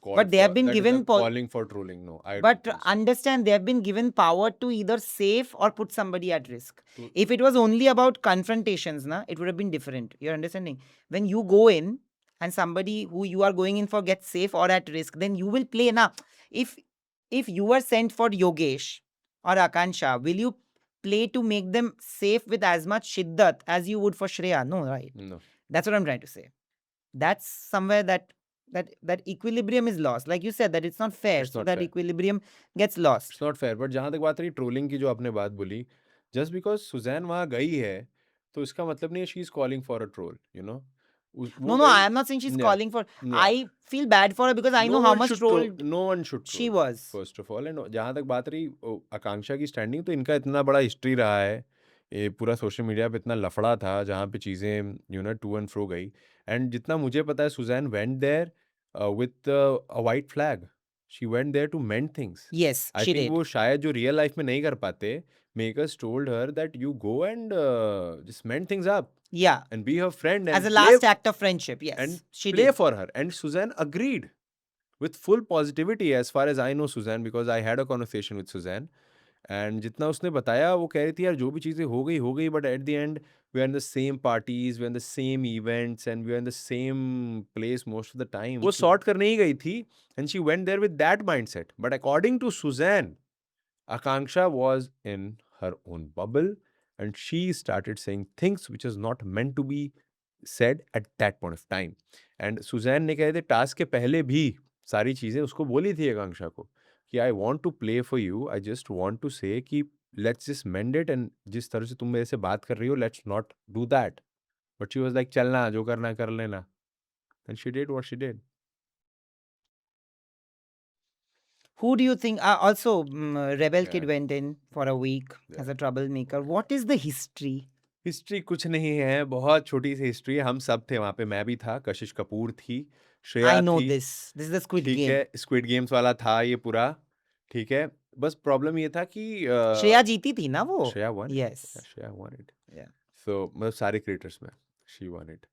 but they have been that is a given calling for trolling. No, I don't But think so. understand, they have been given power to either save or put somebody at risk. तो If it was only about confrontations, na, it would have been different. You're understanding? When you go in and somebody who you are going in for gets safe or at risk, then you will play. Na, if if you were sent for Yogesh or Akansha, will you play to make them safe with as much shiddat as you would for Shreya? No, right? No, That's what I'm trying to say. That's somewhere that equilibrium is lost. Like you said, that it's not fair, it's so not that fair, equilibrium gets lost. It's not fair. But जहाँ तक बात रही trolling की, जो आपने बात बोली, just because Suzanne वहाँ गई है, तो इसका मतलब नहीं है she is calling for a troll, No, no, I am not saying she's calling for. Yeah. I feel bad for her because I know how much trolled no one should she troll, was. first of all. And जहाँ तक बात रही आकांक्षा की standing, तो इनका इतना बड़ा history रहा है, ये पूरा सोशल मीडिया पे इतना लफड़ा था जहाँ पे चीज़ें टू एंड फ्रो गई. एंड जितना मुझे पता है Suzanne went there with a white flag. She went there to mend things. Yes, I she think did. वो शायद जो रियल लाइफ में नहीं कर पाते, makers told her that you go and just mend things up Yeah, and be her friend as and a play last act of friendship. Yes, and she play did. for her. And Suzanne agreed with full positivity, as far as I know Suzanne, because I had a conversation with Suzanne. And जितना उसने बताया वो कह रही थी यार जो भी चीज़ें हो गई, but at the end we are in the same parties, we are in the same events and we are in the same place most of the time. वो sort करने ही गई थी and she went there with that mindset. But according to Suzanne, Akanksha was in her own bubble and she started saying things which is not meant to be said at that point of time. And Suzanne ने कहे थे task के पहले भी सारी चीज़ें उसको बोली थी आकांक्षा को कि I want to play for you, I just want to say कि let's just mend it, and जिस तरह से तुम मेरे से बात कर रही हो let's not do that. But she was like चलना जो करना है कर लेना. And she did what she did. Who do you think? Also, Rebel Kid Yeah. went in for a week as a troublemaker. What is the history? History कुछ नहीं है, बहुत छोटी सी हिस्ट्री है. हम सब थे वहाँ पे, मैं भी था, कशिश कपूर थी, श्रेया I know थी. this. This is the Squid ठीक Game. है, स्क्विड गेम्स वाला था ये पूरा. ठीक है, बस प्रॉब्लम ये था कि श्रेया जीती थी ना वो? Shreya one. Yes. Shreya one it. Yeah. सो मतलब सारे क्रिएटर्स में she one it.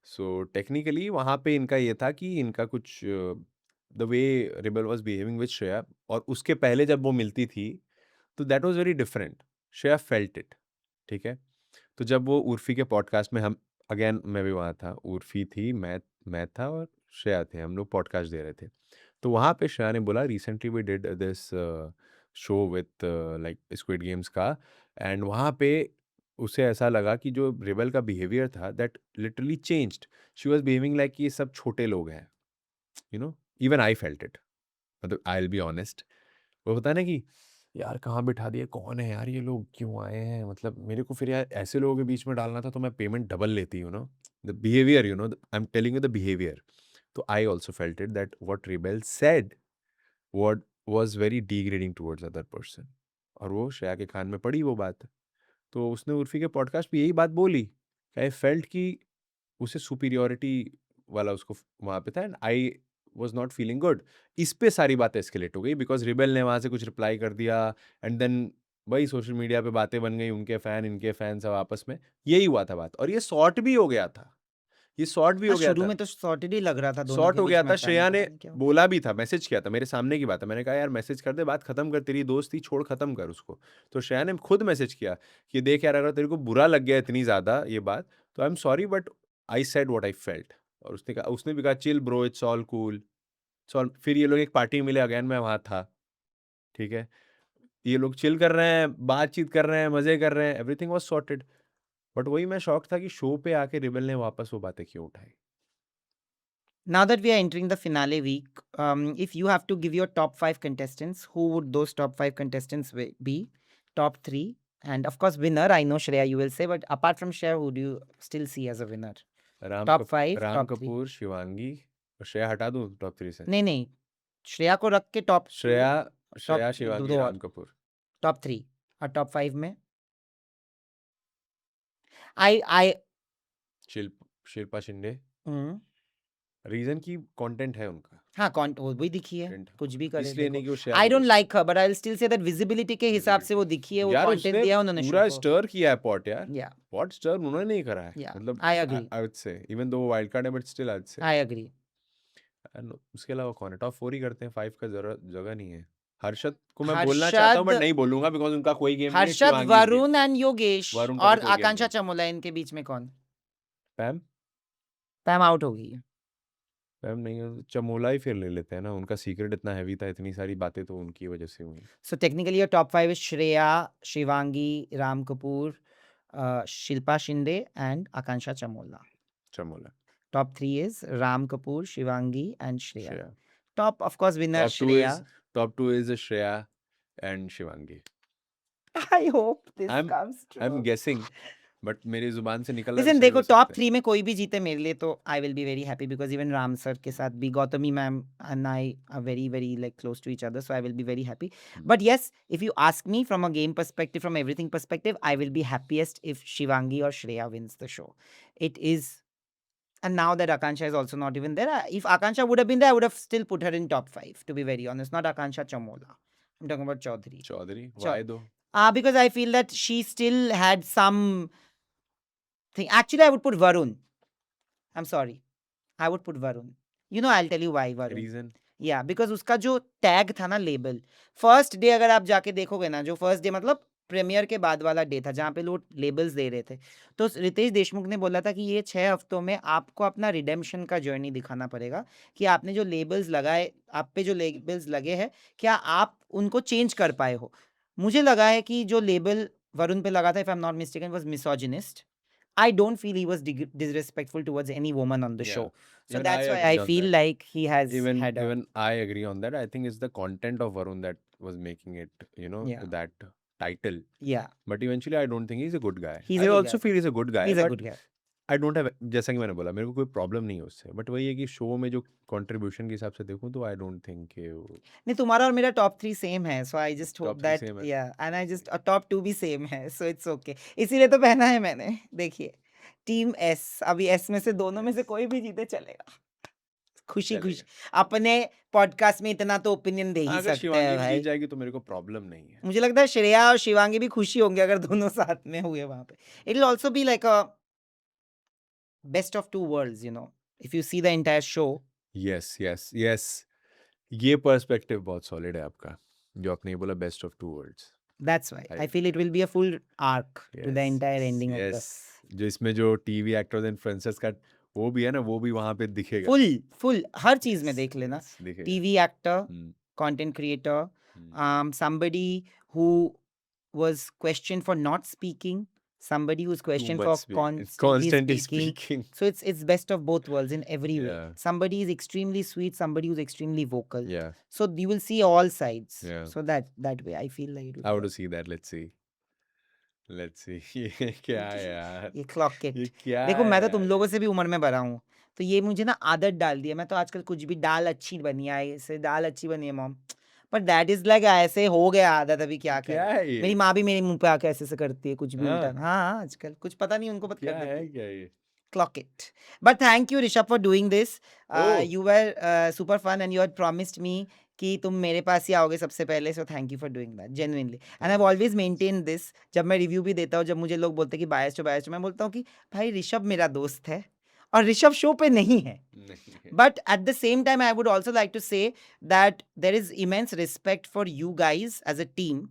So technically वहाँ पे इनका ये था कि इनका कुछ the way rebel was behaving with Shreya, और उसके पहले जब वो मिलती थी तो that was very different. Shreya felt it. ठीक है, तो जब वो उर्फी के पॉडकास्ट में, हम अगेन मैं भी वहाँ था, उर्फी थी, मैं था और श्रेया थे, हम लोग पॉडकास्ट दे रहे थे. तो वहाँ पे श्रेया ने बोला recently we did this show with like Squid Games का, एंड वहाँ पे उसे ऐसा लगा कि जो रिबल का बिहेवियर था that literally changed. She was behaving like कि ये सब छोटे लोग हैं. Even I felt it. मतलब आई विल बी ऑनेस्ट, वो होता है ना कि यार कहाँ बिठा दिए, कौन है यार ये लोग, क्यों आए हैं, मतलब मेरे को फिर यार ऐसे लोगों के बीच में डालना था तो मैं पेमेंट डबल लेती. The behaviour, I am telling you the behaviour. तो I also felt it that what Rebel said what was very degrading towards other person. और वो श्रेया के कान में पड़ी वो बात. तो उसने उर्फी के पॉडकास्ट पे यही बात बोली. आई फेल्ट कि उसे सुपीरियोरिटी वाला उसको वहाँ पे था, and I was not feeling good. इस पे सारी बातें एस्केलेट हो गई बिकॉज रिबेल ने वहाँ से कुछ रिप्लाई कर दिया, एंड देन वही सोशल मीडिया पे बातें बन गई, उनके फैन इनके फैन सब आपस में, यही हुआ था बात. और ये सॉर्ट भी हो गया था, ये सॉर्ट भी हो गया शुरू था. में तो सॉर्टेड ही लग रहा था, दोनों शॉर्ट के हो बीच गया में था. अचानक श्रेया पता ने नहीं क्या हुआ। बोला भी था, मैसेज किया था मेरे सामने की बात है, मैंने कहा यार मैसेज कर दे, बात खत्म कर, तेरी दोस्त थी, छोड़, खत्म कर उसको. तो श्रेया ने खुद मैसेज किया कि देख यार अगर तेरे को बुरा लग गया इतनी ज़्यादा ये बात तो I am sorry but I said what I felt. और उसने भी कहा chill bro, it's all cool. फिर ये लोग एक पार्टी में मिले, अगेन मैं वहाँ था. ठीक है, ये लोग चिल कर रहे हैं, बातचीत कर रहे हैं, मजे कर रहे हैं, एवरीथिंग वॉज सॉर्टेड. बट वही मैं शॉक था कि शो पे आके रिबल ने वापस वो बातें क्यों उठाई. Now that we are entering the finale week, if you have to give your top 5 contestants, who would those top 5 contestants be? Top 3, and of course winner. I know Shreya you will say, but apart from Shreya, who do you still see as a winner? Top 5, Ram top 3. Kapoor, Shivangi और श्रेया हटा दूं top 3 से. नहीं श्रेया को रख के top Shreya Shivangi Ram Kapoor. Top 3 और top 5 में आई शिल्पा शिंदे. हम्म, रीजन की कंटेंट है उनका. हाँ वो भी दिखी है, Content. कुछ भी करे. इसलिए नहीं कि वो श्रेया आई की डोंट दोस्त. Like her, but I will still say that visibility के हिसाब से वो दिखी है, वो यार कंटेंट उसने दिया उन्होंने पूरा शो को. स्टर किया है पॉट यार. या पॉट स्टर उन्होंने नहीं करा है. Yeah, मतलब I agree. I would say even though wild card है but still I would say. I agree. उसके अलावा कौन है टॉप 4 ही करते हैं, 5 का जगह नहीं है. हर्षद को मैं बोलना हर्षद- चाहता हूँ बट नहीं बोलूंगा बिकॉज उनका कोई गेम नहीं है. हर्षद, शिवांगी is वरुण एंड योगेश वरुण का भी और कोई game आकांक्षा नहीं. चमोला, इनके बीच में कौन? पैम पैम आउट हो गई है. पैम नहीं है, चमोला ही फिर ले लेते हैं ना. उनका सीक्रेट इतना हैवी था, इतनी सारी बातें तो उनकी वजह से हुई. So technically your top 5 is Shreya, Shivangi, Ram Kapoor, Shilpa Shinde and Akansha Chamola. Chamola. Top 3 is Ram Kapoor, Shivangi and Shreya. Shreya. Top, of course, winner Shreya. Top 2 is Shreya and Shivangi. I hope this I'm- comes true. I'm guessing but मेरी जुबान से निकला तो listen सही देखो हो top सकता है। 3 में कोई भी जीते मेरे लिए तो I will be very happy because even Ram sir के साथ भी Gautami ma'am and I are very very like close to each other so I will be very happy but yes if you ask me from a game perspective from everything perspective I will be happiest if Shivangi और Shreya wins the show it is and now that Akansha is also not even there, if Akansha would have been there, I would have still put her in top 5, to be very honest. Not Akansha Chamola. I'm talking about Chaudhary. चौधरी Chau- why though? Because I feel that she still had some thing. Actually, I would put Varun. I'm sorry. I would put Varun. You know, I'll tell you why Varun. Reason या because उसका जो tag था ना label first day अगर आप जाके देखोगे ना जो फर्स्ट डे मतलब प्रीमियर के बाद वाला डे था जहाँ पे लोग लेबल्स दे रहे थे तो रितेश देशमुख ने बोला था कि ये 6 हफ्तों में आपको अपना रिडेम्पशन का जर्नी दिखाना पड़ेगा कि आपने जो लेबल्स लगाए आप पे जो लेबल्स लगे हैं क्या आप उनको चेंज कर पाए हो मुझे लगा है कि जो लेबल वरुण पे लगा था if I am not mistaken was misogynist I don't feel he was disrespectful towards any woman on the Yeah. show. So Even that's I why agree I on feel that. like he has even had a even I agree on that. I think it's the content of Varun that was making it, Yeah. that title. yeah. But eventually I don't think he's a good guy. He's I a good also guy. feel he's a good guy. He's a but good guy. I don't have, जैसा कि मैंने बोला मेरे को कोई problem नहीं है उससे बट वही है कि शो में जो कंट्रीब्यूशन के हिसाब से देखूं तो आई डोंट थिंक नहीं तुम्हारा और मेरा टॉप 3 सेम है so I just hope Top three that same है। या एंड आई जस्ट टॉप 2 भी सेम है सो इट्स ओके इसीलिए तो पहना है मैंने देखिए टीम एस अभी एस में से दोनों में से कोई भी जीते चलेगा खुशी खुशी चलेगा। अपने पॉडकास्ट में इतना तो ओपिनियन दे ही अगर सकते शिवांगी हैं भी जीत भाई जाएगी तो मेरे को प्रॉब्लम नहीं है। मुझे लगता है श्रेया और शिवांगी भी खुशी होंगे अगर दोनों साथ में हुए वहां पे it will also be like a best of two worlds you know if you see the entire show yes yes yes ये पर्सपेक्टिव बहुत सॉलिड है आपका जो आपने ये बोला best of two worlds. That's why I feel it will be a full arc to the entire ending of the yes जो इसमें जो टीवी एक्टर्स इन्फ्लुएंसर्स का वो भी है ना वो भी वहां पे दिखेगा। full हर चीज में देख लेना दिखेगा। TV actor hmm, content creator hmm. somebody who was questioned for not speaking somebody who's questioned for much It's constantly constantly speaking speaking. so it's best of both worlds in every way Yeah. somebody is extremely sweet somebody who's extremely vocal Yeah, so you will see all sides Yeah. so that way I feel like it I would want to see that. Let's see. Let's see. ये क्या है यार? ये clock it ये क्या देखो है मैं तो तुम यार? लोगों से भी उम्र में बड़ा हूँ तो ये मुझे ना आदत डाल दी है मैं तो आजकल कुछ भी दाल अच्छी बनी है ऐसे दाल अच्छी बनी है मॉम पर दैट इज लाइक ऐसे हो गया आदत अभी क्या क्या करें है ये? मेरी माँ भी मेरे मुंह पे आके ऐसे ऐसे करती है कुछ भी हाँ। उल्टा हाँ आजकल कुछ पता नहीं उनको पता क्या कर है देती क्या ये? clock it but thank you Rishabh for doing this Oh. you were super fun and you had promised me कि तुम मेरे पास ही आओगे सबसे पहले so thank you for doing that genuinely and I always maintain this जब मैं review भी देता हूँ जब मुझे लोग बोलते हैं कि बायस मैं बोलता हूँ कि भाई ऋषभ मेरा दोस्त है और ऋषभ शो पे नहीं है नहीं है। but at the same time I would also like to say that there is immense respect for you guys as a team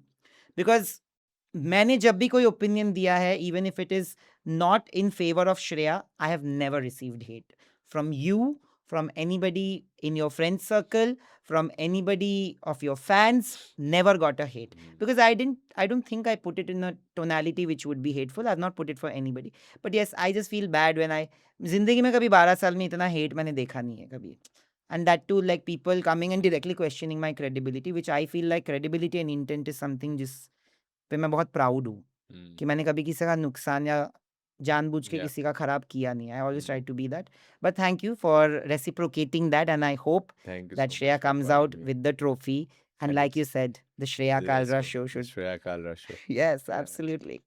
because मैंने जब भी कोई ओपिनियन दिया है even if it is not in favor of Shreya I have never received hate from you from anybody in your friend circle from anybody of your fans never got a hate because I don't think I put it in a tonality which would be hateful I've not put it for anybody but yes I just feel bad when I जिंदगी में कभी 12 साल में इतना hate मैंने देखा नहीं है कभी and that too like people coming and directly questioning my credibility which I feel like credibility and intent is something जिस पे मैं बहुत प्राउड हूँ कि मैंने कभी किसी का नुकसान या जानबूझ के Yeah. किसी का खराब किया नहीं I always try Mm. To be that but thank you for reciprocating that and I hope Thank you that so Shreya much for comes calling out me. with the trophy and And like you said the Shreya Yes, Kalra so show should Shreya Kalra show. yes Yeah. absolutely